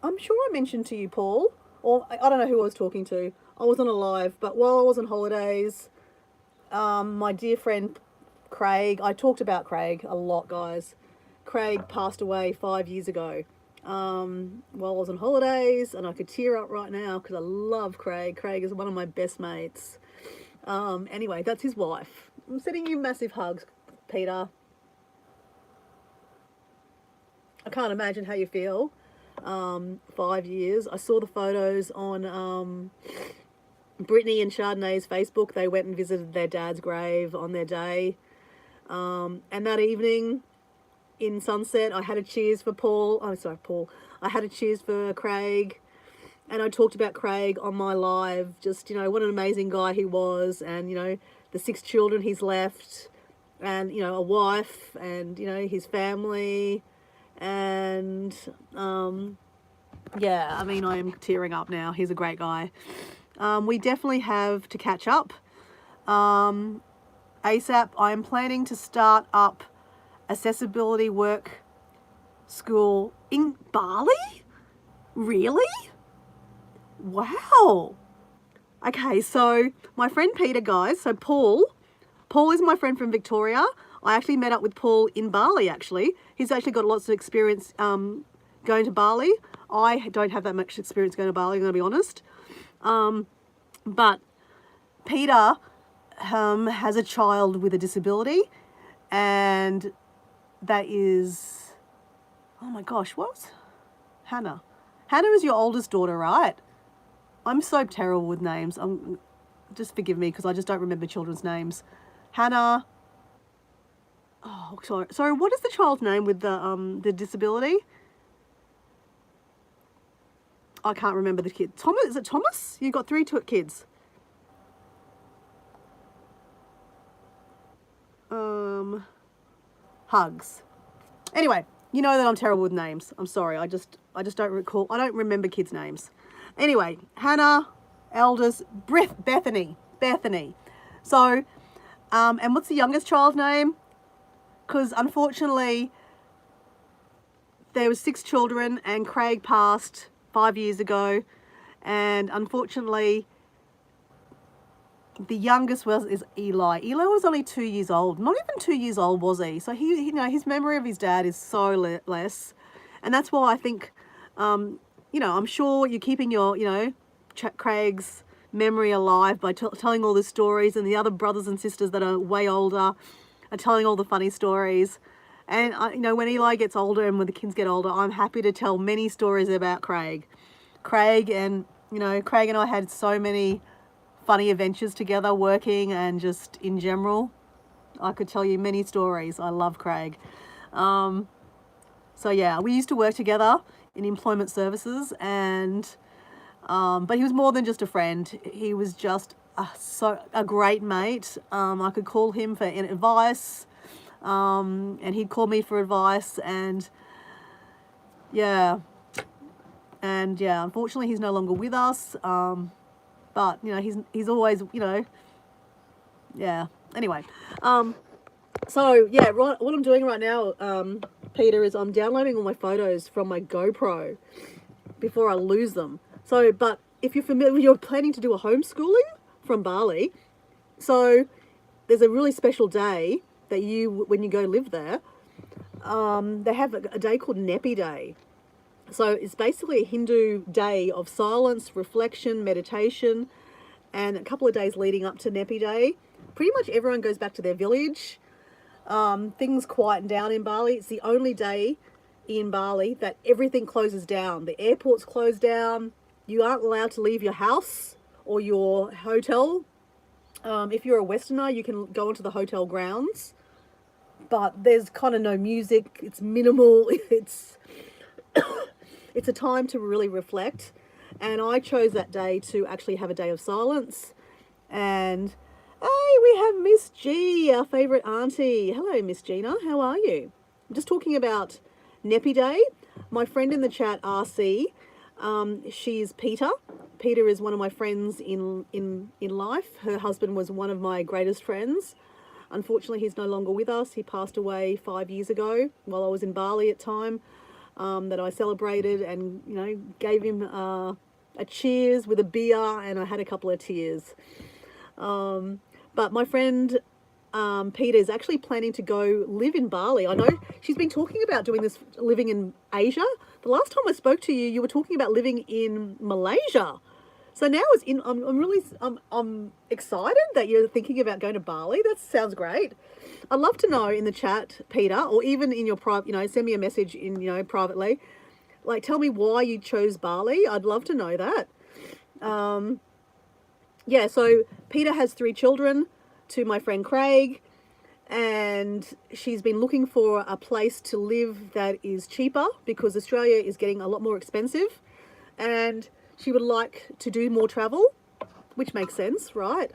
I'm sure I mentioned to you, Paul, or I don't know who I was talking to. I was on a live, but while I was on holidays, my dear friend Craig, I talked about Craig a lot, guys. Craig passed away 5 years ago while I was on holidays, and I could tear up right now because I love Craig. Craig is one of my best mates. Anyway, that's his wife. I'm sending you massive hugs, Peter. I can't imagine how you feel. 5 years. I saw the photos on Brittany and Chardonnay's Facebook. They went and visited their dad's grave on their day. And that evening in Sunset, I had a cheers for Paul. Oh, sorry, Paul. I had a cheers for Craig. And I talked about Craig on my live. Just, you know, what an amazing guy he was. And, you know, the 6 children he's left. And, you know, a wife. And, you know, his family. And yeah, I mean, I am tearing up now. He's a great guy. We definitely have to catch up ASAP. I am planning to start up accessibility work school in Bali. Really? Wow. Okay, so my friend Peter, guys, so Paul is my friend from Victoria. I actually met up with Paul in Bali, actually. He's actually got lots of experience going to Bali. I don't have that much experience going to Bali, I'm going to be honest. But Peter has a child with a disability, and that is, oh my gosh, what's Hannah? Hannah is your oldest daughter, right? I'm so terrible with names. Just forgive me because I just don't remember children's names. Hannah. Oh, sorry. Sorry, what is the child's name with the disability? I can't remember the kid. Thomas, is it Thomas? You've got 3 kids. Hugs. Anyway, you know that I'm terrible with names. I'm sorry. I just don't recall. I don't remember kids' names. Anyway, Hannah, eldest, Bethany. So And what's the youngest child's name? Because unfortunately, there was 6 children, and Craig passed 5 years ago, and unfortunately, the youngest is Eli. Eli was only 2 years old. Not even 2 years old was he? So he, you know, his memory of his dad is so less, and that's why I think, you know, I'm sure you're keeping your, you know, Craig's memory alive by telling all the stories, and the other brothers and sisters that are way older are telling all the funny stories. And you know, when Eli gets older and when the kids get older, I'm happy to tell many stories about Craig. And you know, Craig and I had so many funny adventures together, working and just in general. I could tell you many stories. I love Craig. So yeah, we used to work together in employment services, and but he was more than just a friend. He was just a great mate. I could call him for advice, and he'd call me for advice, and yeah, unfortunately he's no longer with us. But you know, he's always, you know, yeah. Anyway, so yeah, right, what I'm doing right now, Peter, is I'm downloading all my photos from my GoPro before I lose them. So, but if you're familiar, you're planning to do a homeschooling from Bali, so there's a really special day that when you go live there, they have a day called Nepi Day. So it's basically a Hindu day of silence, reflection, meditation, and a couple of days leading up to Nepi Day. Pretty much everyone goes back to their village. Things quieten down in Bali. It's the only day in Bali that everything closes down. The airport's closed down. You aren't allowed to leave your house or your hotel. If you're a Westerner, you can go into the hotel grounds, but there's kind of no music. It's minimal. It's a time to really reflect, and I chose that day to actually have a day of silence. And hey, we have Miss G, our favourite auntie. Hello, Miss Gina. How are you? I'm just talking about Nepi Day. My friend in the chat, RC, she's Peter. Peter is one of my friends in life. Her husband was one of my greatest friends. Unfortunately, he's no longer with us. He passed away 5 years ago while I was in Bali at time. That I celebrated and, you know, gave him a cheers with a beer, and I had a couple of tears. But my friend Peter is actually planning to go live in Bali. I know she's been talking about doing this, living in Asia. The last time I spoke to you, you were talking about living in Malaysia. So now I'm excited that you're thinking about going to Bali. That sounds great. I'd love to know in the chat, Peter, or even in your private, you know, send me a message in, you know, privately. Like, tell me why you chose Bali. I'd love to know that. Yeah, so Peter has 3 children to my friend Craig, and she's been looking for a place to live that is cheaper because Australia is getting a lot more expensive, and she would like to do more travel, which makes sense, right?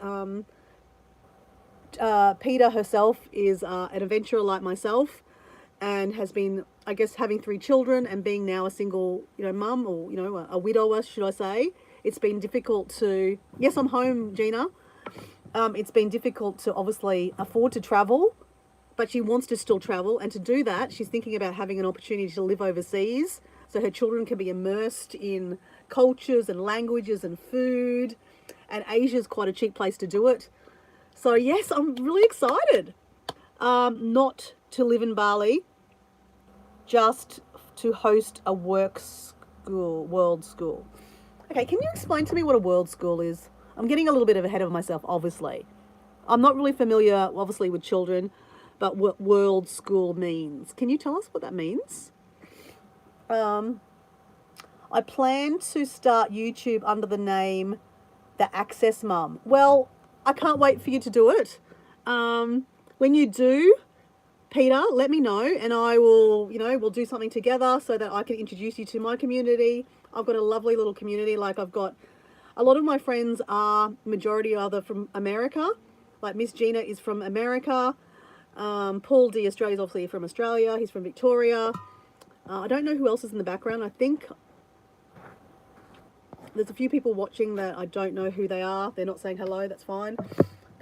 Peter herself is an adventurer like myself, and has been, I guess, having 3 children and being now a single, you know, mum, or, you know, a widower, should I say. It's been difficult to, yes, I'm home, Gina. It's been difficult to obviously afford to travel, but she wants to still travel. And to do that, she's thinking about having an opportunity to live overseas so her children can be immersed in cultures and languages and food. And Asia's quite a cheap place to do it. So yes, I'm really excited. Not to live in Bali, just to host a world school. Okay, can you explain to me what a world school is? I'm getting a little bit ahead of myself, obviously. I'm not really familiar, obviously, with children, but what world school means. Can you tell us what that means? I plan to start YouTube under the name The Access Mum. Well, I can't wait for you to do it. When you do, Peter, let me know, and I will, you know, we'll do something together so that I can introduce you to my community. I've got a lovely little community. Like, I've got a lot of my friends are majority other from America. Like Miss Gina is from America. Paul D. Australia is obviously from Australia. He's from Victoria. I don't know who else is in the background. I think there's a few people watching that I don't know who they are. They're not saying hello. That's fine.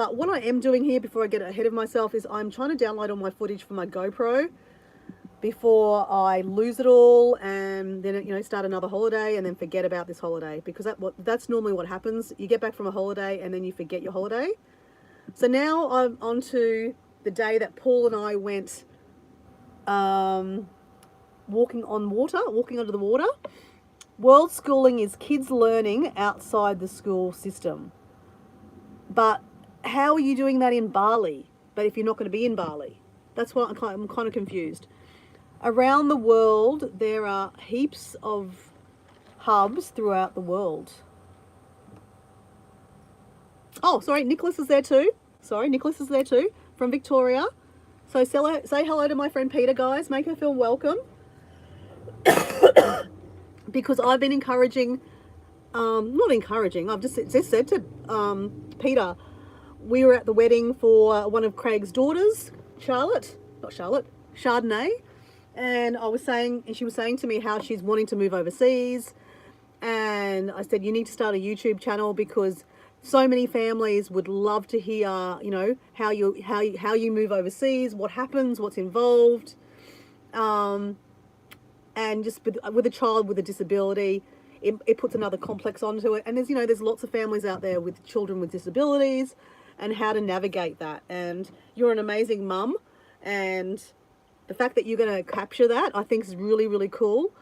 But what I am doing here before I get ahead of myself is I'm trying to download all my footage from my GoPro before I lose it all and then, you know, start another holiday and then forget about this holiday, because that's normally what happens. You get back from a holiday and then you forget your holiday. So now I'm on to the day that Paul and I went walking under the water. World schooling is kids learning outside the school system. But how are you doing that in Bali? But if you're not going to be in Bali, that's what I'm kind of confused. Around the world, there are heaps of hubs throughout the world. Oh, sorry, Nicholas is there too. From Victoria. So say hello to my friend Peter, guys. Make her feel welcome. Because I've been encouraging, not encouraging, I've just said to Peter, we were at the wedding for one of Craig's daughters, Chardonnay. And she was saying to me how she's wanting to move overseas. And I said, you need to start a YouTube channel because so many families would love to hear, you know, how you move overseas, what happens, what's involved. And just with a child with a disability, it puts another complex onto it. And there's lots of families out there with children with disabilities and how to navigate that. And you're an amazing mum, and the fact that you're going to capture that, I think, is really, really cool.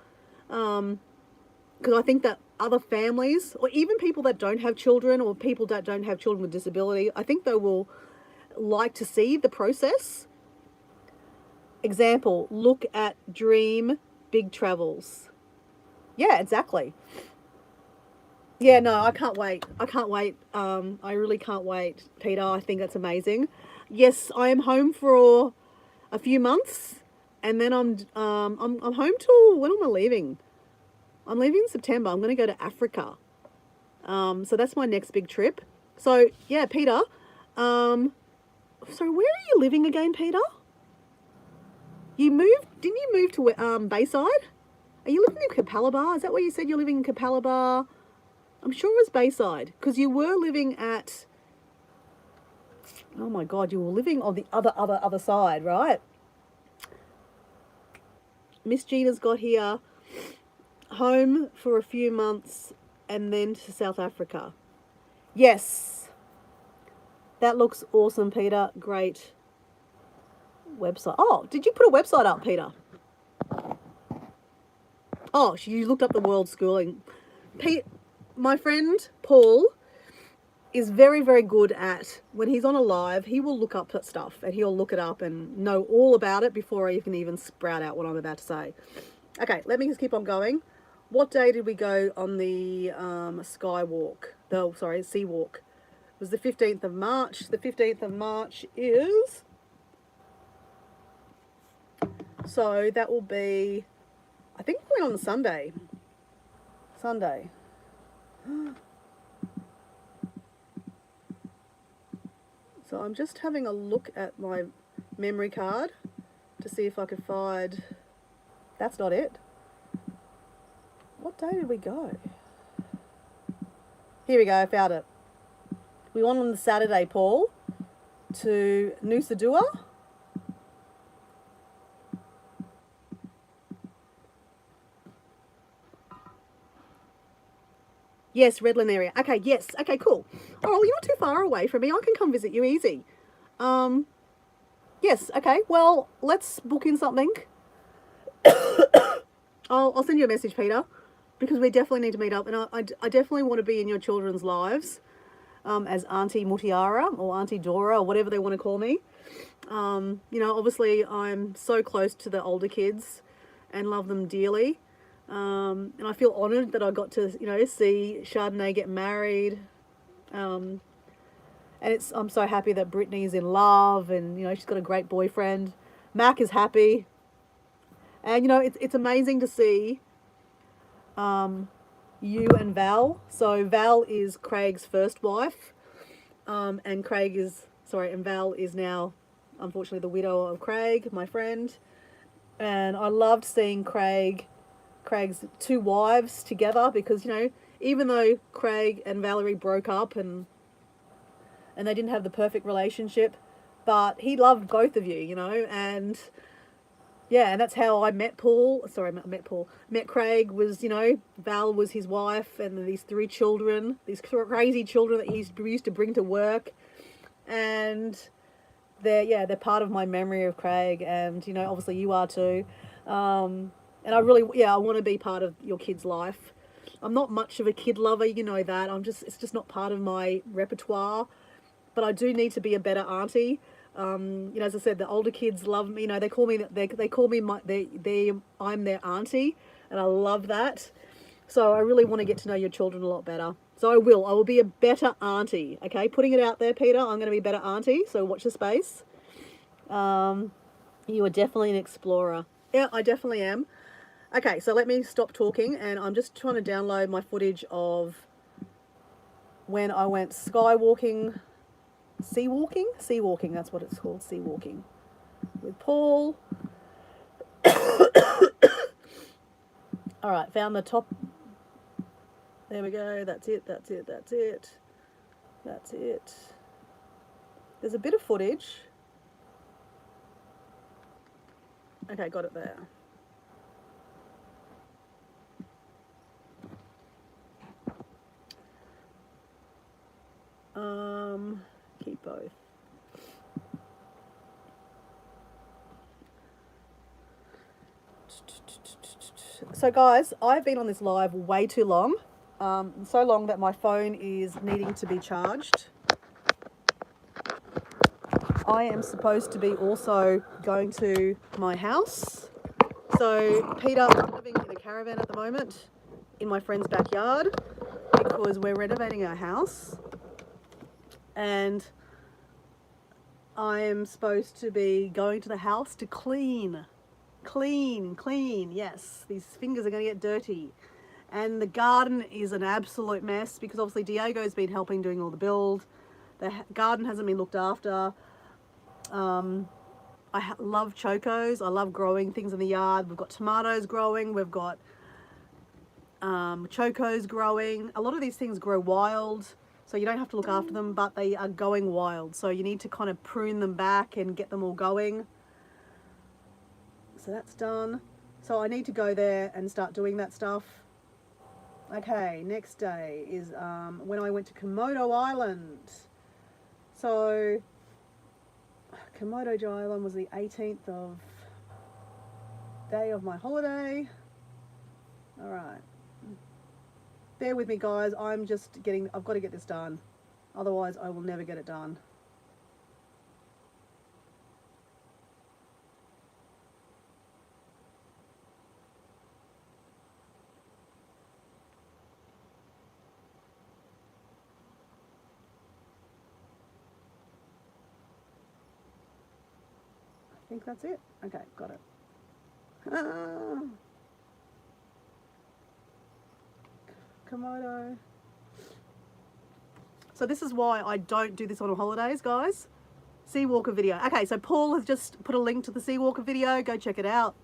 Because I think that other families, or even people that don't have children, or people that don't have children with disability, I think they will like to see the process. Example, look at Dream Big Travels. Yeah, exactly. Yeah, no, I can't wait. I really can't wait, Peter. I think that's amazing. Yes, I am home for a few months, and then I'm home till, when am I leaving? I'm leaving in September. I'm going to go to Africa. So that's my next big trip. So yeah, Peter. So where are you living again, Peter? Didn't you move to Bayside? Are you living in Capalaba? Is that where you said you're living in Capalaba? I'm sure it was Bayside, because you were living at, oh my God, you were living on the other side, right? Miss Gina's got here, home for a few months and then to South Africa. Yes. That looks awesome, Peter. Great website. Oh, did you put a website up, Peter? Oh, you looked up the world schooling. My friend Paul is very, very good at, when he's on a live, he will look up stuff and he'll look it up and know all about it before he can even sprout out what I'm about to say. Okay, let me just keep on going. What day did we go on the sea walk? It was the 15th of March. The 15th of March is, so that will be, I think we went on Sunday. So I'm just having a look at my memory card to see if I could find, that's not it. What day did we go? Here we go, I found it. We went on the Saturday, Paul, to Nusa Dua. Yes, Redland area. Okay, yes. Okay, cool. Oh, well, you're not too far away from me. I can come visit you easy. Yes, okay. Well, let's book in something. I'll send you a message, Peter, because we definitely need to meet up. And I definitely want to be in your children's lives as Auntie Mutiara or Auntie Dora or whatever they want to call me. Obviously I'm so close to the older kids and love them dearly. And I feel honoured that I got to, see Chardonnay get married. And I'm so happy that Brittany's in love and, she's got a great boyfriend. Mac is happy. And, it's amazing to see you and Val. So Val is Craig's first wife. And Val is now, unfortunately, the widow of Craig, my friend. And I loved seeing Craig's two wives together because, even though Craig and Valerie broke up and and they didn't have the perfect relationship, but he loved both of you, you know, and yeah, and that's how I met Paul. Sorry, met Paul. Met Craig. Was, you know, Val was his wife, and these 3 children, these crazy children that he used to bring to work, and they're part of my memory of Craig, and you know, obviously you are too. And I really, I want to be part of your kid's life. I'm not much of a kid lover, you know that. It's just not part of my repertoire. But I do need to be a better auntie. You know, as I said, the older kids love me. You know, they call me I'm their auntie, and I love that. So I really want to get to know your children a lot better. So I will be a better auntie. Okay, putting it out there, Peter. I'm going to be a better auntie. So watch the space. You are definitely an explorer. Yeah, I definitely am. Okay, so let me stop talking, and I'm just trying to download my footage of when I went skywalking. Sea walking, that's what it's called, sea walking with Paul. All right, found the top. There we go. That's it. There's a bit of footage. Okay, got it there. Keep both. So guys, I've been on this live way too long. So long that my phone is needing to be charged. I am supposed to be also going to my house. So Peter, I'm living in a caravan at the moment in my friend's backyard because we're renovating our house. And I am supposed to be going to the house to clean. Yes, these fingers are going to get dirty. And the garden is an absolute mess because obviously Diego's been helping doing all the build. The garden hasn't been looked after. I love chocos. I love growing things in the yard. We've got tomatoes growing. We've got chocos growing. A lot of these things grow wild, so you don't have to look after them, but they are going wild. So you need to kind of prune them back and get them all going. So that's done. So I need to go there and start doing that stuff. Okay, next day is when I went to Komodo Island. So Komodo Island was the 18th of day of my holiday. All right. Bear with me, guys. I've got to get this done. Otherwise, I will never get it done. I think that's it. Okay, got it. Komodo. So this is why I don't do this on holidays, guys. Seawalker video. Okay, so Paul has just put a link to the Seawalker video. Go check it out.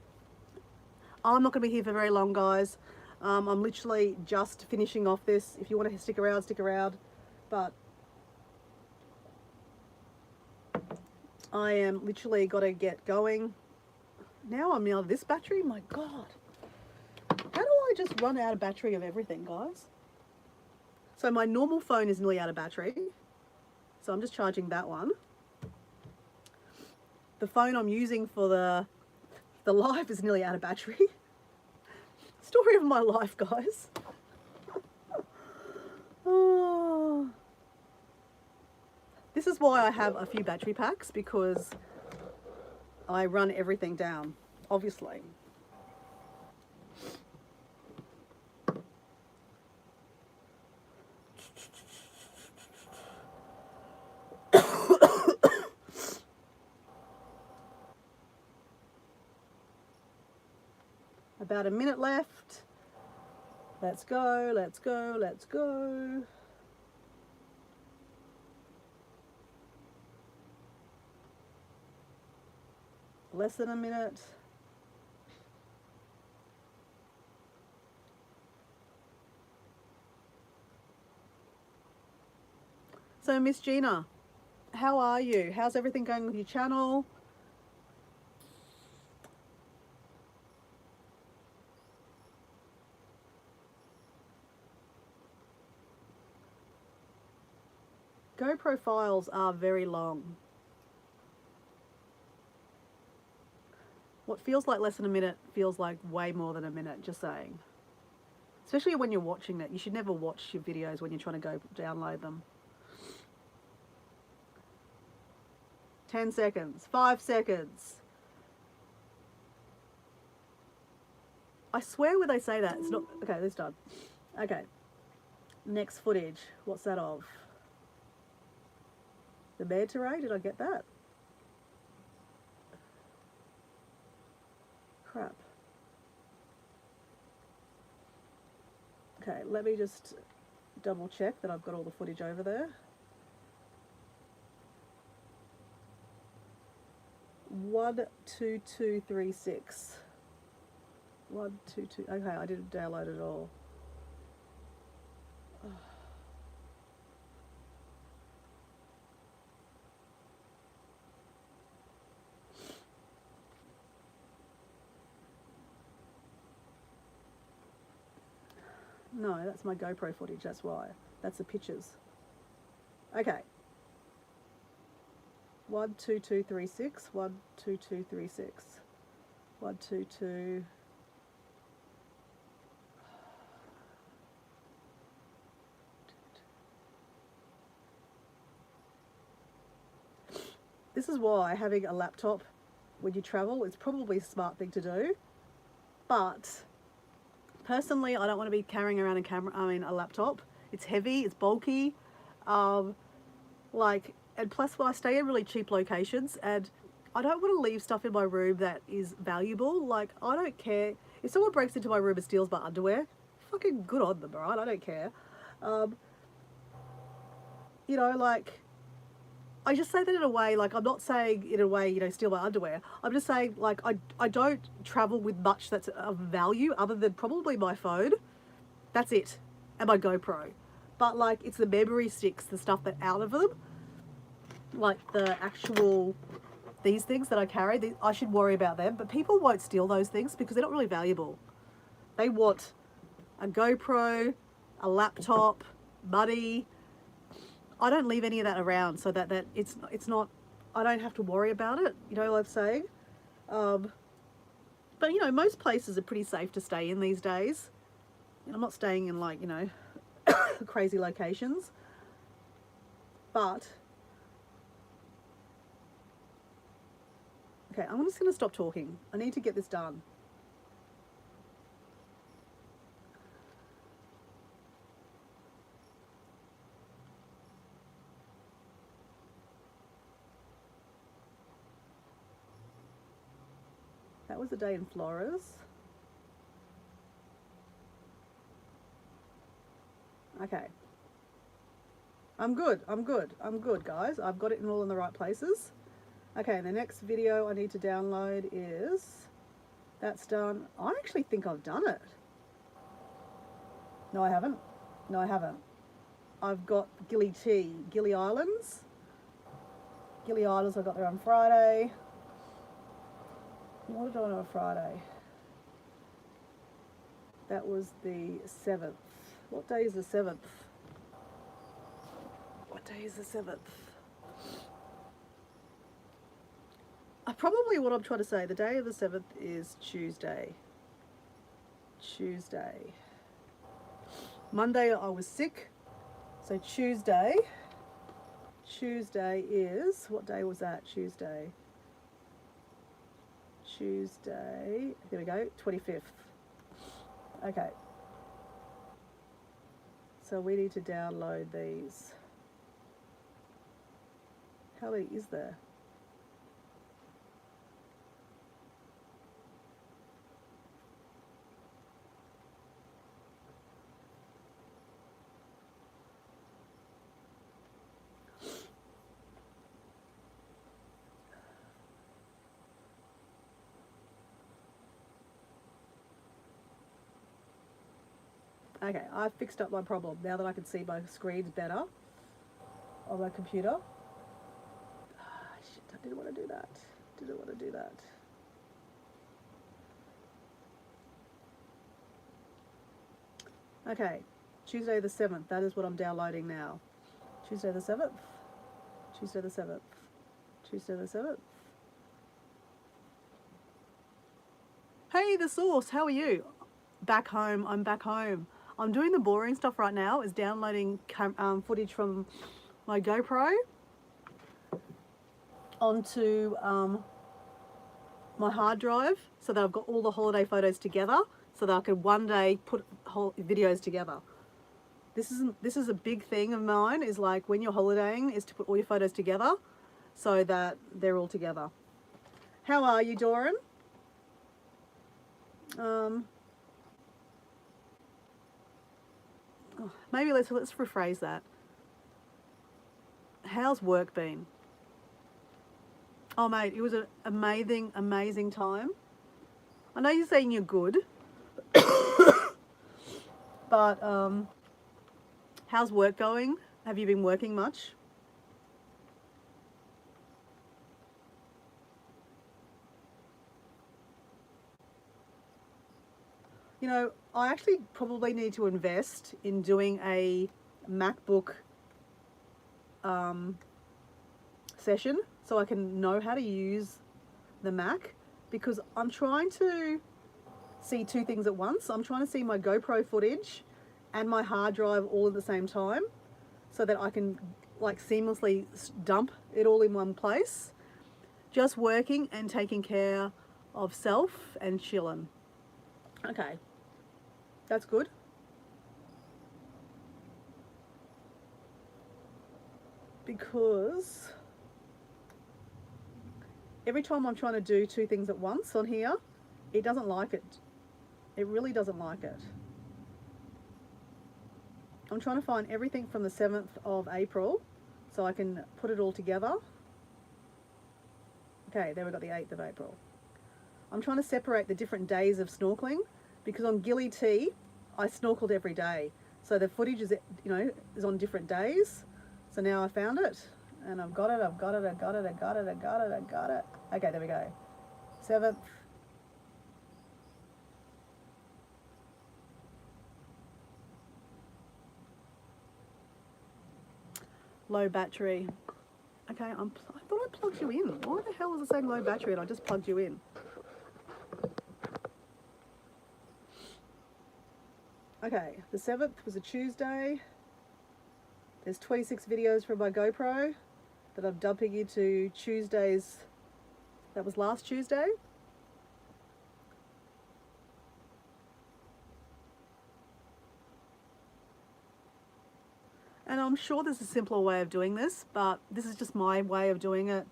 I'm not going to be here for very long, guys. I'm literally just finishing off this. If you want to stick around, stick around. But I am literally got to get going. Now I'm out of this battery. My God. How do I just run out of battery of everything, guys? So my normal phone is nearly out of battery. So I'm just charging that one. The phone I'm using for the live is nearly out of battery. Story of my life, guys. Oh. This is why I have a few battery packs, because I run everything down, obviously. About a minute left. Let's go, let's go, let's go. Less than a minute. So Miss Gina, How are you? How's everything going with your channel? GoPro files are very long. What feels like less than a minute feels like way more than a minute, just saying. Especially when you're watching it. You should never watch your videos when you're trying to go download them. 10 seconds, 5 seconds. I swear when they say that, it's not, okay, this done. Okay, next footage, what's that of? The manta ray, did I get that? Crap. Okay, let me just double check that I've got all the footage over there. 12236. 122. Okay, I didn't download it all. No, that's my GoPro footage, that's why. That's the pictures. Okay. 12236, 12236, 122. This is why having a laptop when you travel is probably a smart thing to do, but personally, I don't want to be carrying around a laptop. It's heavy, it's bulky, and plus I stay in really cheap locations, and I don't want to leave stuff in my room that is valuable. Like, I don't care if someone breaks into my room and steals my underwear. Fucking good on them, right? I don't care. You know, like, I just say that in a way, like, I'm not saying in a way, you know, steal my underwear. I'm just saying, like, I don't travel with much that's of value other than probably my phone. That's it. And my GoPro. But, like, it's the memory sticks, the stuff that out of them. Like, the actual, these things that I carry, I should worry about them. But people won't steal those things because they're not really valuable. They want a GoPro, a laptop, money. I don't leave any of that around so that it's not, I don't have to worry about it, you know what I'm saying? But, you know, most places are pretty safe to stay in these days. I'm not staying in, like, you know, crazy locations. But, okay, I'm just going to stop talking. I need to get this done. That was a day in Flores. Okay. I'm good, guys. I've got it all in the right places. Okay, the next video I need to download is, that's done. I actually think I've done it. No, I haven't. No, I haven't. I've got Gili Islands. Gili Islands I got there on Friday. What did I do on Friday? That was the 7th. What day is the 7th? What day is the 7th? Probably what I'm trying to say, the day of the 7th is Tuesday. Monday I was sick, so Tuesday is, what day was that? Tuesday, here we go, 25th. Okay. So we need to download these. How many is there? Okay, I've fixed up my problem now that I can see my screens better on my computer. Didn't want to do that. Didn't want to do that. Okay, Tuesday the 7th. That is what I'm downloading now. Tuesday the 7th. Tuesday the 7th. Tuesday the 7th. Hey, The Source, how are you? Back home. I'm back home. I'm doing the boring stuff right now, is downloading footage from my GoPro onto my hard drive so that I've got all the holiday photos together so that I could one day put whole videos together. This is a big thing of mine, is like when you're holidaying is to put all your photos together so that they're all together. How are you, Doran? Maybe let's rephrase that. How's work been? Oh mate, it was an amazing time. I know you're saying you're good, but how's work going? Have you been working much? You know, I actually probably need to invest in doing a MacBook session so I can know how to use the Mac, because I'm trying to see two things at once. I'm trying to see my GoPro footage and my hard drive all at the same time so that I can like seamlessly dump it all in one place. Just working and taking care of self and chilling. Okay, that's good. Because every time I'm trying to do two things at once on here, it doesn't like it. It really doesn't like it. I'm trying to find everything from the 7th of April so I can put it all together. Okay, there we got the 8th of April. I'm trying to separate the different days of snorkeling, because on Gilly T, I snorkeled every day. So the footage is, you know, is on different days. So now I found it and I've got it, I've got it, I got it, I got it, I got it, I got it. Okay, there we go. 7th. Low battery. Okay, I thought I plugged you in. Why the hell was it saying low battery and I just plugged you in? Okay, the 7th was a Tuesday. There's 26 videos from my GoPro that I'm dumping into Tuesdays. That was last Tuesday. And I'm sure there's a simpler way of doing this, but this is just my way of doing it.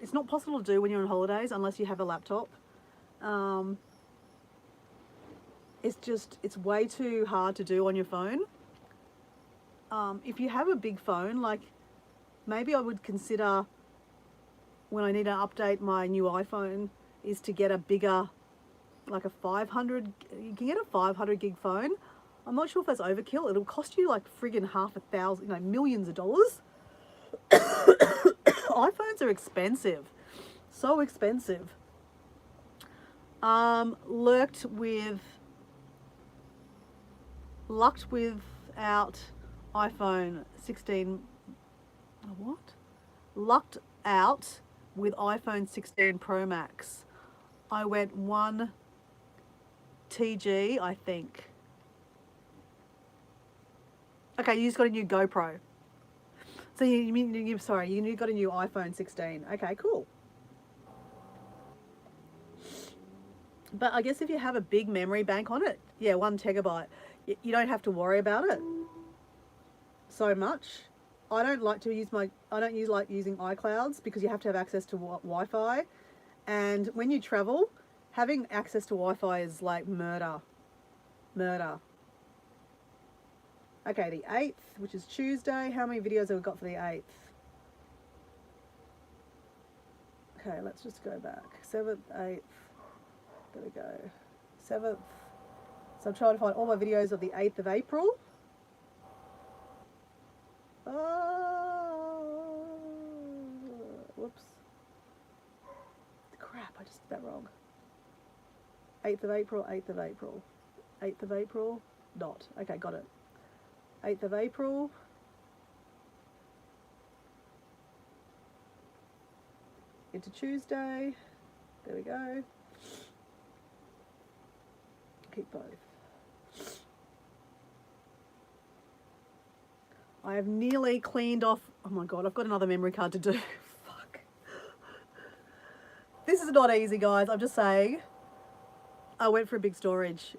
It's not possible to do when you're on holidays unless you have a laptop. It's way too hard to do on your phone. If you have a big phone, like maybe I would consider, when I need to update my new iPhone, is to get a bigger, like a 500, you can get a 500 gig phone. I'm not sure if that's overkill. It'll cost you like friggin' $100,000, you know, millions of dollars. iPhones are expensive, so expensive. Lucked without iPhone 16, what? Lucked out with iPhone 16 Pro Max. I went 1 TG, I think. Okay, you just got a new GoPro. So you got a new iPhone 16. Okay, cool. But I guess if you have a big memory bank on it, yeah, 1 tegabyte, you don't have to worry about it so much. I don't like using iClouds because you have to have access to Wi-Fi, and when you travel, having access to Wi-Fi is like murder. Okay, the 8th, which is Tuesday. How many videos have we got for the 8th? Okay, let's just go back. 7th, 8th. There we go. 7th. So I'm trying to find all my videos of the 8th of April. Whoops. crap, I just did that wrong. 8th of April, 8th of April. 8th of April, not. Okay, got it. 8th of April. Into Tuesday. There we go. Keep both. I have nearly cleaned off. Oh my God, I've got another memory card to do. Fuck. This is not easy, guys. I'm just saying. I went for a big storage.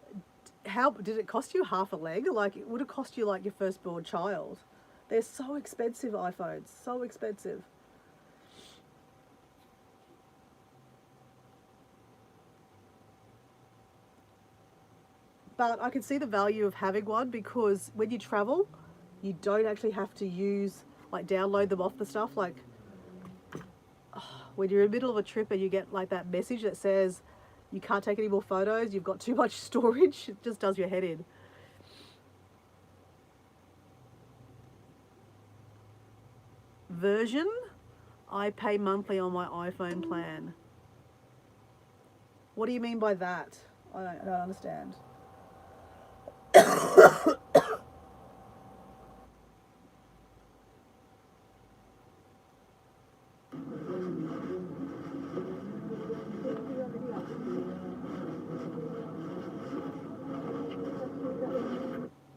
How did it cost you half a leg? Like, it would have cost you like your firstborn child. They're so expensive, iPhones. So expensive. But I can see the value of having one because when you travel, you don't actually have to use, like, download them off the stuff. Like, when you're in the middle of a trip and you get like that message that says you can't take any more photos, you've got too much storage, it just does your head in. Version, I pay monthly on my iPhone plan. What do you mean by that? I don't understand.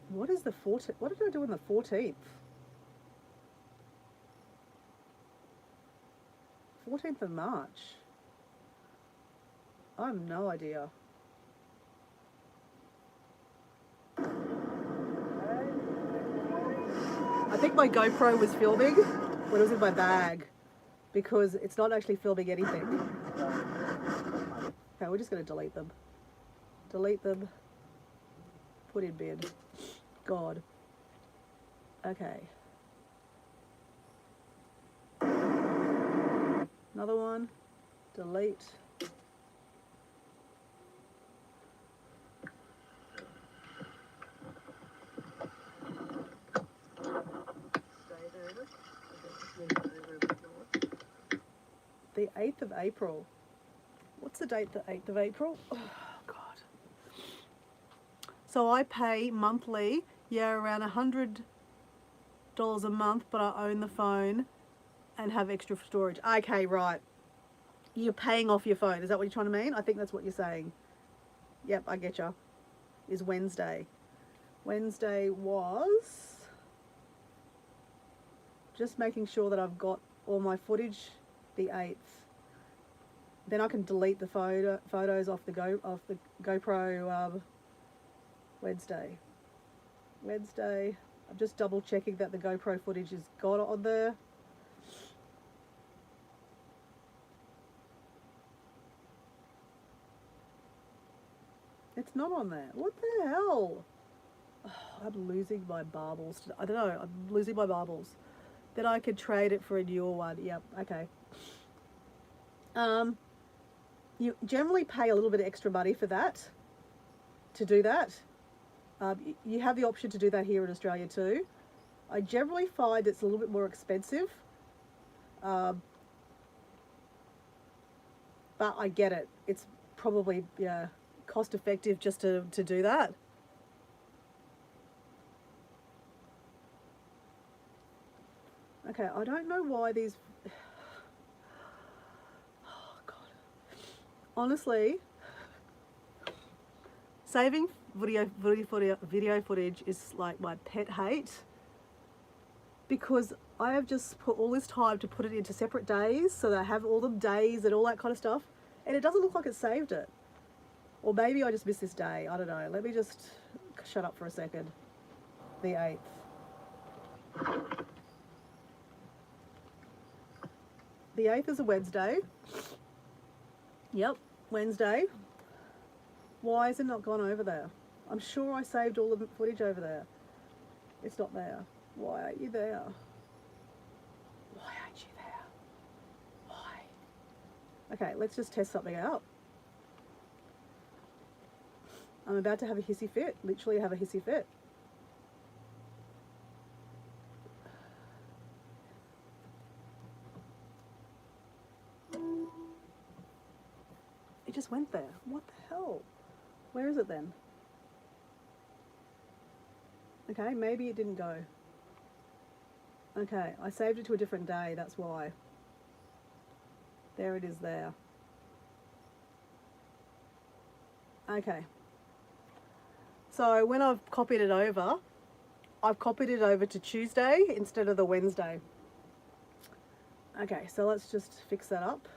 What is the 14th? What did I do on the 14th? 14th of March. I have no idea. I think my GoPro was filming when it was in my bag because it's not actually filming anything. Okay, we're just going to delete them. Delete them. Put in bin. God. Okay. Another one. Delete. The 8th of April. What's the date, the 8th of April? Oh, God. So I pay monthly, yeah, around $100 a month, but I own the phone and have extra storage. Okay, right. You're paying off your phone. Is that what you're trying to mean? I think that's what you're saying. Yep, I get you. Is Wednesday. Wednesday was just making sure that I've got all my footage the 8th. Then I can delete the photos off the GoPro Wednesday. Wednesday. I'm just double checking that the GoPro footage is got on there. It's not on there. What the hell? Oh, I'm losing my marbles. I don't know. I'm losing my marbles. Then I could trade it for a newer one. Yep. Okay. You generally pay a little bit of extra money for that. To do that. You have the option to do that here in Australia too. I generally find it's a little bit more expensive. But I get it. It's probably, yeah, cost effective just to do that. Okay, I don't know why these... Oh, God. Honestly, saving video footage is like my pet hate because I have just put all this time to put it into separate days so that I have all the days and all that kind of stuff, and it doesn't look like it saved it. Or maybe I just missed this day. I don't know. Let me just shut up for a second. The 8th. The 8th is a Wednesday. Yep, Wednesday. Why is it not gone over there? I'm sure I saved all the footage over there. It's not there. Why aren't you there? Why aren't you there? Why? Okay, let's just test something out. I'm about to have a hissy fit. Literally have a hissy fit. It just went there. What the hell? Where is it then? Okay, maybe it didn't go. Okay, I saved it to a different day, that's why. There it is there. Okay. So when I've copied it over, I've copied it over to Tuesday instead of the Wednesday. Okay, so let's just fix that up.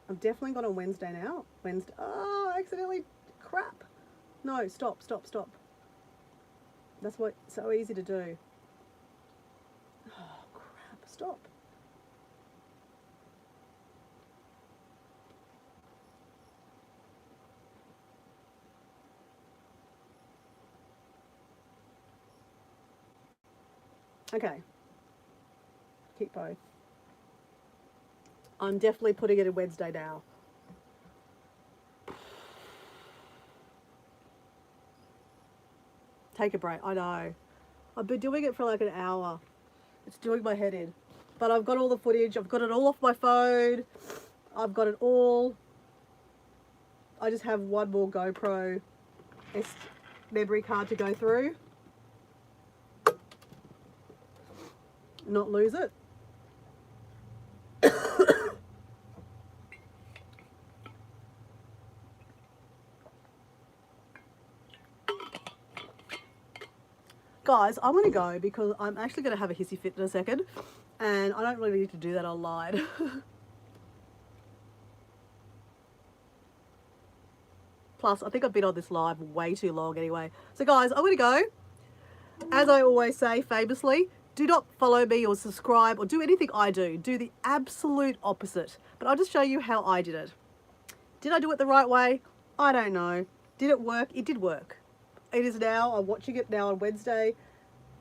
I've definitely got on Wednesday now. Wednesday. Oh, accidentally. Crap. No, stop. That's what, so easy to do. Oh, crap. Stop. Okay. Keep both. I'm definitely putting it in Wednesday now. Take a break. I know. I've been doing it for like an hour. It's doing my head in. But I've got all the footage. I've got it all off my phone. I've got it all. I just have one more GoPro memory card to go through. Not lose it. Guys, I'm going to go because I'm actually going to have a hissy fit in a second. And I don't really need to do that online. Plus, I think I've been on this live way too long anyway. So guys, I'm going to go. As I always say famously, do not follow me or subscribe or do anything I do. Do the absolute opposite. But I'll just show you how I did it. Did I do it the right way? I don't know. Did it work? It did work. It is now, I'm watching it now on Wednesday,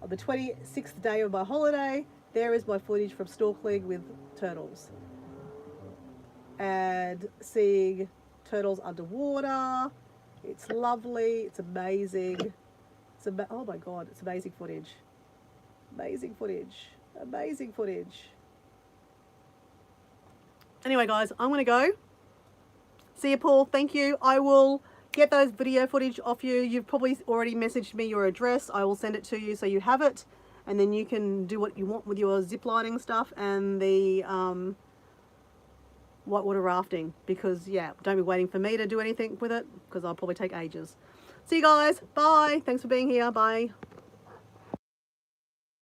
on the 26th day of my holiday. There is my footage from snorkeling with turtles. And seeing turtles underwater. It's lovely. It's amazing. Oh my God, it's amazing footage. Amazing footage. Amazing footage. Anyway, guys, I'm going to go. See you, Paul. Thank you. I will get those video footage off you. You've probably already messaged me your address. I will send it to you so you have it. And then you can do what you want with your zip lining stuff and the whitewater rafting. Because, yeah, don't be waiting for me to do anything with it because I'll probably take ages. See you guys. Bye. Thanks for being here. Bye.